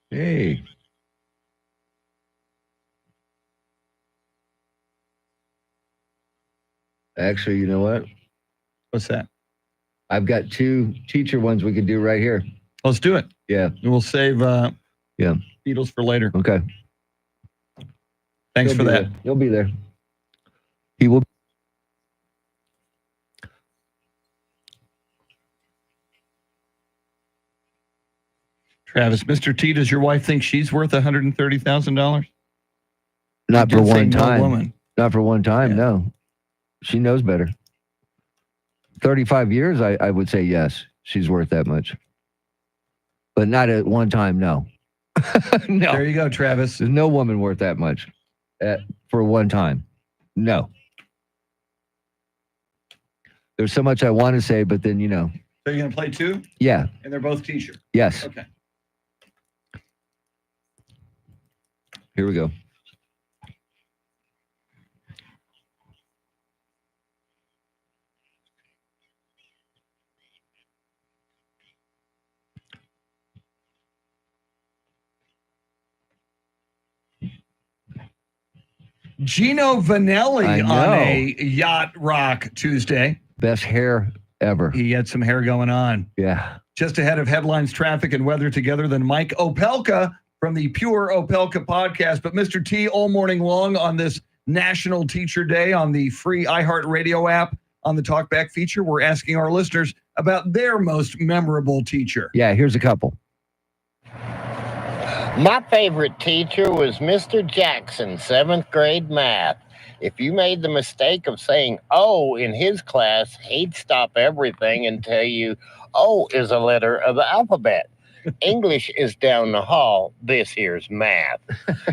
Hey. Actually, you know what? What's that? I've got 2 teacher ones we could do right here. Let's do it. Yeah. We'll save Beatles for later. Okay. Thanks for that. You'll be there. Travis, Mr. T, does your wife think she's worth $130,000? Not for one No time. woman. Not for one time, Yeah. no. She knows better. 35 years, I would say yes, she's worth that much. But not at one time, no. No. There you go, Travis. There's no woman worth that much for one time. No. There's so much I want to say, but then, So you're going to play two? yeah, And they're both teacher. yes. Okay. Here we go. Gino Vanelli I on know. a Yacht Rock Tuesday. Best hair ever. He had some hair going on. Yeah. Just ahead of headlines, traffic, and weather together than Mike Opelka from the Pure Opelka podcast. But Mr. T, all morning long on this National Teacher Day on the free iHeartRadio app on the Talkback feature, we're asking our listeners about their most memorable teacher. Yeah, here's a couple. My favorite teacher was Mr. Jackson, 7th grade math. If you made the mistake of saying O in his class, he'd stop everything and tell you O is a letter of the alphabet. English is down the hall. This here's math.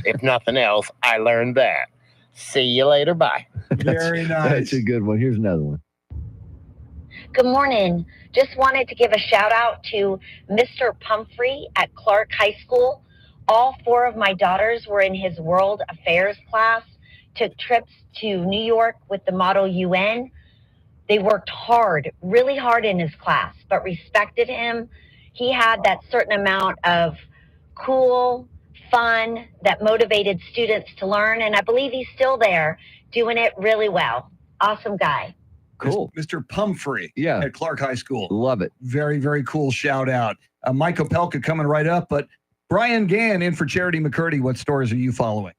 If nothing else, I learned that. See you later. Bye. Very nice. That's a good one. Here's another one. Good morning. Just wanted to give a shout out to Mr. Pumphrey at Clark High School. All 4 of my daughters were in his World Affairs class, took trips to New York with the Model UN. They worked hard, really hard in his class, but respected him. He had that certain amount of cool, fun that motivated students to learn. And I believe he's still there doing it really well. Awesome guy. Cool. Mr. Pumphrey Yeah. at Clark High School. Love it. Very, very cool shout out. Mike Opelka coming right up, but Brian Gann in for Charity McCurdy. What stories are you following?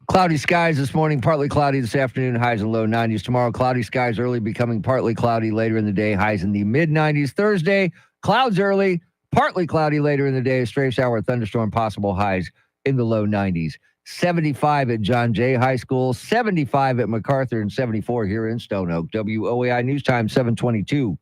Cloudy skies this morning, partly cloudy this afternoon, highs in low 90s. Tomorrow, cloudy skies early, becoming partly cloudy later in the day, highs in the mid 90s. Thursday, clouds early, partly cloudy later in the day, stray shower, thunderstorm possible, highs in the low 90s. 75 at John Jay High School, 75 at MacArthur, and 74 here in Stone Oak. WOAI News Time, 722.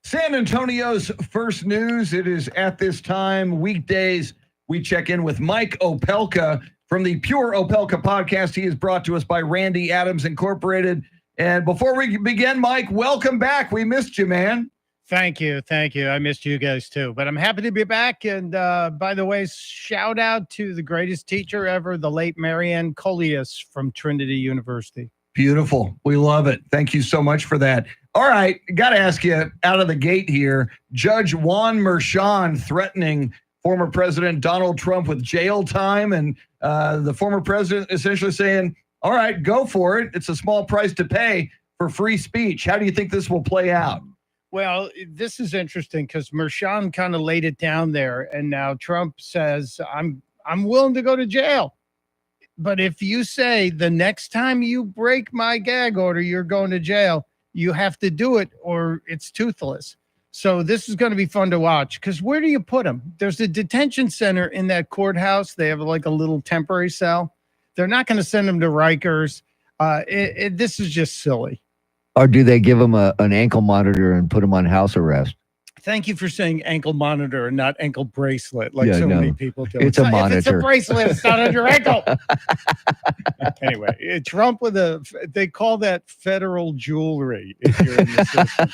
San Antonio's first news. It is at this time, weekdays. We check in with Mike Opelka from the Pure Opelka podcast. He is brought to us by Randy Adams Incorporated. And before we begin, Mike, welcome back. We missed you, man. Thank you. Thank you. I missed you guys too, but I'm happy to be back. And by the way, shout out to the greatest teacher ever, the late Marianne Coleus from Trinity University. Beautiful. We love it. Thank you so much for that. All right. Got to ask you out of the gate here, Judge Juan Merchan threatening former President Donald Trump with jail time, and the former president essentially saying, all right, go for it. It's a small price to pay for free speech. How do you think this will play out? Well, this is interesting because Merchan kind of laid it down there, and now Trump says, I'm willing to go to jail. But if you say the next time you break my gag order, you're going to jail, you have to do it or it's toothless. So this is going to be fun to watch because where do you put them? There's a detention center in that courthouse. They have like a little temporary cell. They're not going to send them to Rikers. This is just silly. Or do they give them an ankle monitor and put them on house arrest? Thank you for saying ankle monitor and not ankle bracelet like many people do. It's a monitor. If it's a bracelet, it's not on your ankle. Anyway, Trump they call that federal jewelry if you're in the system.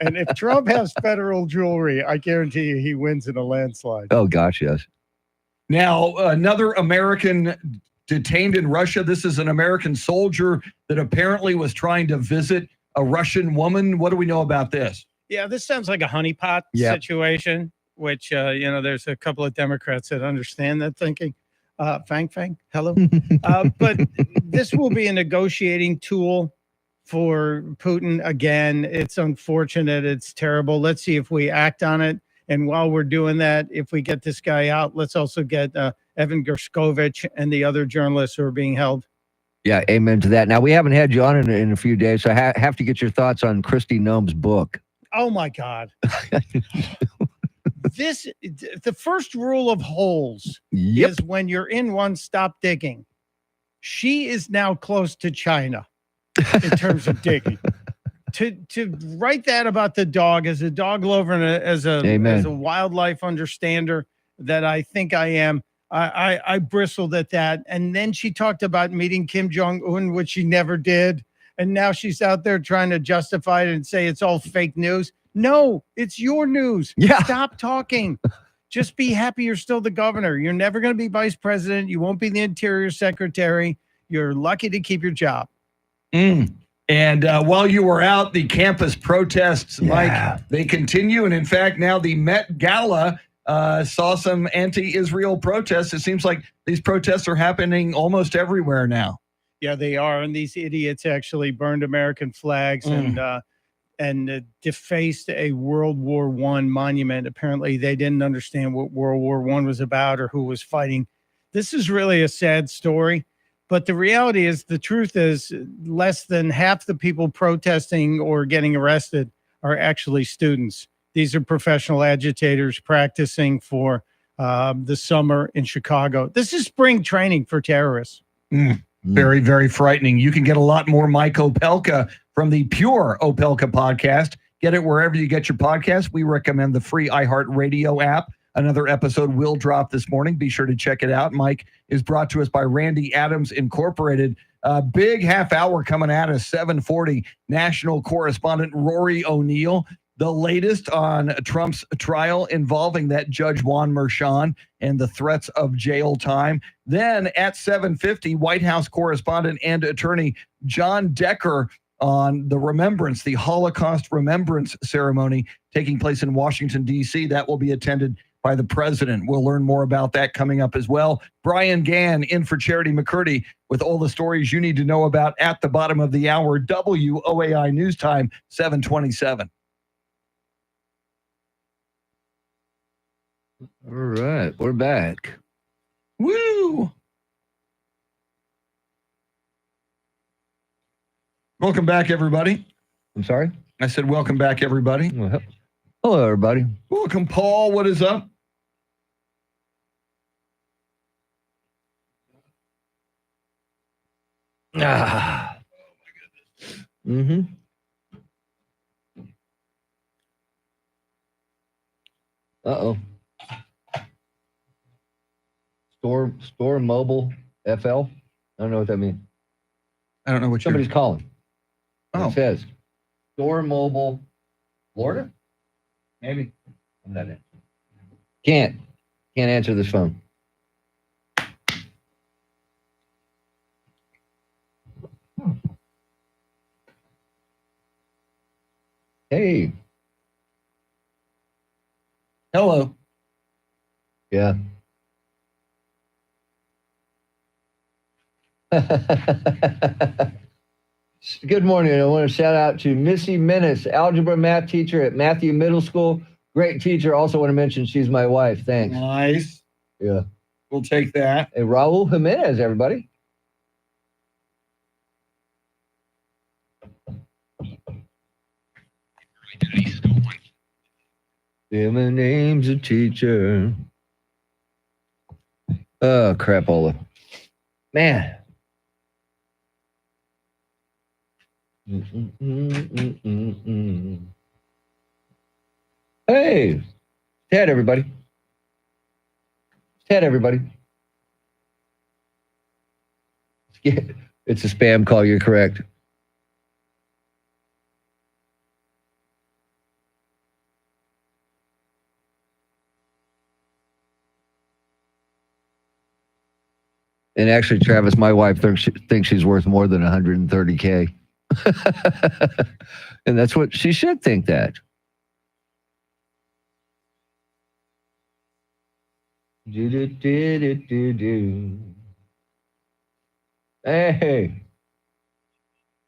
And if Trump has federal jewelry, I guarantee you he wins in a landslide. Oh, gosh, yes. Now, another American detained in Russia. This is an American soldier that apparently was trying to visit a Russian woman. What do we know about this? Yeah, this sounds like a honeypot situation, which, there's a couple of Democrats that understand that thinking. Fang, hello. But this will be a negotiating tool for Putin. Again, it's unfortunate. It's terrible. Let's see if we act on it. And while we're doing that, if we get this guy out, let's also get Evan Gershkovich and the other journalists who are being held. Yeah, amen to that. Now, we haven't had you on in a few days, so I have to get your thoughts on Kristi Noem's book. Oh, my God. The first rule of holes is when you're in one, stop digging. She is now close to China in terms of digging. To write that about the dog as a dog lover and as a wildlife understander that I think I am, I bristled at that. And then she talked about meeting Kim Jong-un, which she never did. And now she's out there trying to justify it and say it's all fake news. No, it's your news. Yeah. Stop talking. Just be happy you're still the governor. You're never going to be vice president. You won't be the interior secretary. You're lucky to keep your job. And while you were out, the campus protests, Mike, they continue. And in fact, now the Met Gala saw some anti-Israel protests. It seems like these protests are happening almost everywhere now. Yeah, they are. And these idiots actually burned American flags and defaced a World War I monument. Apparently, they didn't understand what World War I was about or who was fighting. This is really a sad story. But the reality is, the truth is, less than half the people protesting or getting arrested are actually students. These are professional agitators practicing for the summer in Chicago. This is spring training for terrorists. Very, very frightening. You can get a lot more Mike Opelka from the Pure Opelka podcast. Get it wherever you get your podcast. We recommend the free iHeartRadio app. Another episode will drop this morning. Be sure to check it out. Mike is brought to us by Randy Adams Incorporated. Big half hour coming at us, 7:40. National correspondent Rory O'Neill. The latest on Trump's trial involving that Judge Juan Merchan and the threats of jail time. Then at 7:50, White House correspondent and attorney John Decker on the Holocaust Remembrance Ceremony taking place in Washington, D.C. That will be attended by the president. We'll learn more about that coming up as well. Brian Gann in for Charity McCurdy with all the stories you need to know about at the bottom of the hour. WOAI News Time, 7:27. All right, we're back. Woo! Welcome back, everybody. I'm sorry? I said welcome back, everybody. Hello, everybody. Welcome, Paul. What is up? Uh-oh. Store mobile FL. I don't know what that means. I don't know what somebody's calling. Oh. It says Store Mobile Florida? Maybe. I'm not in. Can't answer this phone. Hey. Hello. Yeah. Good morning. I want to shout out to Missy Menace, algebra math teacher at Matthew Middle School. Great teacher. Also want to mention she's my wife. Thanks. Nice. Yeah. We'll take that. Hey, Raul Jimenez, everybody. Yeah, my name's a teacher. Oh, crapola. Man. Hey, Ted, everybody. Ted, everybody. Yeah, it's a spam call. You're correct. And actually, Travis, my wife thinks she's worth more than 130K. And that's what she should think that. Hey.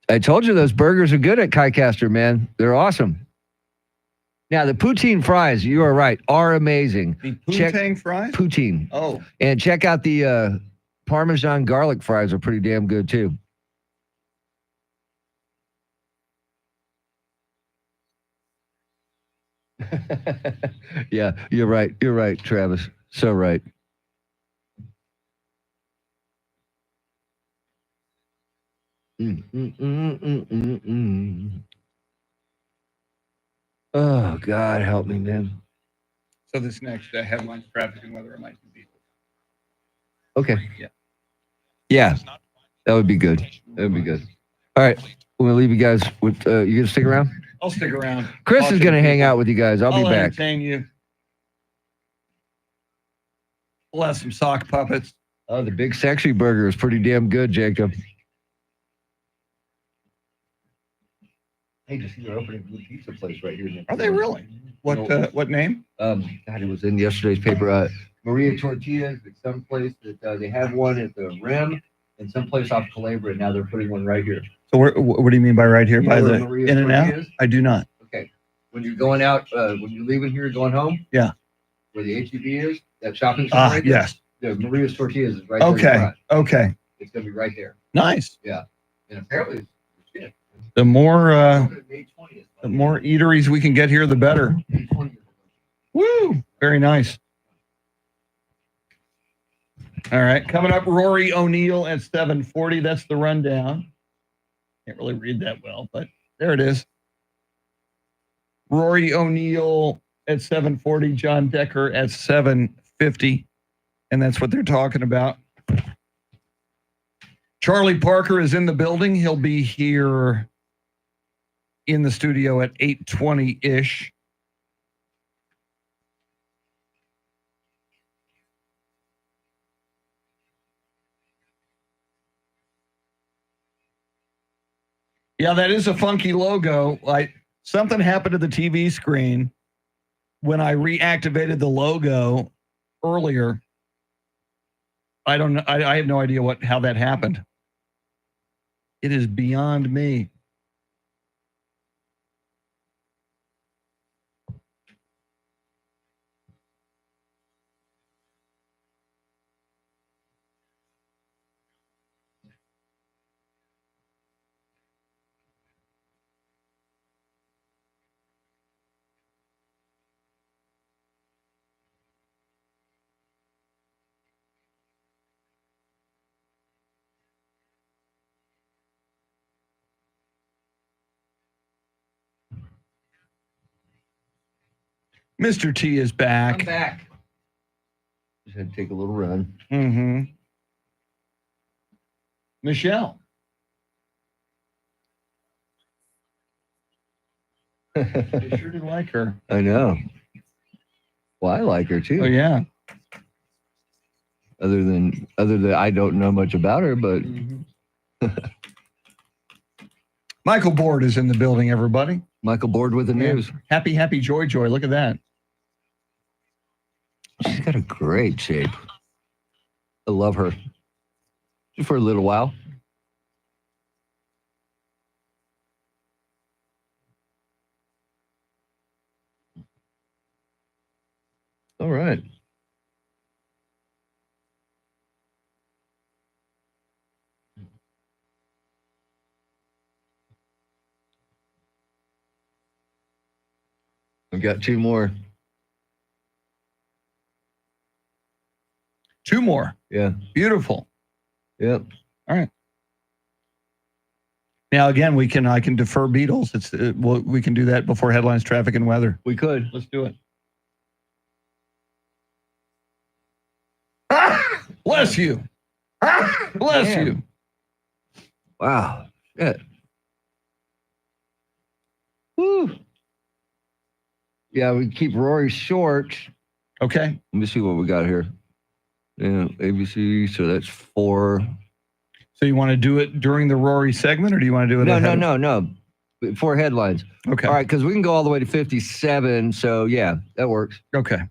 I told you those burgers are good at Kaicaster, man. They're awesome. Now, the poutine fries, you are right, are amazing. The poutine fries? Poutine. Oh. And check out the Parmesan garlic fries are pretty damn good, too. Yeah, you're right. You're right, Travis. So right. Oh, God, help me, man. So this next headline, traffic and weather, I might be. Okay. Yeah. Yeah, that would be good. That would be good. All right, we're gonna leave you guys with. You gonna stick around? I'll stick around. Chris is gonna hang out with you guys. I'll be back. Entertain you. We'll have some sock puppets. Oh, the Big Sexy Burger is pretty damn good, Jacob. Hey, just they're opening a new pizza place right here. Are they really? What name? God, it was in yesterday's paper. Maria Tortillas at some place that they have one at the Rim and someplace off Calabria. And now they're putting one right here. So what do you mean by right here? You By know where the Maria's In and Out? Tortillas? I do not. Okay. When you're going out, when you're leaving here, going home, Yeah. where the HEB is, that shopping center right there, Yes. the Maria's Tortillas is right there. in Okay. front. Okay. It's going to be right there. Nice. Yeah. And apparently, it's shit. The more eateries we can get here, the better. Woo! Very nice. All right, coming up, Rory O'Neill at 7:40. That's the rundown. Can't really read that well, but there it is. Rory O'Neill at 7:40. John Decker at 7:50, and that's what they're talking about. Charlie Parker is in the building. He'll be here in the studio at 8:20-ish. Yeah, that is a funky logo. Something happened to the TV screen when I reactivated the logo earlier. I don't know. I have no idea how that happened. It is beyond me. Mr. T is back. I'm back. Just had to take a little run. Mm-hmm. Michelle. I sure do like her. I know. Well, I like her too. Oh yeah. Other than I don't know much about her, but Michael Board is in the building, everybody. Michael Board with the news. Happy, joy. Look at that. She's got a great shape. I love her. Just for a little while. All right. I've got two more. 2 more. Yeah. Beautiful. Yep. All right. Now again, I can defer Beatles. We can do that before headlines, traffic, and weather. We could. Let's do it. Bless you. Bless Damn. you. Wow. Shit. Woo. Yeah, we keep Rory short. Okay. Let me see what we got here. Yeah, ABC. So that's 4. So you want to do it during the Rory segment, or do you want to do it? No. 4 headlines. Okay. All right, because we can go all the way to 57. So yeah, that works. Okay.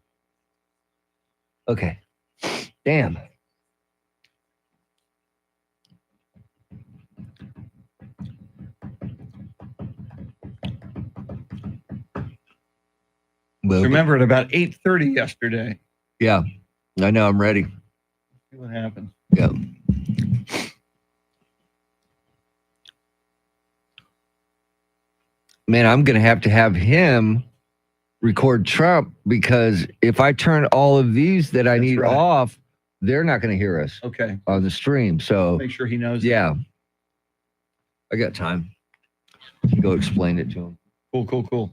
Okay. Damn. Remember at about 8:30 yesterday. Yeah, I know. I'm ready. See what happens. Yeah. Man, I'm going to have him record Trump, because if I turn all of these that I need right. off, they're not going to hear us Okay. on the stream. So Make sure he knows. yeah, I got time. Go explain it to him. Cool.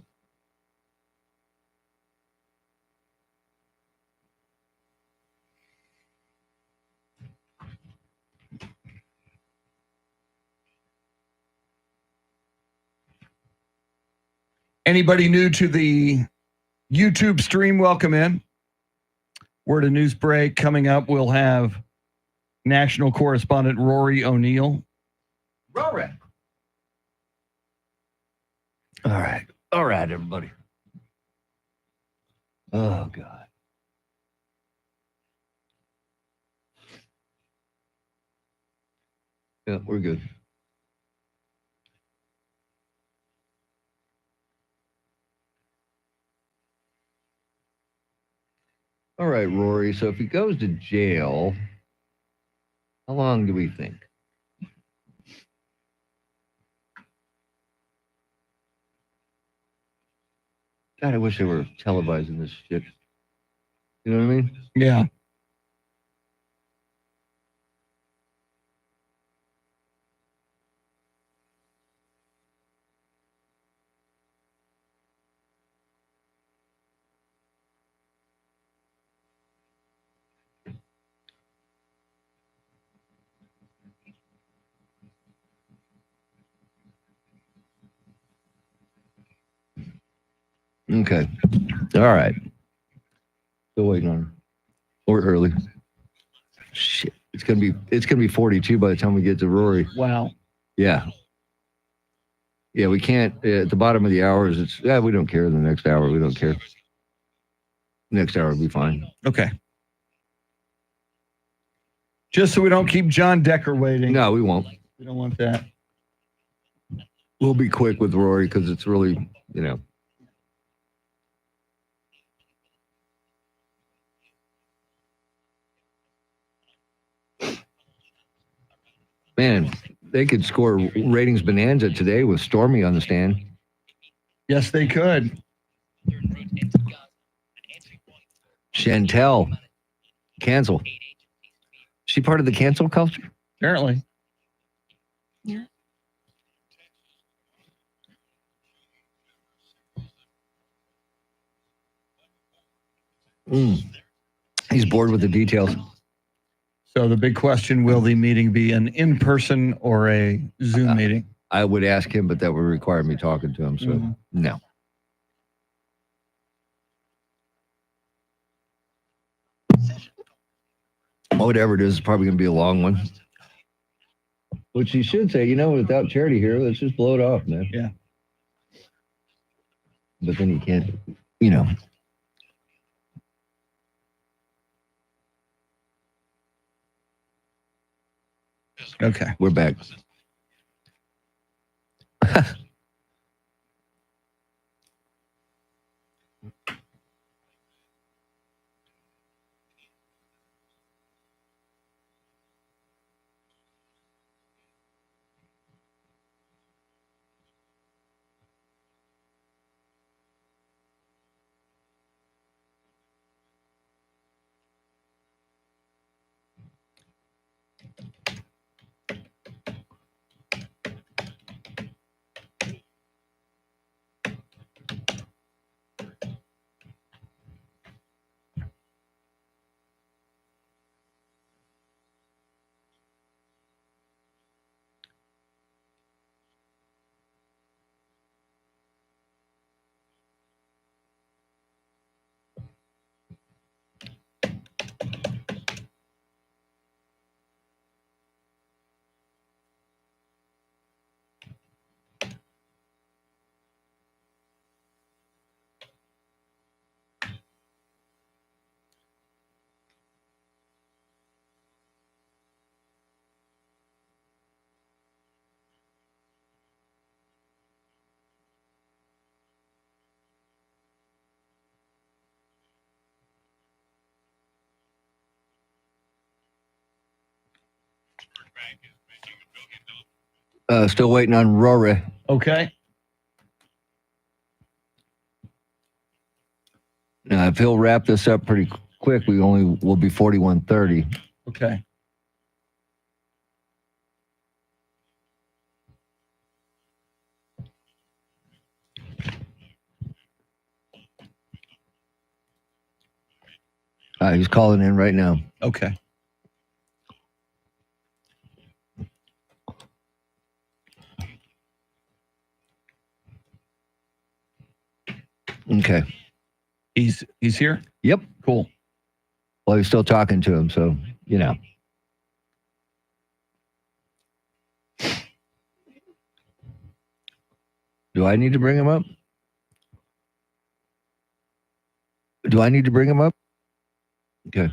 Anybody new to the YouTube stream, welcome in. Word of news break coming up. We'll have national correspondent Rory O'Neill. Rory. All right, everybody. Oh God. Yeah, we're good. All right, Rory. So if he goes to jail, how long do we think? God, I wish they were televising this shit. You know what I mean? Yeah. Okay. All right. Still waiting on her. Or early. Shit. It's gonna be 42 by the time we get to Rory. Wow. Yeah. Yeah, we can't at the bottom of the hours. We don't care. The next hour, we don't care. Next hour will be fine. Okay. Just so we don't keep John Decker waiting. No, we won't. We don't want that. We'll be quick with Rory because it's really, Man, they could score ratings bonanza today with Stormy on the stand. Yes, they could. Chantel, cancel. She part of the cancel culture? Apparently. Yeah. He's bored with the details. So the big question, will the meeting be an in-person or a Zoom meeting? I would ask him, but that would require me talking to him. So no. Whatever it is, it's probably going to be a long one. Which he should say, without Charity here, let's just blow it off, man. Yeah. But then he can't, Okay. We're back. Still waiting on Rory. Okay. Now, if he'll wrap this up pretty quick, we'll be 41:30. Okay. He's calling in right now. Okay. Okay. He's here? Yep. Cool. Well, he's still talking to him, so, you know. Do I need to bring him up? Do I need to bring him up? Okay.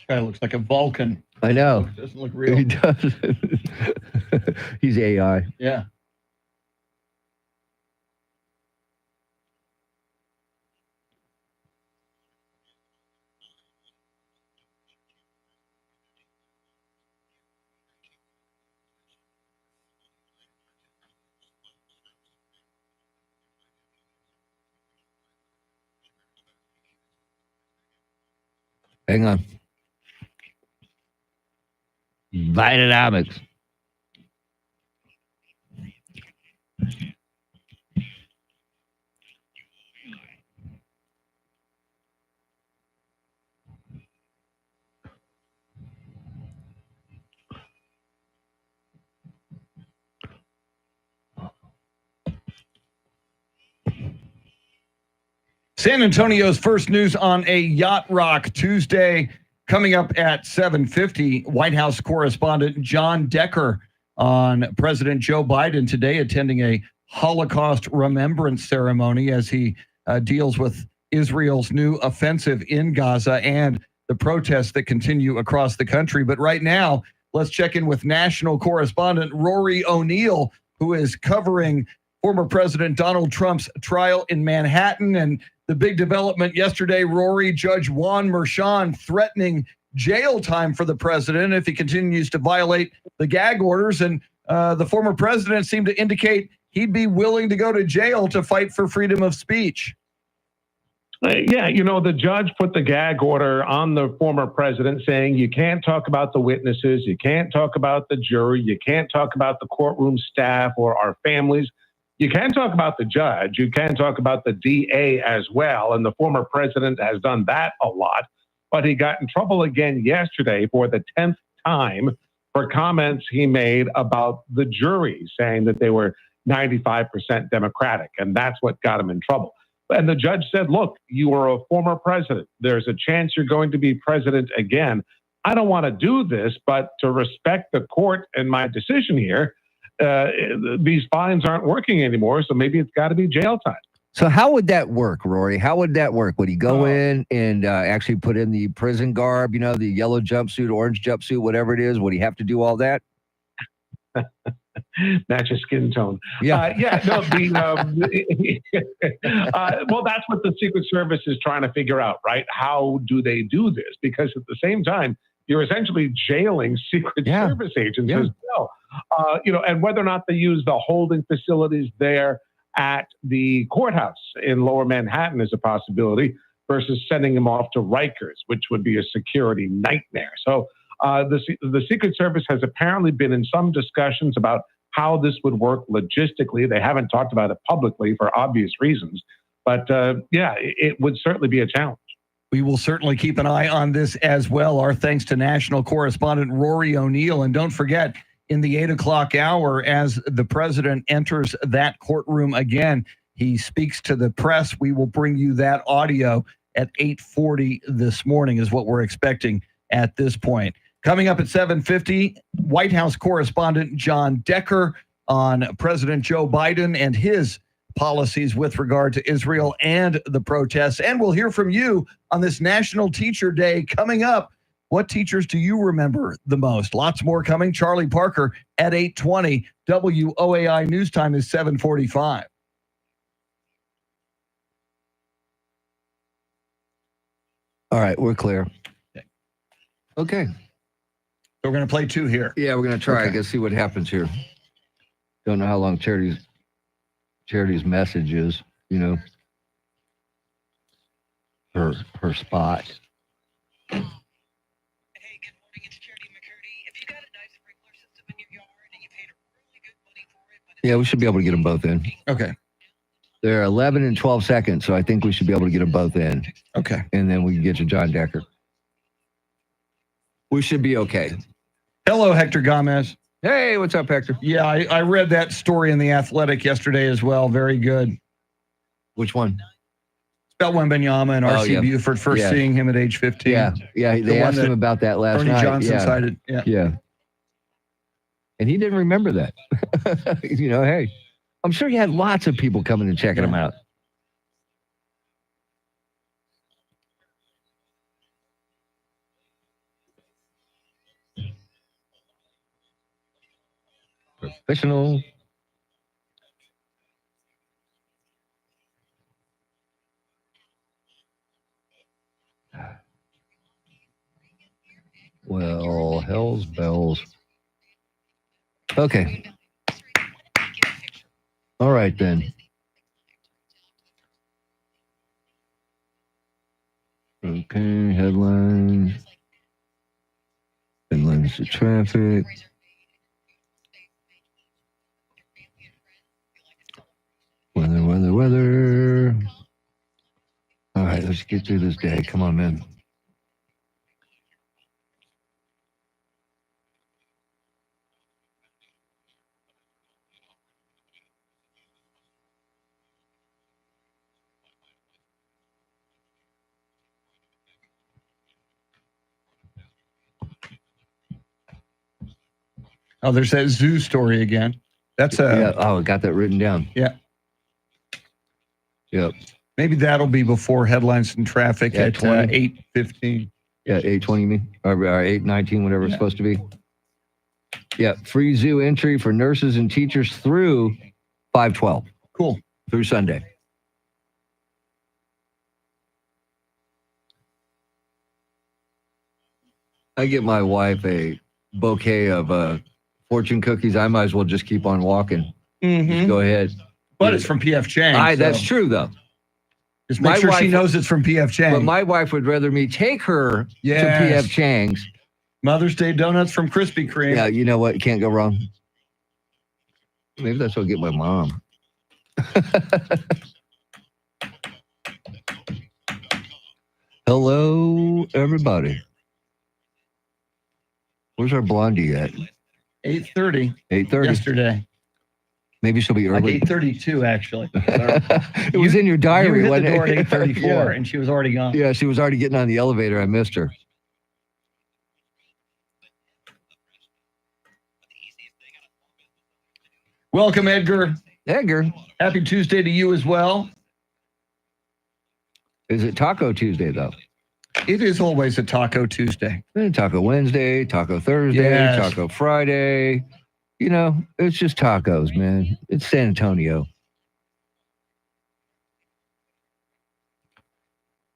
Guy looks like a Vulcan. I know. Doesn't look real. He does. He's AI. Yeah. Hang on. Bidenomics. San Antonio's first news on a yacht rock Tuesday coming up at 7:50. White House correspondent John Decker on President Joe Biden today attending a Holocaust remembrance ceremony as he deals with Israel's new offensive in Gaza and the protests that continue across the country. But right now, let's check in with national correspondent Rory O'Neill, who is covering former President Donald Trump's trial in Manhattan. And the big development yesterday, Rory, Judge Juan Merchan threatening jail time for the president if he continues to violate the gag orders. And the former president seemed to indicate he'd be willing to go to jail to fight for freedom of speech. Yeah, you know, the judge put the gag order on the former president saying you can't talk about the witnesses, you can't talk about the jury, you can't talk about the courtroom staff or our families. You can talk about the judge. You can talk about the DA as well. And the former president has done that a lot. But he got in trouble again yesterday for the 10th time for comments he made about the jury, saying that they were 95% Democratic. And that's what got him in trouble. And the judge said, look, you are a former president. There's a chance you're going to be president again. I don't want to do this, but to respect the court and my decision here, these fines aren't working anymore, so maybe it's got to be jail time. So how would that work, Rory? How would that work? Would he go in and actually put in the prison garb, you know, the yellow jumpsuit, orange jumpsuit, whatever it is? Would he have to do all that? Match your skin tone. Yeah. Well, that's what the Secret Service is trying to figure out, right? How do they do this? Because at the same time, you're essentially jailing Secret Service agents as well. And whether or not they use the holding facilities there at the courthouse in Lower Manhattan is a possibility versus sending them off to Rikers, which would be a security nightmare. So the Secret Service has apparently been in some discussions about how this would work logistically. They haven't talked about it publicly for obvious reasons. But it would certainly be a challenge. We will certainly keep an eye on this as well. Our thanks to national correspondent Rory O'Neill. And don't forget, in the 8 o'clock hour, as the president enters that courtroom again, he speaks to the press. We will bring you that audio at 8:40 this morning is what we're expecting at this point. Coming up at 7:50, White House correspondent John Decker on President Joe Biden and his policies with regard to Israel and the protests. And we'll hear from you on this National Teacher Day coming up. What teachers do you remember the most? Lots more coming. Charlie Parker at 8:20. WOAI News Time is 7:45. All right, we're clear. Okay. So we're going to play 2 here. Yeah, we're going to try. Okay. Let's see what happens here. Don't know how long Charity's message is, her spot. Yeah, we should be able to get them both in. Okay. They're 11 and 12 seconds, so I think we should be able to get them both in. Okay. And then we can get to John Decker. We should be okay. Hello, Hector Gomez. Hey, what's up, Hector? Yeah, I read that story in The Athletic yesterday as well. Very good. Which one? About Wembanyama and R.C. yeah. Buford first Yeah. seeing him at age 15. Yeah, The they one asked him that about that last Ernie night. Johnson yeah. cited. Yeah. And he didn't remember that. Hey, I'm sure he had lots of people coming and checking him out. Professional. Well, hell's bells. Okay. All right, then. Okay, headlines. Headlines to traffic. Weather. All right, let's get through this day. Come on, man. Oh, there's that zoo story again. That's Yeah. Oh, I got that written down. Yeah. Yep. Maybe that'll be before headlines and traffic Yeah, at 8:15. Yeah, 8:20, me or 8:19, whatever it's supposed to be. Yeah, free zoo entry for nurses and teachers through 5/12. Cool. Through Sunday. I get my wife a bouquet of fortune cookies. I might as well just keep on walking. Just go ahead. But it's from P.F. Chang. That's so true, though. Just make My sure she wife- knows it's from P.F. Chang. But my wife would rather me take her to Yes. P.F. Chang's. Mother's Day donuts from Krispy Kreme. Yeah, you know what? Can't go wrong. Maybe that's what I'll get my mom. Hello, everybody. Where's our blondie at? 8:30 8:30. yesterday. Maybe she'll be Like early. 8:32, actually. It was in your diary, You hit wasn't the door at it? 8:34, Yeah. and she was already gone. Yeah, she was already getting on the elevator. I missed her. Welcome, Edgar. Edgar. Happy Tuesday to you as well. Is it Taco Tuesday, though? It is always a Taco Tuesday. Taco Wednesday, Taco Thursday, Yes. Taco Friday. It's just tacos, man. It's San Antonio.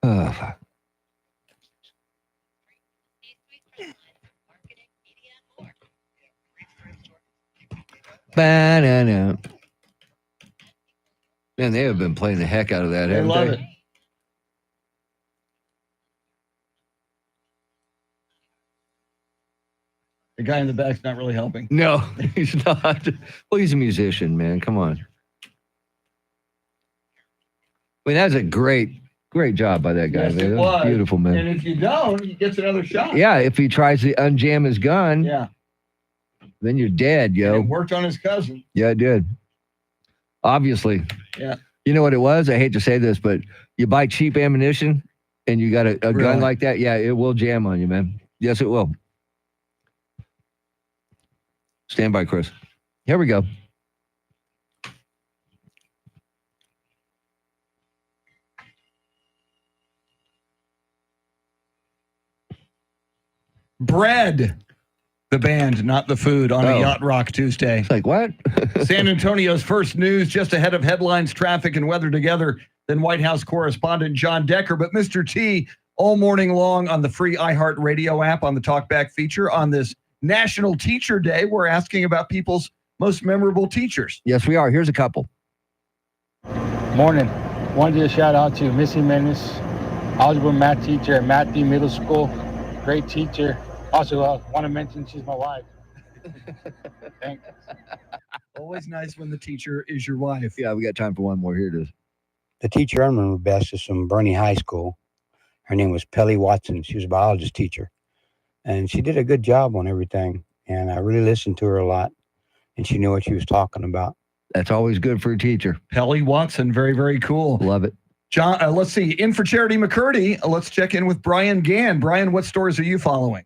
Ugh. Banana. Man, they have been playing the heck out of that, I haven't love they? it. The guy in the back's not really helping. No, he's not. Well, he's a musician, man. Come on. I mean, that's a great job by that guy. Yes, man. it That was was. beautiful, man. And if you don't, he gets another shot. Yeah, if he tries to unjam his gun, Yeah. then you're dead, yo. It worked on his cousin. Yeah, it did. Obviously. Yeah. You know what it was? I hate to say this, but you buy cheap ammunition and you got a Really? gun like that, yeah, it will jam on you, man. Yes, it will. Stand by, Chris. Here we go. Bread, the band, not the food, on a Yacht Rock Tuesday. It's like, what? San Antonio's first news, just ahead of headlines, traffic, and weather together, than White House correspondent John Decker. But Mr. T, all morning long on the free iHeartRadio app, on the Talkback feature, on this National Teacher Day, we're asking about people's most memorable teachers. Yes, we are. Here's a couple. Morning. Wanted to shout out to Missy Menace, algebra math teacher at Matthew Middle School. Great teacher. Also, want to mention she's my wife. Thanks. Always nice when the teacher is your wife. Yeah, we got time for one more. Here it is. The teacher I remember best is from Bernie High School. Her name was Pelly Watson. She was a biologist teacher. And she did a good job on everything. And I really listened to her a lot. And she knew what she was talking about. That's always good for a teacher. Pelly Watson, very, very cool. Love it. John, let's see. In for Charity McCurdy, let's check in with Brian Gann. Brian, what stories are you following?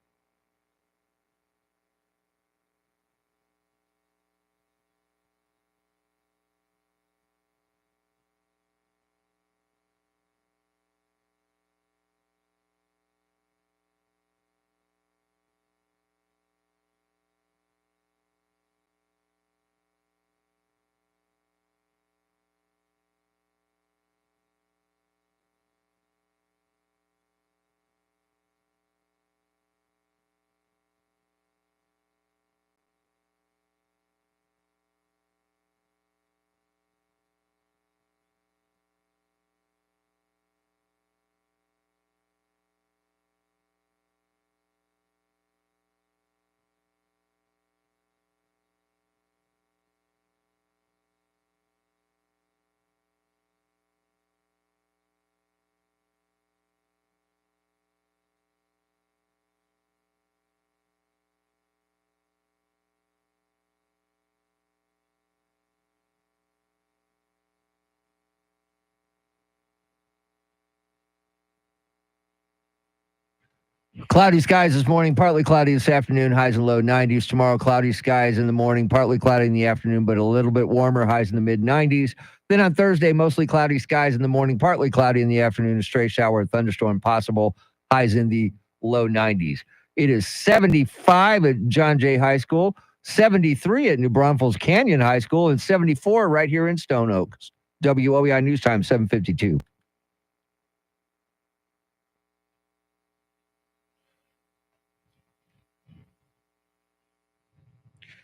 Cloudy skies this morning, partly cloudy this afternoon, highs and low 90s. Tomorrow, cloudy skies in the morning, partly cloudy in the afternoon, but a little bit warmer, highs in the mid 90s. Then on Thursday, mostly cloudy skies in the morning, partly cloudy in the afternoon, a stray shower, thunderstorm possible, highs in the low 90s. It is 75 at John Jay High School, 73 at New Braunfels Canyon High School, and 74 right here in Stone Oaks. WOEI News Time, 7:52.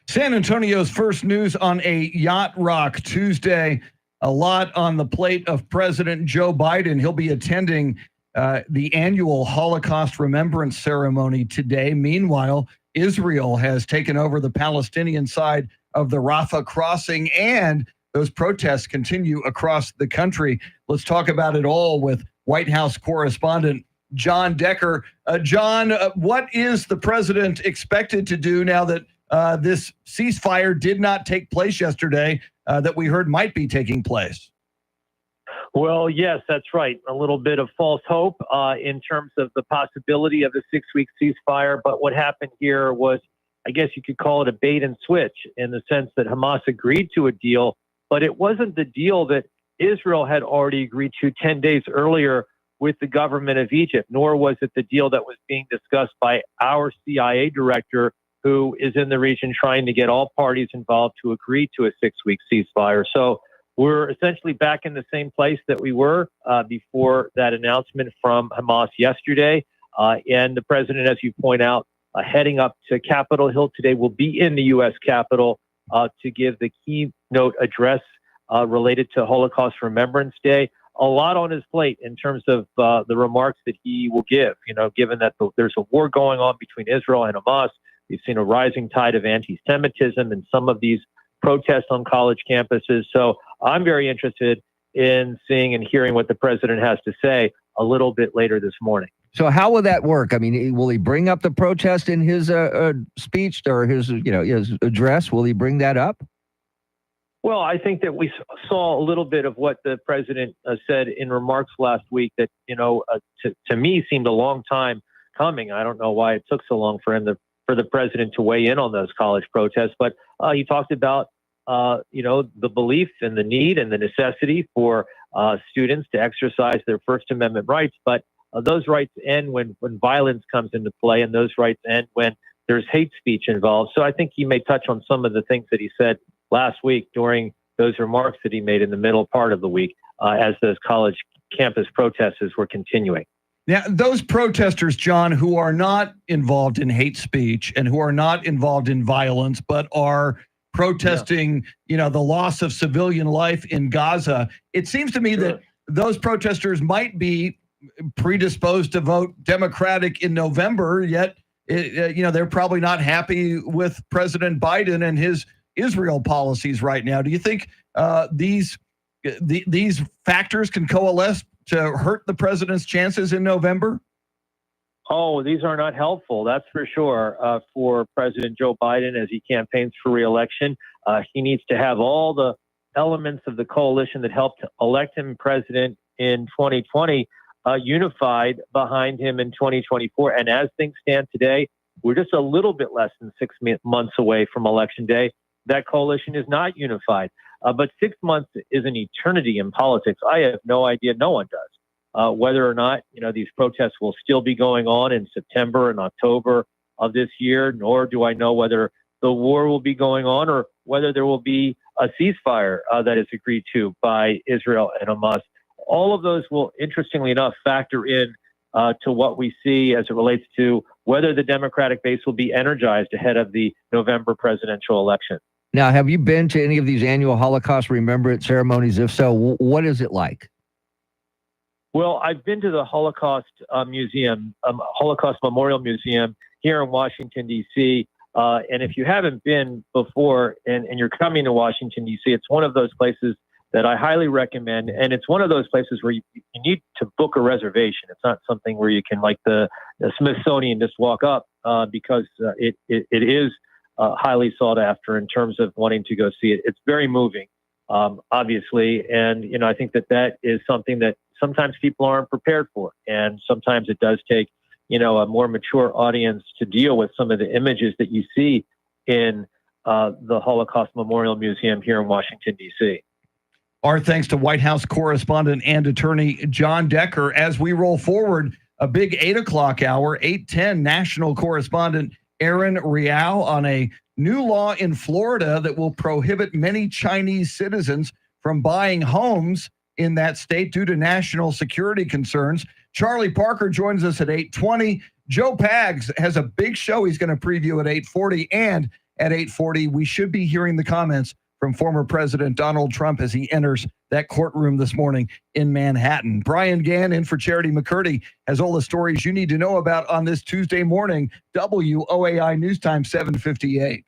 San Antonio's first news on a Yacht Rock Tuesday. A lot on the plate of President Joe Biden. He'll be attending the annual Holocaust Remembrance Ceremony today. Meanwhile, Israel has taken over the Palestinian side of the Rafah crossing, and those protests continue across the country. Let's talk about it all with White House correspondent John Decker. John, what is the president expected to do now that this ceasefire did not take place yesterday, that we heard might be taking place? Well, yes, that's right. A little bit of false hope in terms of the possibility of a 6-week ceasefire. But what happened here was, I guess you could call it a bait and switch, in the sense that Hamas agreed to a deal, but it wasn't the deal that Israel had already agreed to 10 days earlier with the government of Egypt, nor was it the deal that was being discussed by our CIA director, who is in the region trying to get all parties involved to agree to a 6-week ceasefire. So we're essentially back in the same place that we were before that announcement from Hamas yesterday. And the president, as you point out, heading up to Capitol Hill today, will be in the U.S. Capitol to give the keynote address related to Holocaust Remembrance Day. A lot on his plate in terms of the remarks that he will give, given that there's a war going on between Israel and Hamas. We've seen a rising tide of anti-Semitism in some of these protests on college campuses. So I'm very interested in seeing and hearing what the president has to say a little bit later this morning. So how will that work? I mean, will he bring up the protest in his speech or his address? Will he bring that up? Well, I think that we saw a little bit of what the president said in remarks last week that, to me seemed a long time coming. I don't know why it took so long for the president to weigh in on those college protests, but he talked about the belief and the need and the necessity for students to exercise their First Amendment rights. But those rights end when violence comes into play, and those rights end when there's hate speech involved. So I think he may touch on some of the things that he said last week during those remarks that he made in the middle part of the week as those college campus protests were continuing. Now, those protesters, John, who are not involved in hate speech and who are not involved in violence, but are protesting, the loss of civilian life in Gaza, it seems to me that those protesters might be predisposed to vote Democratic in November, yet, they're probably not happy with President Biden and his Israel policies right now. Do you think these factors can coalesce to hurt the president's chances in November? Oh, these are not helpful, that's for sure, for President Joe Biden as he campaigns for re-election. He needs to have all the elements of the coalition that helped elect him president in 2020 unified behind him in 2024. And as things stand today, we're just a little bit less than 6 months away from Election Day. That coalition is not unified. But 6 months is an eternity in politics. I have no idea, no one does, whether or not these protests will still be going on in September and October of this year, nor do I know whether the war will be going on or whether there will be a ceasefire that is agreed to by Israel and Hamas. All of those will, interestingly enough, factor in to what we see as it relates to whether the Democratic base will be energized ahead of the November presidential election. Now, have you been to any of these annual Holocaust Remembrance ceremonies? If so, what is it like? Well, I've been to the Holocaust Museum, Holocaust Memorial Museum here in Washington, D.C. And if you haven't been before and you're coming to Washington, D.C., it's one of those places that I highly recommend. And it's one of those places where you need to book a reservation. It's not something where you can, like the Smithsonian, just walk up because it is highly sought after in terms of wanting to go see it. It's very moving, obviously. And, I think that is something that sometimes people aren't prepared for. And sometimes it does take, a more mature audience to deal with some of the images that you see in the Holocaust Memorial Museum here in Washington, D.C. Our thanks to White House correspondent and attorney John Decker. As we roll forward, a big 8 o'clock hour, 8:10, national correspondent Aaron Riao on a new law in Florida that will prohibit many Chinese citizens from buying homes in that state due to national security concerns. Charlie Parker joins us at 8:20. Joe Pags has a big show he's going to preview at 8:40, and at 8:40 we should be hearing the comments from former President Donald Trump as he enters that courtroom this morning in Manhattan. Brian Gann in for Charity McCurdy has all the stories you need to know about on this Tuesday morning. WOAI News Time 7:58.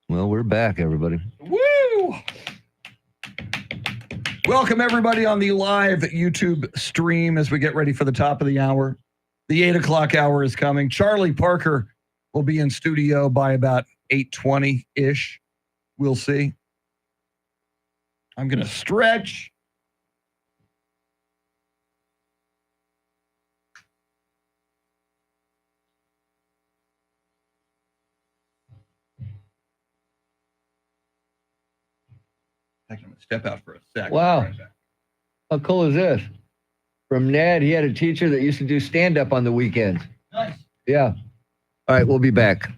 Well, we're back, everybody. Woo! Welcome, everybody, on the live YouTube stream as we get ready for the top of the hour. The 8 o'clock hour is coming. Charlie Parker will be in studio by about 8:20-ish. We'll see. I'm going to stretch. I'm going to step out for a second. Wow. How cool is this? From Ned, he had a teacher that used to do stand-up on the weekends. Nice. Yeah. All right, we'll be back.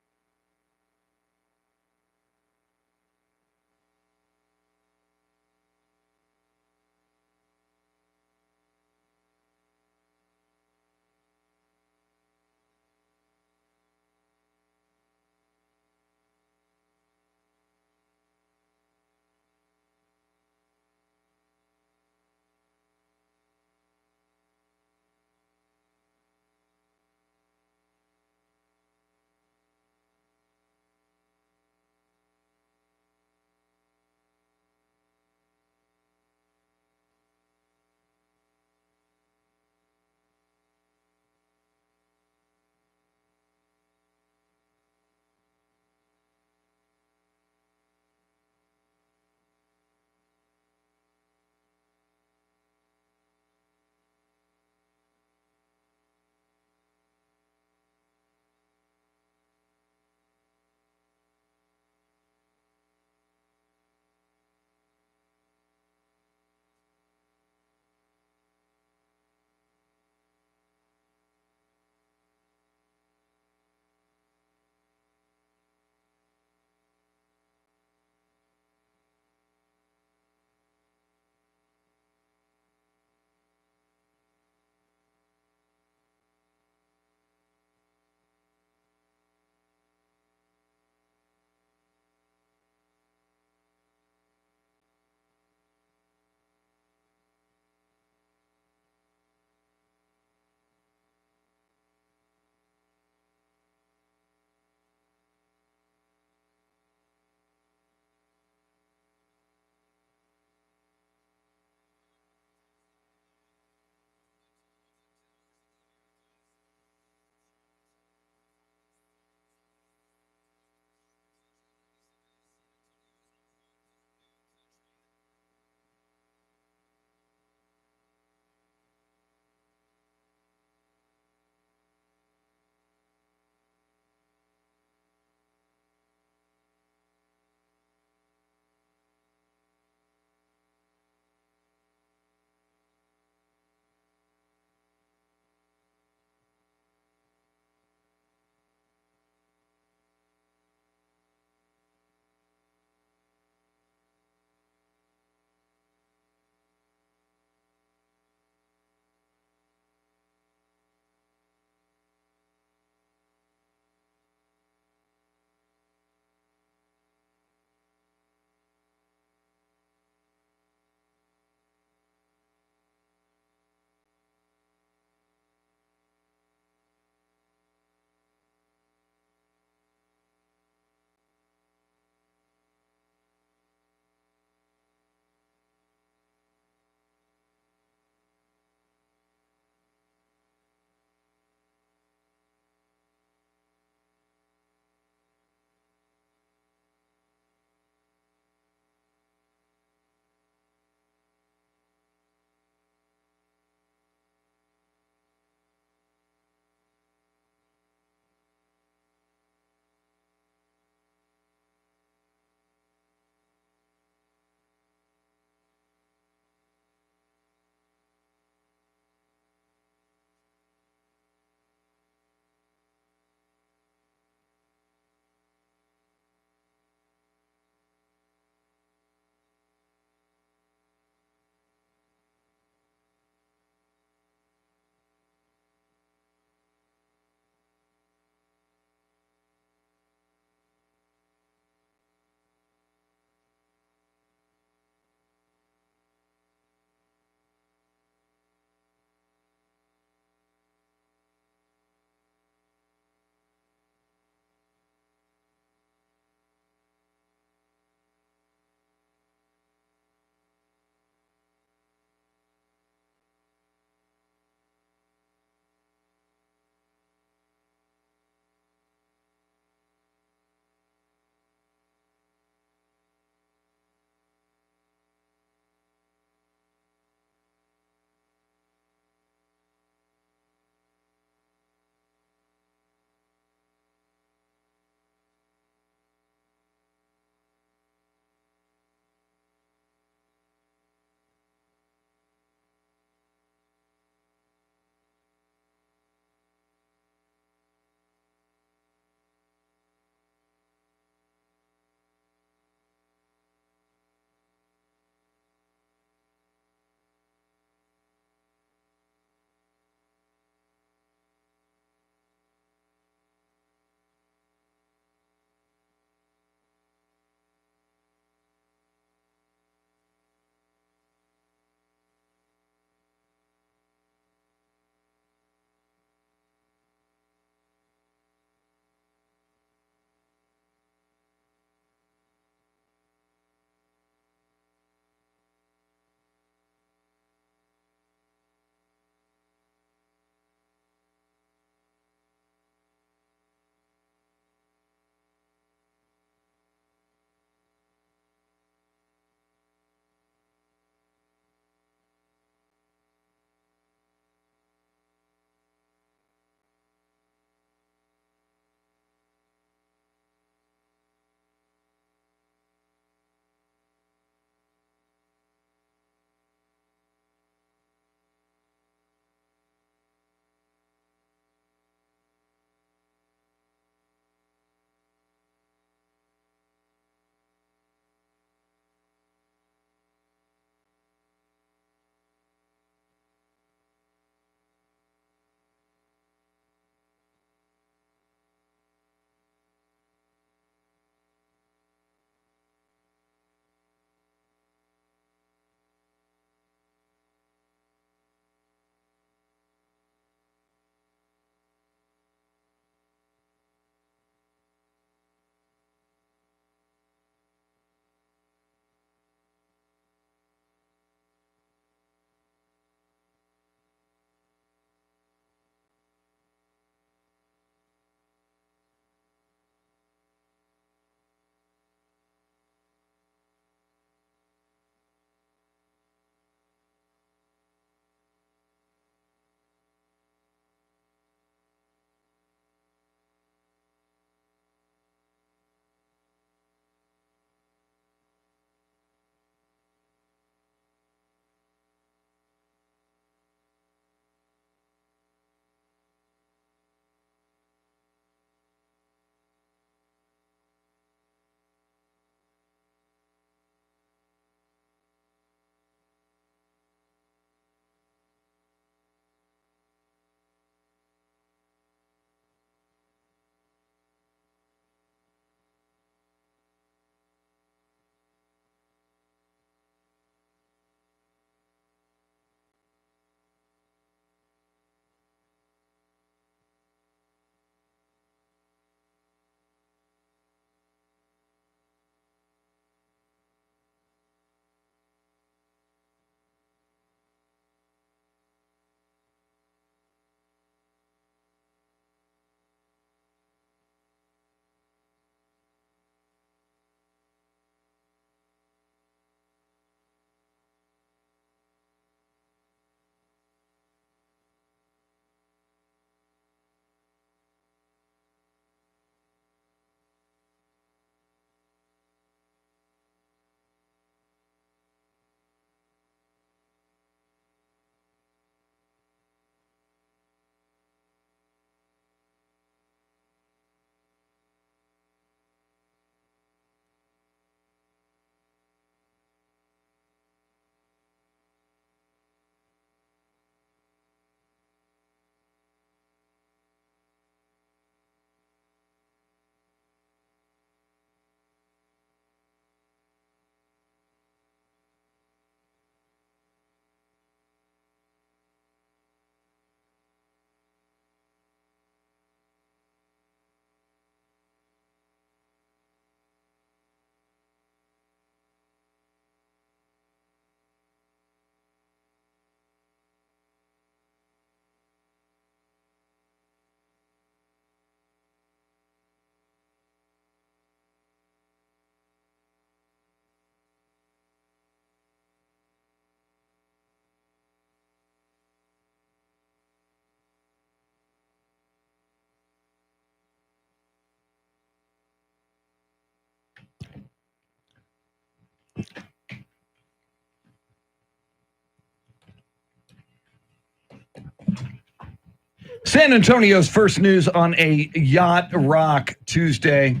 San Antonio's first news on a Yacht Rock Tuesday.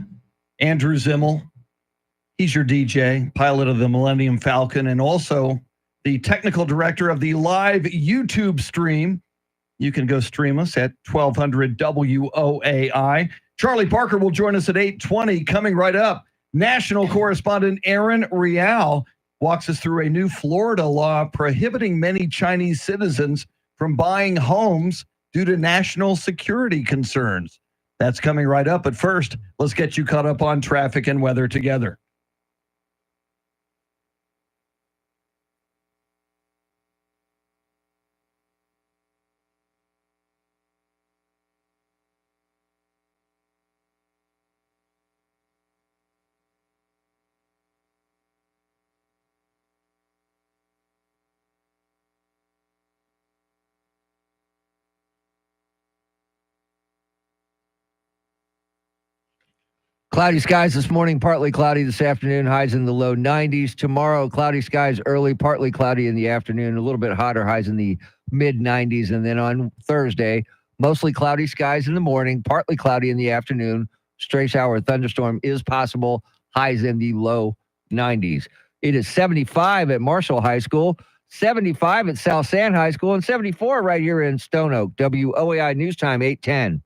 Andrew Zimmel, he's your DJ, pilot of the Millennium Falcon, and also the technical director of the live YouTube stream. You can go stream us at 1200 WOAI. Charlie Parker will join us at 8:20. Coming right up, national correspondent Aaron Real walks us through a new Florida law prohibiting many Chinese citizens from buying homes due to national security concerns. That's coming right up. But first, let's get you caught up on traffic and weather together. Cloudy skies this morning, partly cloudy this afternoon, highs in the low 90s. Tomorrow, cloudy skies early, partly cloudy in the afternoon, a little bit hotter, highs in the mid 90s. And then on Thursday, mostly cloudy skies in the morning, partly cloudy in the afternoon. Stray shower thunderstorm is possible, highs in the low 90s. It is 75 at Marshall High School, 75 at South San High School, and 74 right here in Stone Oak. WOAI News Time, 8:10.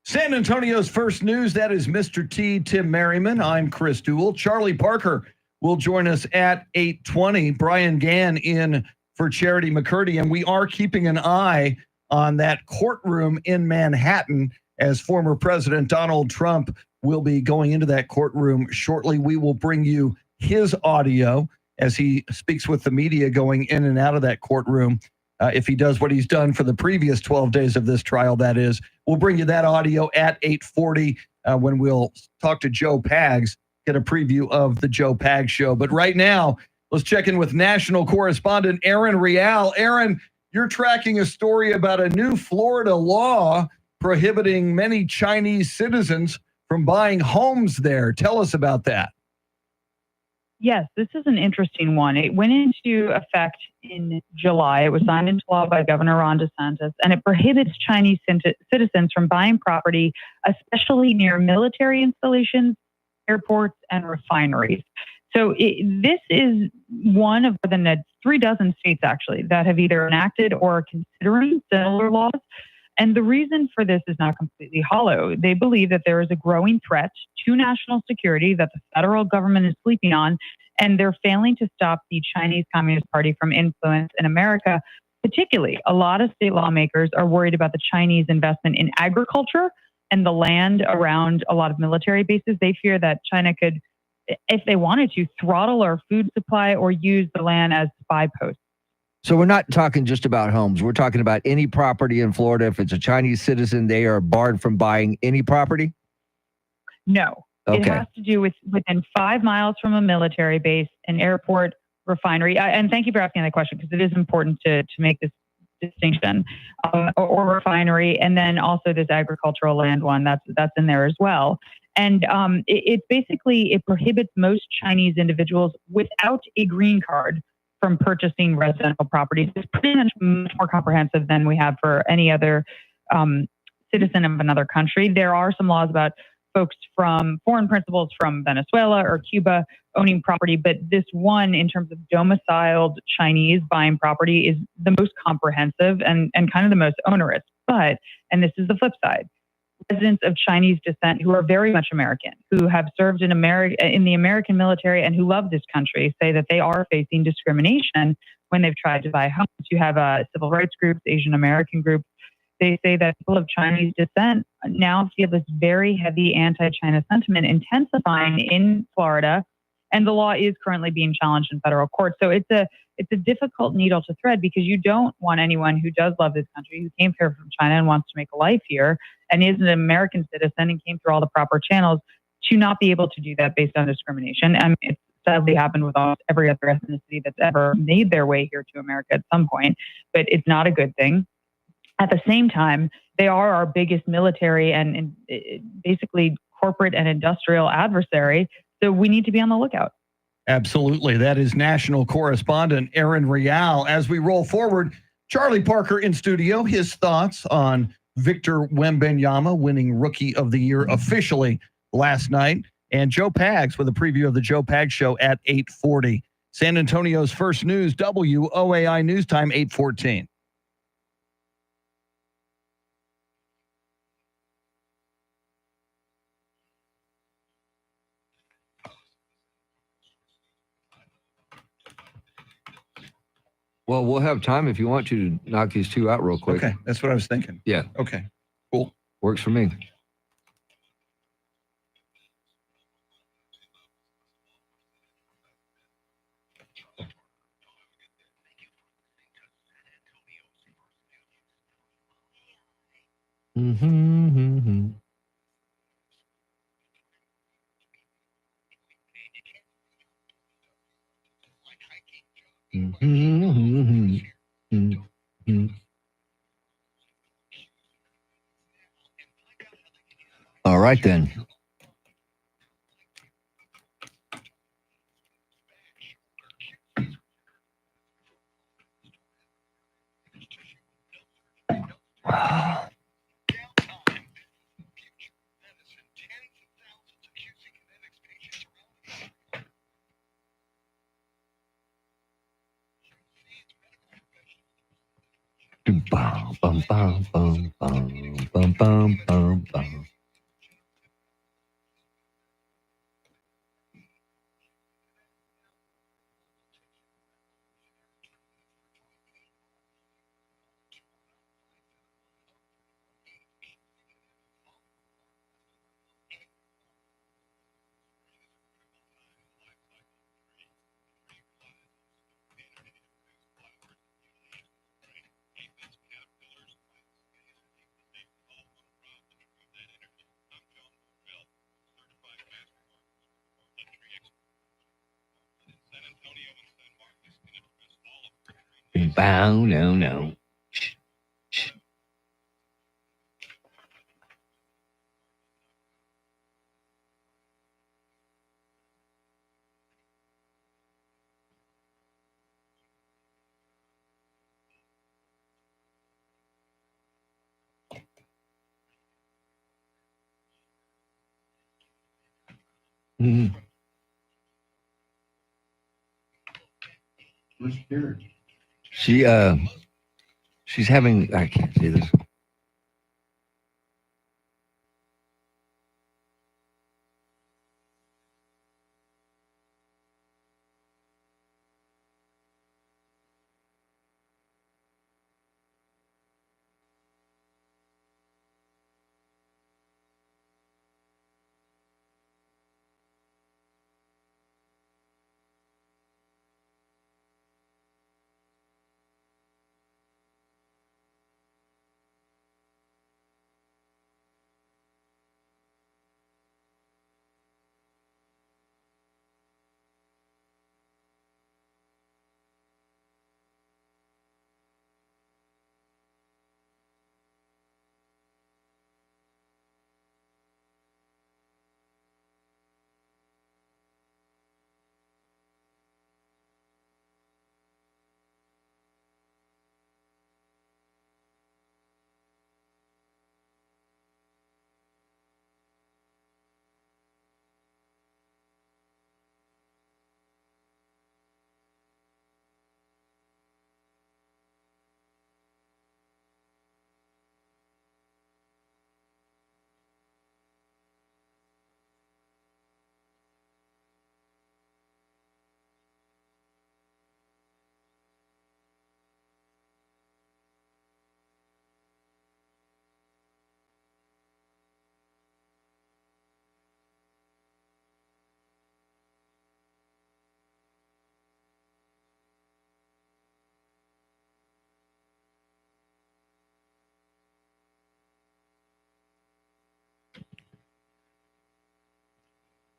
San Antonio's first news, that is Mr. T, Tim Merriman. I'm Chris Duell. Charlie Parker will join us at 8:20. Brian Gann in for Charity McCurdy, and we are keeping an eye on that courtroom in Manhattan as former President Donald Trump will be going into that courtroom shortly. We will bring you his audio as he speaks with the media going in and out of that courtroom. If he does what he's done for the previous 12 days of this trial, that is. We'll bring you that audio at 8:40 when we'll talk to Joe Pags, get a preview of the Joe Pags show. But right now, let's check in with national correspondent Aaron Real. Aaron, you're tracking a story about a new Florida law prohibiting many Chinese citizens from buying homes there. Tell us about that. Yes, this is an interesting one. It went into effect in July. It was signed into law by Governor Ron DeSantis, and it prohibits Chinese citizens from buying property, especially near military installations, airports, and refineries. So this is one of the 3 dozen states, actually, that have either enacted or are considering similar laws. And the reason for this is not completely hollow. They believe that there is a growing threat to national security that the federal government is sleeping on, and they're failing to stop the Chinese Communist Party from influence in America. Particularly, a lot of state lawmakers are worried about the Chinese investment in agriculture and the land around a lot of military bases. They fear that China could, if they wanted to, throttle our food supply or use the land as spy posts. So we're not talking just about homes. We're talking about any property in Florida. If it's a Chinese citizen, they are barred from buying any property? No. Okay. It has to do with within 5 miles from a military base, an airport, refinery. And thank you for asking that question, because it is important to make this distinction, or refinery. And then also this agricultural land one, that's in there as well. And it basically, it prohibits most Chinese individuals without a green card from purchasing residential properties. It's pretty much more comprehensive than we have for any other citizen of another country. There are some laws about folks from foreign principals from Venezuela or Cuba owning property, but this one, in terms of domiciled Chinese buying property, is the most comprehensive and kind of the most onerous. But, and this is the flip side, residents of Chinese descent who are very much American, who have served in the American military and who love this country, say that they are facing discrimination when they've tried to buy homes. You have civil rights groups, Asian American groups. They say that people of Chinese descent now feel this very heavy anti-China sentiment intensifying in Florida, and the law is currently being challenged in federal court. So it's a difficult needle to thread, because you don't want anyone who does love this country, who came here from China and wants to make a life here and is an American citizen and came through all the proper channels, to not be able to do that based on discrimination. And it's sadly happened with almost every other ethnicity that's ever made their way here to America at some point, but it's not a good thing. At the same time, they are our biggest military and basically corporate and industrial adversary. So we need to be on the lookout. Absolutely. That is national correspondent Aaron Real. As we roll forward, Charlie Parker in studio, his thoughts on Victor Wembanyama winning Rookie of the Year officially last night, and Joe Pags with a preview of the Joe Pags Show at 8:40. San Antonio's First News, WOAI News Time, 8:14. Well, we'll have time if you want to knock these two out real quick. Okay, that's what I was thinking. Yeah. Okay, cool. Works for me. Mm-hmm. All right, then. Bum, bum, bum, bum, bum, bum, bum, bum, bum. Bow, no, no. Mm-hmm. She's having, I can't see this.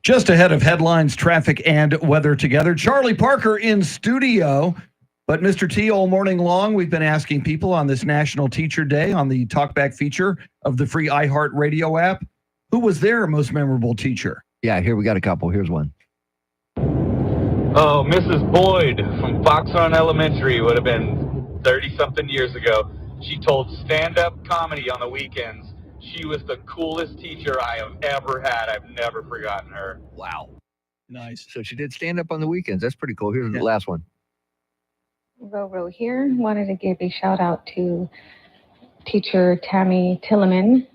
Just ahead of headlines, traffic, and weather together, Charlie Parker in studio. But Mr. T, all morning long, we've been asking people on this National Teacher Day on the Talkback feature of the free iHeartRadio app, who was their most memorable teacher? Yeah, here we got a couple. Here's one. Oh, Mrs. Boyd from Fox Run Elementary would have been 30-something years ago. She told stand-up comedy on the weekends. She was the coolest teacher I have ever had. I've never forgotten her. Wow. Nice. So she did stand up on the weekends. That's pretty cool. Here's the last one. Roro here. Wanted to give a shout out to teacher Tammy Tilleman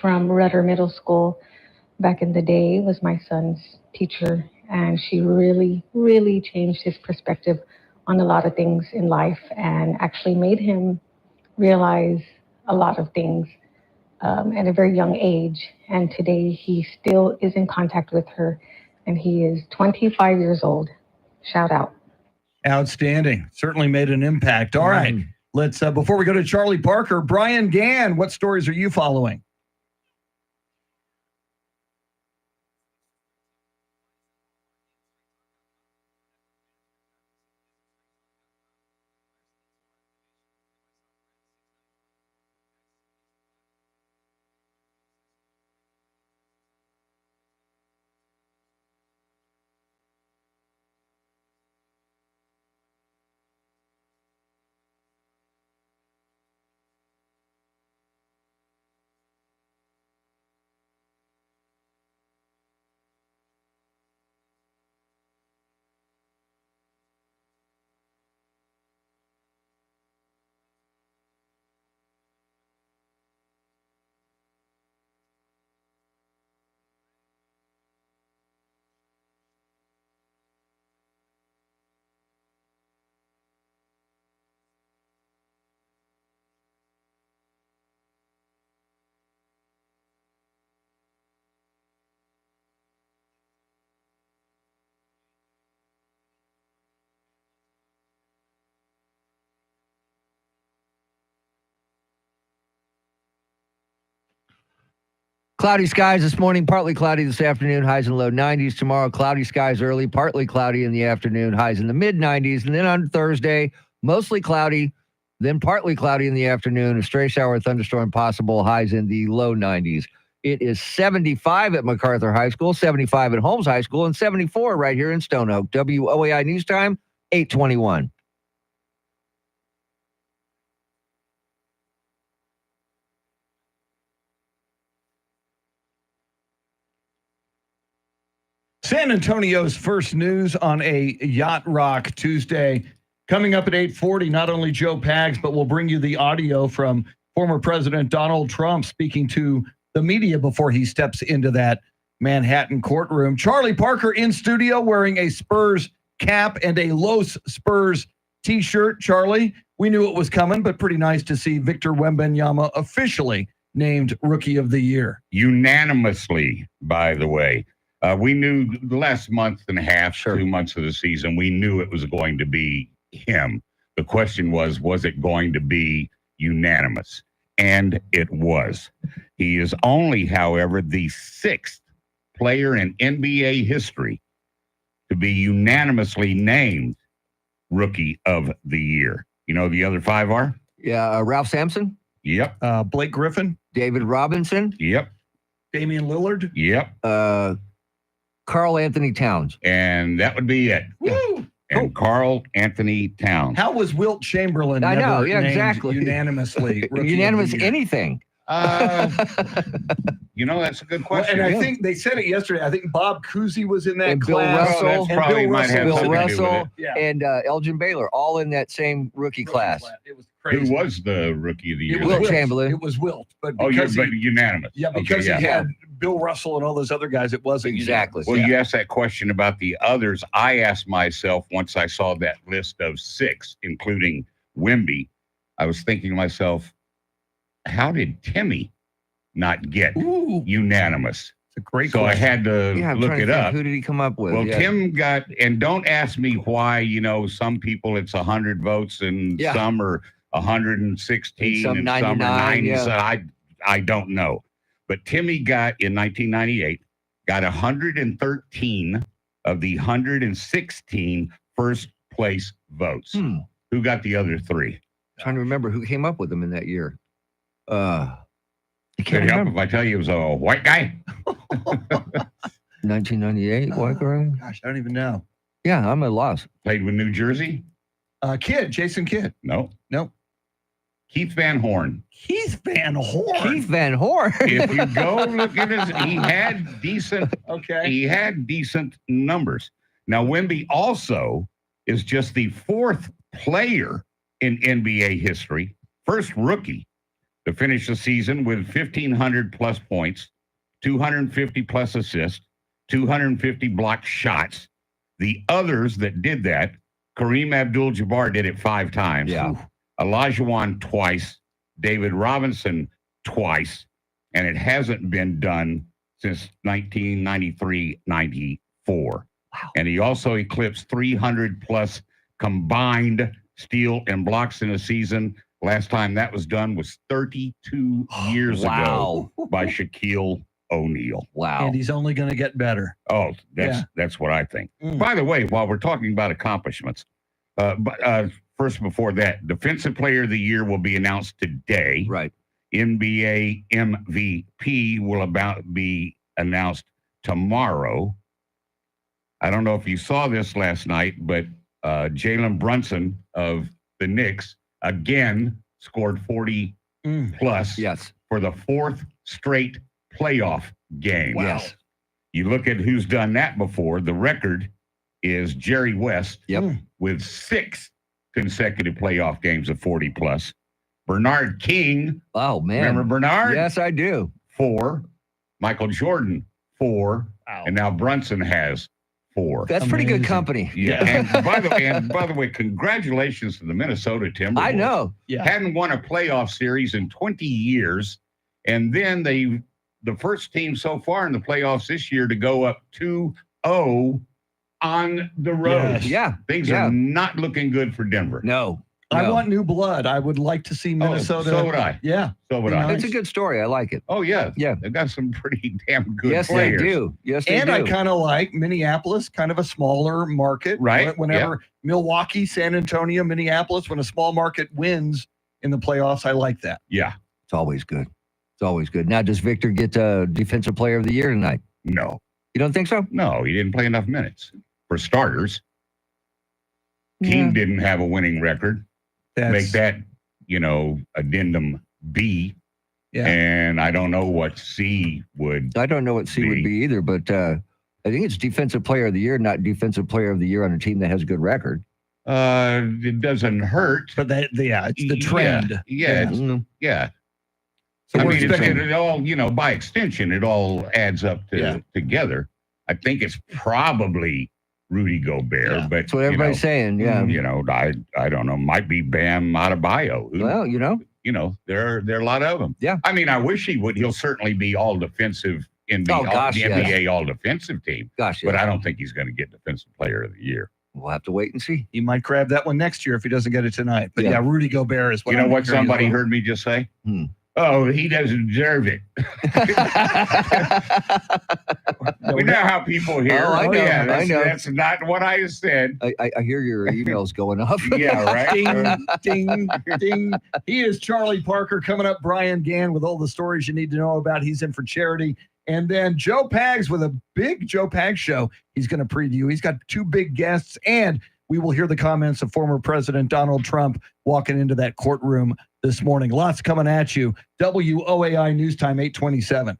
from Rudder Middle School. Back in the day, was my son's teacher, and she really, really changed his perspective on a lot of things in life and actually made him realize a lot of things at a very young age. And today he still is in contact with her, and he is 25 years old. Shout out. Outstanding. Certainly made an impact. All right. Let's, before we go to Charlie Parker, Brian Gann, what stories are you following? Cloudy skies this morning, partly cloudy this afternoon, highs in the low 90s. Tomorrow, cloudy skies early, partly cloudy in the afternoon, highs in the mid 90s. And then on Thursday, mostly cloudy, then partly cloudy in the afternoon, a stray shower or thunderstorm possible, highs in the low 90s. It is 75 at MacArthur High School, 75 at Holmes High School, and 74 right here in Stone Oak. WOAI News Time, 8:21. San Antonio's first news on a Yacht Rock Tuesday. Coming up at 8:40, not only Joe Pags, but we'll bring you the audio from former President Donald Trump speaking to the media before he steps into that Manhattan courtroom. Charlie Parker in studio wearing a Spurs cap and a Los Spurs t-shirt. Charlie, we knew it was coming, but pretty nice to see Victor Wembanyama officially named Rookie of the Year. Unanimously, by the way. We knew the last month and a half, 2 months of the season, we knew it was going to be him. The question was it going to be unanimous? And it was. He is only, however, the 6th player in NBA history to be unanimously named Rookie of the Year. You know the other 5 are? Yeah, Ralph Sampson. Yep. Blake Griffin. David Robinson. Yep. Damian Lillard. Yep. Carl Anthony Towns. And that would be it. Woo! And Carl Anthony Towns. How was Wilt Chamberlain I know, never yeah, named exactly. unanimously? Rookie Unanimous of the Year? anything. You know, that's a good Well, question. and I think they said it yesterday. I think Bob Cousy was in that And Bill class. Russell. And That's probably Bill might Russell. have Bill something to do with Russell it. Yeah. and Elgin Baylor, all in that same rookie class. It was crazy. Who was the Rookie of the Year? It was Wilt Wilt. Chamberlain. It was Wilt. But Oh, because but unanimous. yeah, because Okay, he had Bill Russell and all those other guys, it wasn't Exactly. Well, unanimous. you asked that question about the others. I asked myself once I saw that list of 6, including Wemby, I was thinking to myself, how did Timmy not get Ooh, unanimous? it's a great So question. I had to Yeah, I'm look trying to it think, up. who did he come up with? Well, Yeah. Tim got, and don't ask me why, you know, some people it's 100 votes and Yeah. some are 116 And some and some are 99, 90. yeah. So I don't know. But Timmy got, in 1998, got 113 of the 116 first place votes. Who got the other 3? Trying to remember who came up with them in that year. I Could can't it help remember. if I tell you it was a white guy? 1998, White girl. Gosh, I don't even know. Yeah, I'm at loss. Played with New Jersey? Jason Kidd. No. Nope. Keith Van Horn. Keith Van Horn. Keith Van Horn. If you go look at his, he had decent. Okay. He had decent numbers. Now Wemby also is just the fourth player in NBA history, first rookie to finish the season with 1,500 plus points, 250 plus assists, 250 blocked shots. The others that did that, Kareem Abdul-Jabbar did it 5 times. Yeah. Olajuwon twice, David Robinson twice, and it hasn't been done since 1993-94. Wow. And he also eclipsed 300 plus combined steal and blocks in a season. Last time that was done was 32 years ago by Shaquille O'Neal. Wow. And he's only going to get better. Oh, that's what I think. By the way, while we're talking about accomplishments, first before that, Defensive Player of the Year will be announced today. Right. NBA MVP will be announced tomorrow. I don't know if you saw this last night, but Jalen Brunson of the Knicks again scored 40 plus for the 4th straight playoff game. Wow. Yes. You look at who's done that before. The record is Jerry West with 6 consecutive playoff games of 40 plus. Bernard King. Oh, man. Remember Bernard? Yes, I do. 4. Michael Jordan, 4. Wow. And now Brunson has 4. That's pretty good company. Yeah. And by the way, congratulations to the Minnesota Timberwolves. I know. Yeah. Hadn't won a playoff series in 20 years. And then the first team so far in the playoffs this year to go up 2-0 on the road. Yes. Yeah. Things are not looking good for Denver. No. I want new blood. I would like to see Minnesota. So would I. Yeah. So would I. It's a good story. I like it. Oh, yeah. Yeah. They've got some pretty damn good Yes, players. they do. Yes, they And do. I kind of like Minneapolis, kind of a smaller market. Right. Whenever Milwaukee, San Antonio, Minneapolis, when a small market wins in the playoffs, I like that. Yeah. It's always good. It's always good. Now, does Victor get Defensive Player of the Year tonight? No. You don't think so? No, he didn't play enough minutes. For starters, team didn't have a winning record. Make that, addendum B. Yeah. And I don't know what C would. I don't know what C would be either, but I think it's Defensive Player of the Year, not Defensive Player of the Year on a team that has a good record. It doesn't hurt. But it's the trend. Yeah. Yeah. So I we're mean, expecting- it all, by extension, it all adds up together. I think it's probably Rudy Gobert, but That's what everybody's saying. Yeah. I don't know. Might be Bam Adebayo. Well, there are a lot of them. Yeah. I mean, I wish he would. He'll certainly be all defensive in the, the NBA all defensive team. Gosh, but I don't think he's going to get Defensive Player of the Year. We'll have to wait and see. He might grab that one next year if he doesn't get it tonight. But yeah, Rudy Gobert is what You know I'm what hearing somebody as well. heard me just say? Oh, he doesn't deserve it. We know how people hear. Oh, I know, I know. That's not what I said. I hear your emails going off. Yeah, right. Ding, ding. He is Charlie Parker. Coming up, Brian Gann with all the stories you need to know about. He's in for charity. And then Joe Pags with a big Joe Pags show. He's going to preview. He's got 2 big guests, and we will hear the comments of former President Donald Trump walking into that courtroom this morning. Lots coming at you. WOAI News Time, 827.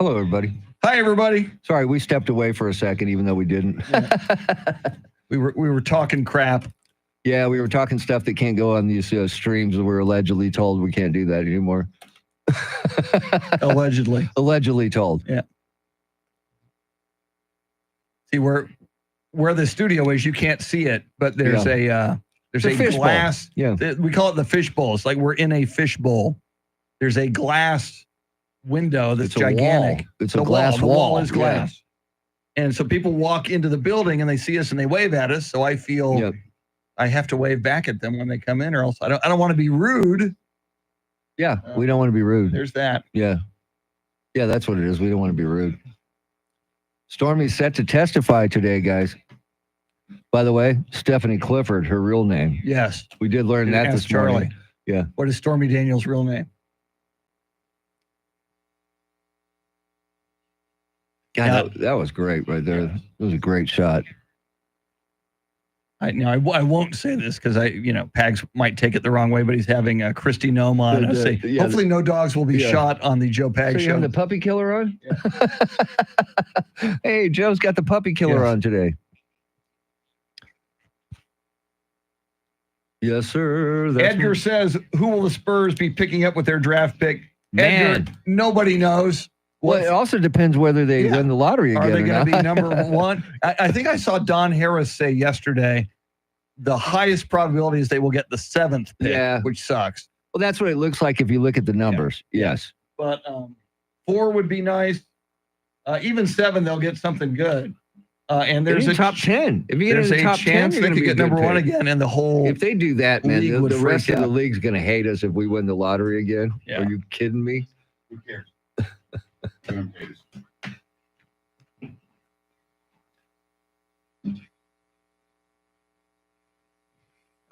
Hello, everybody. Hi, everybody. Sorry, we stepped away for a second, even though we didn't. We were talking crap. Yeah, we were talking stuff that can't go on these streams. We're allegedly told we can't do that anymore. Allegedly. Allegedly told. Yeah. See, where the studio is, you can't see it, but there's a fish bowl. glass. Yeah. We call it the fish bowl. It's like we're in a fish bowl. There's a glass window that's It's a gigantic. wall. It's a The glass The wall wall. is glass. And so people walk into the building and they see us and they wave at us. So I feel I have to wave back at them when they come in, or else I don't want to be rude. Yeah, we don't want to be rude. There's that. Yeah. Yeah, that's what it is. We don't want to be rude. Stormy's set to testify today, guys. By the way, Stephanie Clifford, her real name. Yes. We did learn that Ask this Charlie. morning. Yeah. What is Stormy Daniels' real name? God, that was great right there. It was a great shot. I won't say this because Pags might take it the wrong way, but he's having Christy Nome on. I say, hopefully no dogs will be shot on the Joe Pags So show. you have the puppy killer on? Hey, Joe's got the puppy killer on today. Yes, sir. Edgar says, who will the Spurs be picking up with their draft pick? Man. Edgar, nobody knows. Well, it also depends whether they win the lottery again. Are they going to be number one? I think I saw Don Harris say yesterday the highest probability is they will get the 7th pick, which sucks. Well, that's what it looks like if you look at the numbers. Yes. But 4 would be nice. Even 7, they'll get something good. And there's a top 10. If you get in the top 10, chance you're they gonna could be a get good number 1 pick. again, and the whole If they do that, man, league the would rest freak of the out. league's going to hate us if we win the lottery again. Yeah. Are you kidding me? Who cares?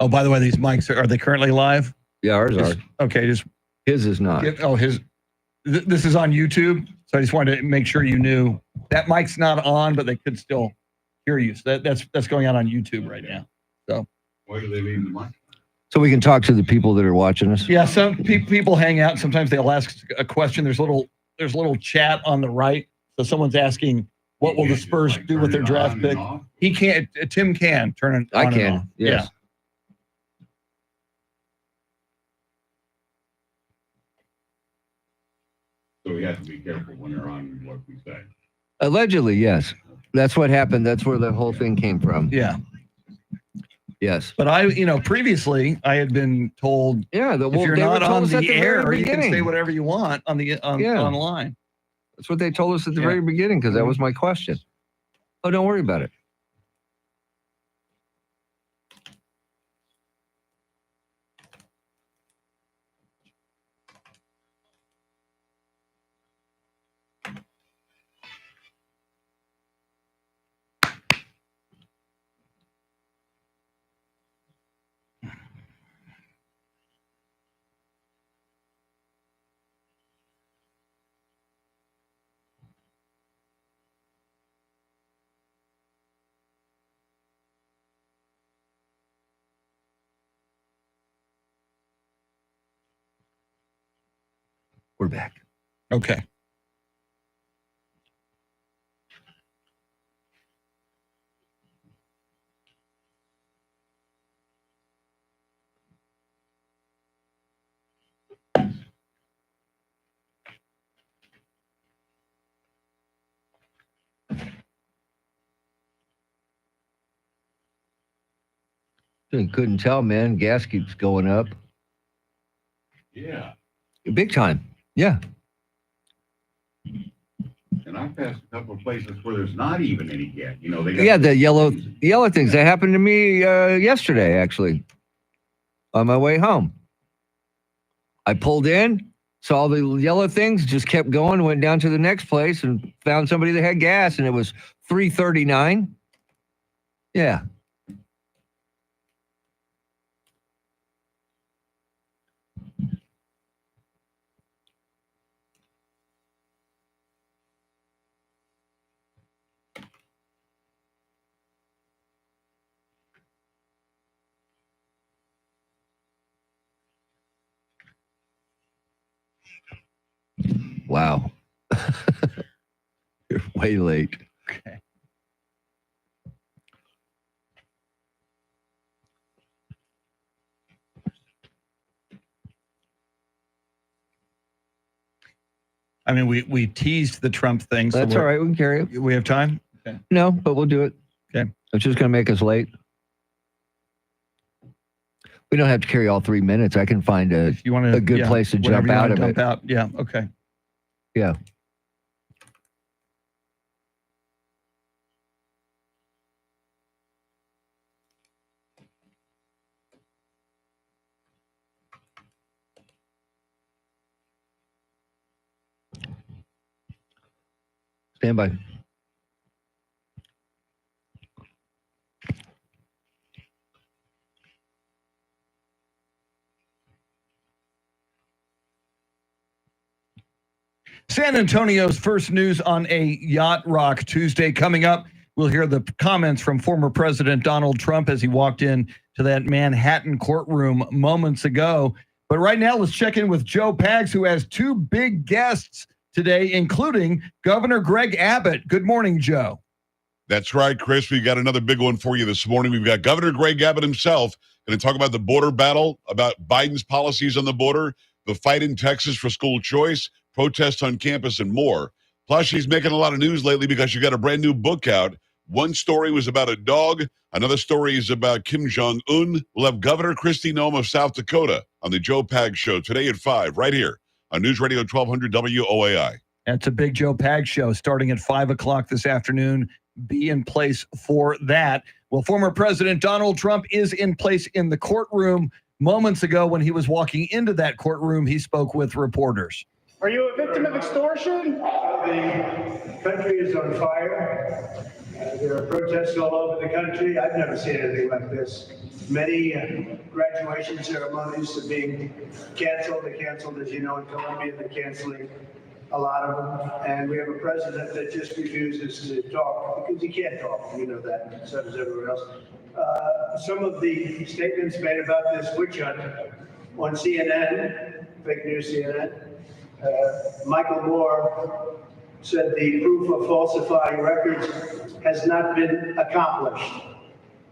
Oh, by the way, these mics are they currently live? Yeah, ours are. Okay, just his is not. This is on YouTube, so I just wanted to make sure you knew that mic's not on, but they could still hear you. So that's going on YouTube right now. So Why do they leave the mic? So we can talk to the people that are watching us. yeah, some people hang out. Sometimes they'll ask a question. There's a little chat on the right. So someone's asking, what will the Spurs do with their draft pick? He can't. Tim can turn it on. I and can. off. Yes. Yeah. So we have to be careful when they're on what we say. Allegedly, yes. That's what happened. That's where the whole thing came from. Yeah. Yes. But previously I had been told, if you're if you're they not were told on us at the the very air, you can beginning. say whatever you want on the online. That's what they told us at the very beginning because that was my question. Oh, don't worry about it. We're back. Okay. Couldn't tell, man. Gas keeps going up. Yeah. Big time. Yeah. And I passed a couple of places where there's not even any yet. You know, they got Yeah, the yellow things. That happened to me yesterday, actually, on my way home. I pulled in, saw the yellow things, just kept going, went down to the next place and found somebody that had gas, and it was $3.39. Yeah. Wow. Way late. Okay. I mean, we teased the Trump thing. So That's all right. We can carry it. We have time? Okay. No, but we'll do it. Okay. It's just going to make us late. We don't have to carry all 3 minutes. I can find a good place to jump out of it. Yeah. Okay. Yeah. Stand by. San Antonio's first news on a Yacht Rock Tuesday coming up. We'll hear the comments from former President Donald Trump as he walked in to that Manhattan courtroom moments ago. But right now, let's check in with Joe Pags, who has two big guests today, including Governor Greg Abbott. Good morning, Joe. That's right, Chris. We've got another big one for you this morning. We've got Governor Greg Abbott himself going to talk about the border battle, about Biden's policies on the border, the fight in Texas for school choice, protests on campus, and more. Plus, she's making a lot of news lately because she got a brand new book out. One story was about a dog. Another story is about Kim Jong-un. We'll have Governor Kristi Noem of South Dakota on the Joe Pags Show today at 5, right here on News Radio 1200 WOAI. That's a big Joe Pags Show starting at 5 o'clock this afternoon. Be in place for that. Well, former President Donald Trump is in place in the courtroom. Moments ago, when he was walking into that courtroom, he spoke with reporters. Are you a victim of extortion? The country is on fire. There are protests all over the country. I've never seen anything like this. Many graduation ceremonies are being canceled. They're canceled, as you know, in Colombia. They're canceling a lot of them. And we have a president that just refuses to talk because he can't talk. You know that. So does everyone else. Some of the statements made about this witch hunt on CNN, fake news CNN, Michael Moore said the proof of falsifying records has not been accomplished.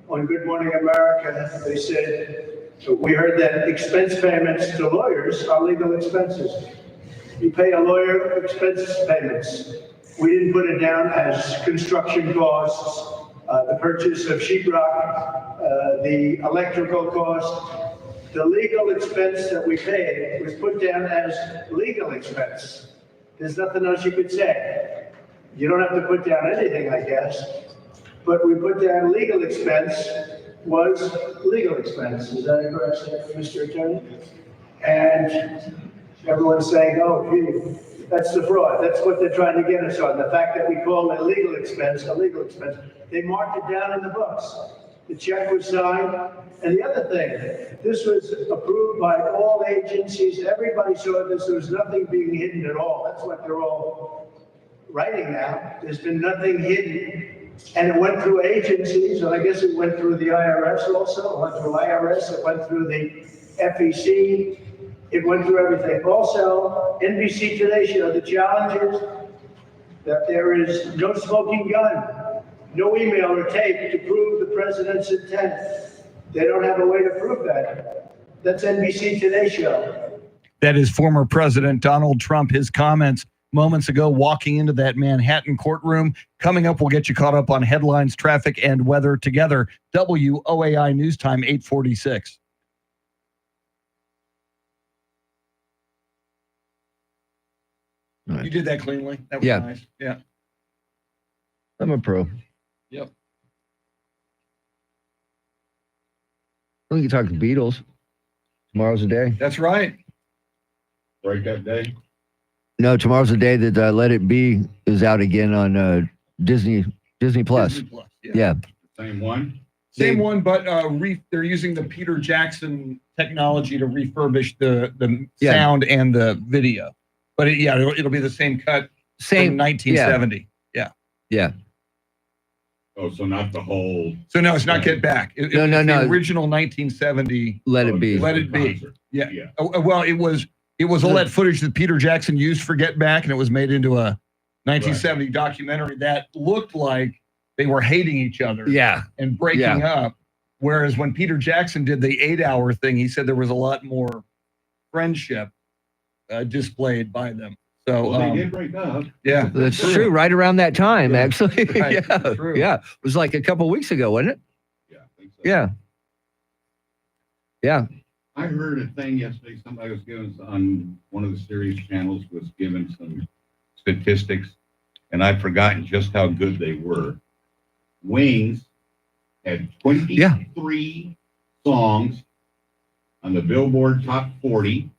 On Good Morning America, they said, we heard that expense payments to lawyers are legal expenses. You pay a lawyer expense payments. We didn't put it down as construction costs, the purchase of sheetrock, the electrical cost. The legal expense that we paid was put down as legal expense. There's nothing else you could say. You don't have to put down anything, I guess. But we put down legal expense was legal expense. Is that a correct statement, Mr. Attorney? And everyone's saying, oh, gee, that's the fraud. That's what they're trying to get us on. The fact that we call a legal expense. They marked it down in the books. The check was signed. And the other thing, this was approved by all agencies. Everybody saw this. There was nothing being hidden at all. That's what they're all writing now. There's been nothing hidden. And it went through agencies, and I guess it went through the IRS also. It went through IRS. It went through the FEC. It went through everything. Also, NBC Today showed the challenges that there is no smoking gun, no email or tape to prove the president's intent. They don't have a way to prove that. That's NBC Today show. That is former President Donald Trump, his comments moments ago walking into that Manhattan courtroom. Coming up, we'll get you caught up on headlines, traffic, and weather together. WOAI News Time, 8:46. Right. You did that cleanly. That was nice. Yeah. I'm a pro. Yep. We can talk to Beatles. Tomorrow's the day. That's right. Break that day. No, tomorrow's the day that Let It Be is out again on Disney Plus. Disney Plus, yeah. Same one. Same one, but they're using the Peter Jackson technology to refurbish the sound and the video. But it'll be the same cut. Same 1970. Yeah. Oh, so not the whole. So no, it's not Get Back. No. The original 1970. Let It Be. Let It Be. Yeah. Well, it was all that footage that Peter Jackson used for Get Back, and it was made into a 1970 documentary that looked like they were hating each other Yeah. and breaking up. Whereas when Peter Jackson did the 8-hour thing, he said there was a lot more friendship displayed by them. So Well, they did break up. Yeah, That's true. Right around that time, actually. Right, Yeah. true. Yeah. It was like a couple weeks ago, wasn't it? Yeah, I think so. Yeah. Yeah. I heard a thing yesterday. Somebody was giving on one of the series channels was giving some statistics, and I'd forgotten just how good they were. Wings had 23 songs on the Billboard Top 40,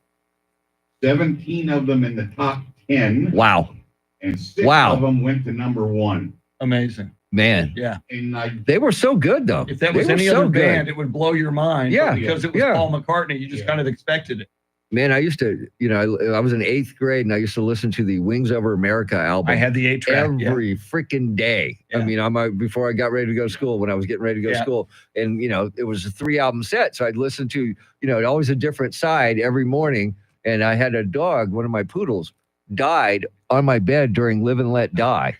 17 of them in the top 10. Wow. And 6 of them went to number 1. Amazing. Man. Yeah. And They were so good, though. If that They was were any so other good. band, it would blow your mind. Yeah, But because it was yeah. Paul McCartney, you just kind of expected it. Man, I used to, I was in 8th grade and I used to listen to the Wings Over America album. I had the 8-track. every freaking day. I mean, before I got ready to go to school, when I was getting ready to go to Yeah. school, and it was a 3-album set, so I'd listen to always a different side every morning. And I had a dog, one of my poodles, died on my bed during Live and Let Die.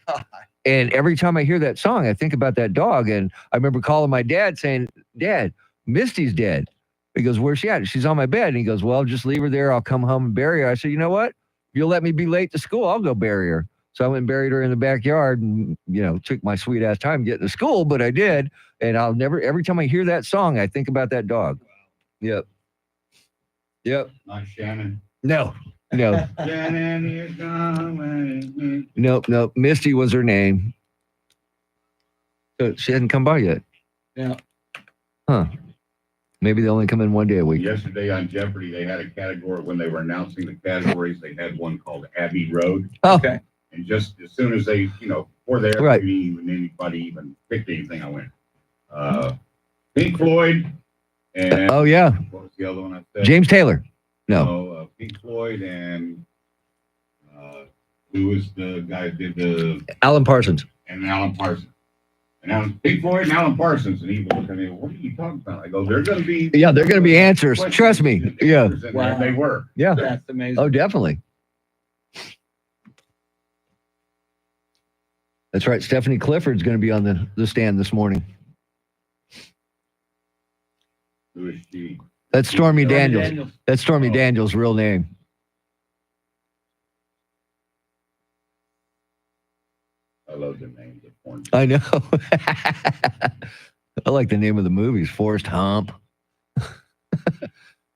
And every time I hear that song, I think about that dog. And I remember calling my dad saying, "Dad, Misty's dead." He goes, "Where's she at?" "She's on my bed." And he goes, "Well, just leave her there. I'll come home and bury her." I said, "You know what? If you'll let me be late to school, I'll go bury her." So I went and buried her in the backyard and, took my sweet ass time getting to school, but I did. And every time I hear that song, I think about that dog. Yep. Not Shannon. No. Shannon, you're coming. Nope. Misty was her name. So she hadn't come by yet. Yeah. Huh. Maybe they only come in one day a week. Yesterday on Jeopardy, they had a category when they were announcing the categories. They had one called Abbey Road. Oh. Okay. And just as soon as they, before they ever Right. even anybody even picked anything, I went, Pink Floyd and Oh, yeah. what was the other one I said? James Taylor. No. Pink Floyd and who was the guy who did the Alan Parsons. and Alan Parsons. And Alan, Pink Floyd and Alan Parsons, and he looked at me, "What are you talking about?" I go, "They're going to be Yeah, they're going to be answers. Trust me. Yeah. answers in there." They were. Yeah. That's amazing. Oh, definitely. That's right. Stephanie Clifford's going to be on the stand this morning. Who is she? That's Stormy Stormy Daniels. Daniels. That's Stormy Daniels' real name. I love the names of porn. I know. I like the name of the movies. Forrest Hump.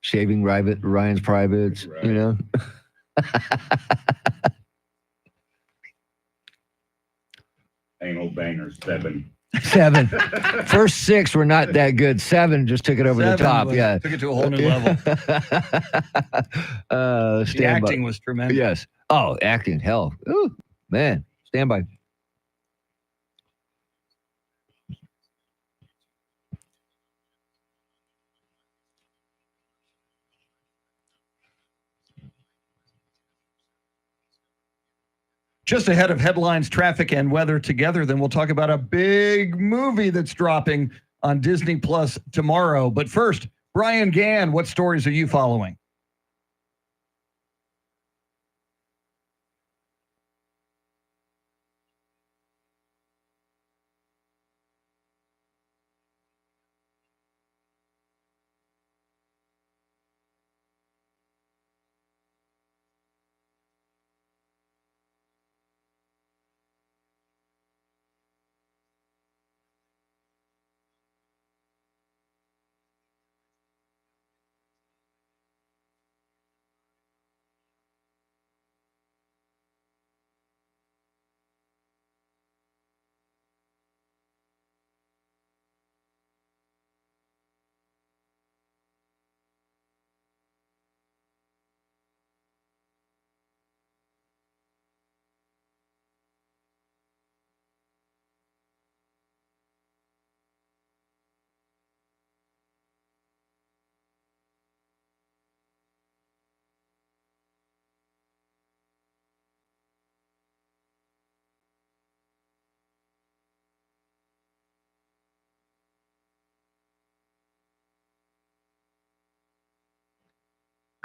Shaving Ryan's Privates, Right. Anal Bangers 7. 7. First 6 were not that good. 7 just took it over the 7 top. was- Yeah. took it to a whole new level. The Stand by. acting was tremendous. Yes. Oh, acting. Hell. Ooh, man. Stand by. Just ahead of headlines, traffic, and weather together, then we'll talk about a big movie that's dropping on Disney Plus tomorrow. But first, Brian Gann, what stories are you following?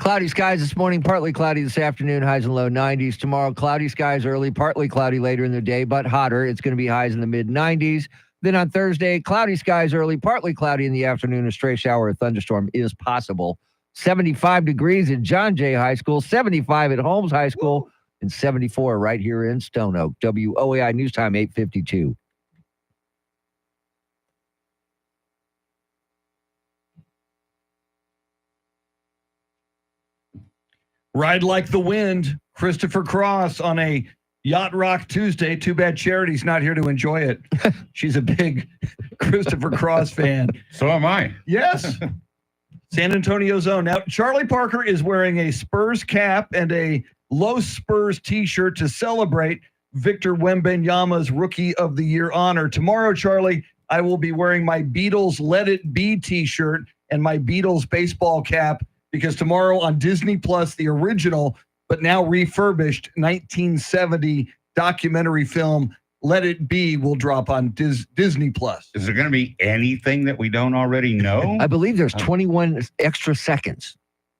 Cloudy skies this morning, partly cloudy this afternoon, highs and low 90s. Tomorrow, cloudy skies early, partly cloudy later in the day, but hotter. It's going to be highs in the mid 90s. Then on Thursday, cloudy skies early, partly cloudy in the afternoon. A stray shower or thunderstorm is possible. 75 degrees at John Jay High School, 75 at Holmes High School, and 74 right here in Stone Oak. WOAI News Time 8:52. Ride like the wind. Christopher Cross on a Yacht Rock Tuesday. Too bad Charity's not here to enjoy it. She's a big Christopher Cross fan. So am I. Yes. San Antonio's own. Now, Charlie Parker is wearing a Spurs cap and a Los Spurs t-shirt to celebrate Victor Wembanyama's Rookie of the Year honor. Tomorrow, Charlie, I will be wearing my Beatles Let It Be t-shirt and my Beatles baseball cap because tomorrow on Disney Plus, the original, but now refurbished 1970 documentary film Let It Be will drop on Disney Plus. Is there going to be anything that we don't already know? I believe there's 21 extra seconds.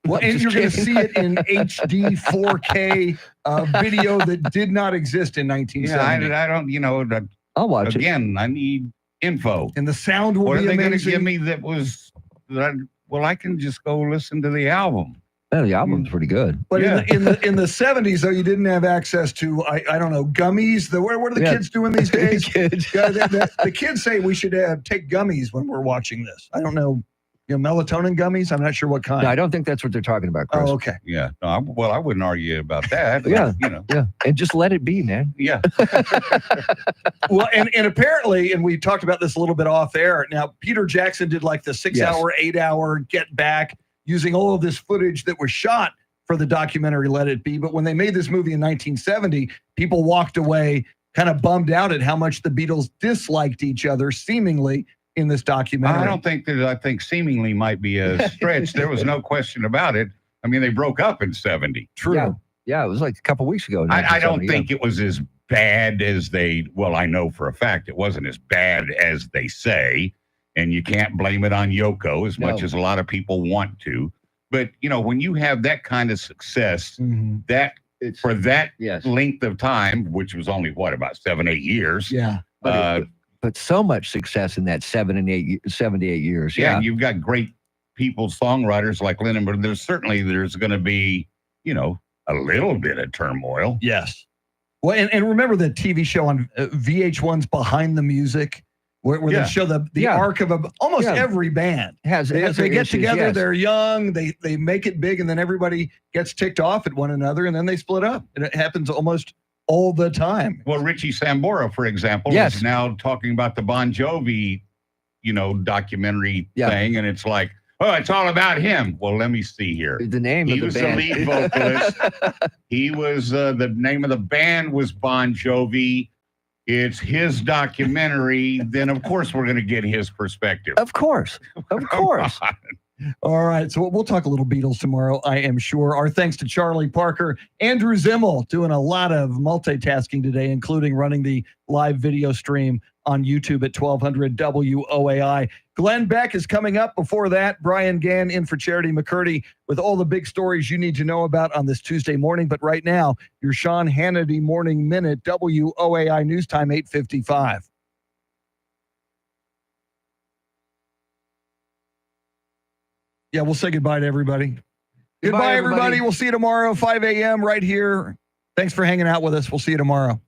Well, and you're going to see it in HD 4K video that did not exist in 1970. Yeah, I don't, I'll watch it. Again, I need info. And the sound will What be are they going to amazing. give me I can just go listen to the album. Oh, the album's pretty good. But Yeah. in the 70s, though, you didn't have access to I don't know, gummies. What are the kids doing these days? The kids say we should take gummies when we're watching this. I don't know, melatonin gummies. I'm not sure what kind. No, I don't think that's what they're talking about, Chris. Oh, okay. Yeah. No, I wouldn't argue about that. Yeah. You know. Yeah. And just let it be, man. Yeah. Well, and apparently, and we talked about this a little bit off air. Now, Peter Jackson did like the 6-hour, 8-hour get back using all of this footage that was shot for the documentary Let It Be. But when they made this movie in 1970, people walked away kind of bummed out at how much the Beatles disliked each other, seemingly, in this documentary. I don't think that. I think seemingly might be a stretch. There was no question about it. I mean, they broke up in 70. True. Yeah, it was like a couple weeks ago. I don't 1970, think it was as bad as I know for a fact it wasn't as bad as they say. And you can't blame it on Yoko as much as a lot of people want to. But, when you have that kind of success, for that length of time, which was only, about 7-8 years. Yeah. But so much success in that 7 and 8, 7 to 8 years. Yeah, and you've got great people, songwriters like Lennon, but there's going to be, a little bit of turmoil. Yes. Well, and remember the TV show on VH1's Behind the Music, where they show the arc of almost every band. They get together, they're young, they make it big, and then everybody gets ticked off at one another, and then they split up. And it happens almost all the time. Well, Richie Sambora, for example, is now talking about the Bon Jovi, documentary thing, and it's like, oh, it's all about him. Well, let me see here. The name of the band. He was the lead vocalist. He was, the name of the band was Bon Jovi. It's his documentary. Then, of course, we're going to get his perspective. Of course. Of course. All right, so we'll talk a little Beatles tomorrow, I am sure. Our thanks to Charlie Parker, Andrew Zimmel doing a lot of multitasking today, including running the live video stream on YouTube at 1200 WOAI. Glenn Beck is coming up. Before that, Brian Gann in for Charity McCurdy with all the big stories you need to know about on this Tuesday morning. But right now, your Sean Hannity Morning Minute, WOAI News Time 8:55. Yeah, we'll say goodbye to everybody. Goodbye, everybody. We'll see you tomorrow, 5 a.m. right here. Thanks for hanging out with us. We'll see you tomorrow.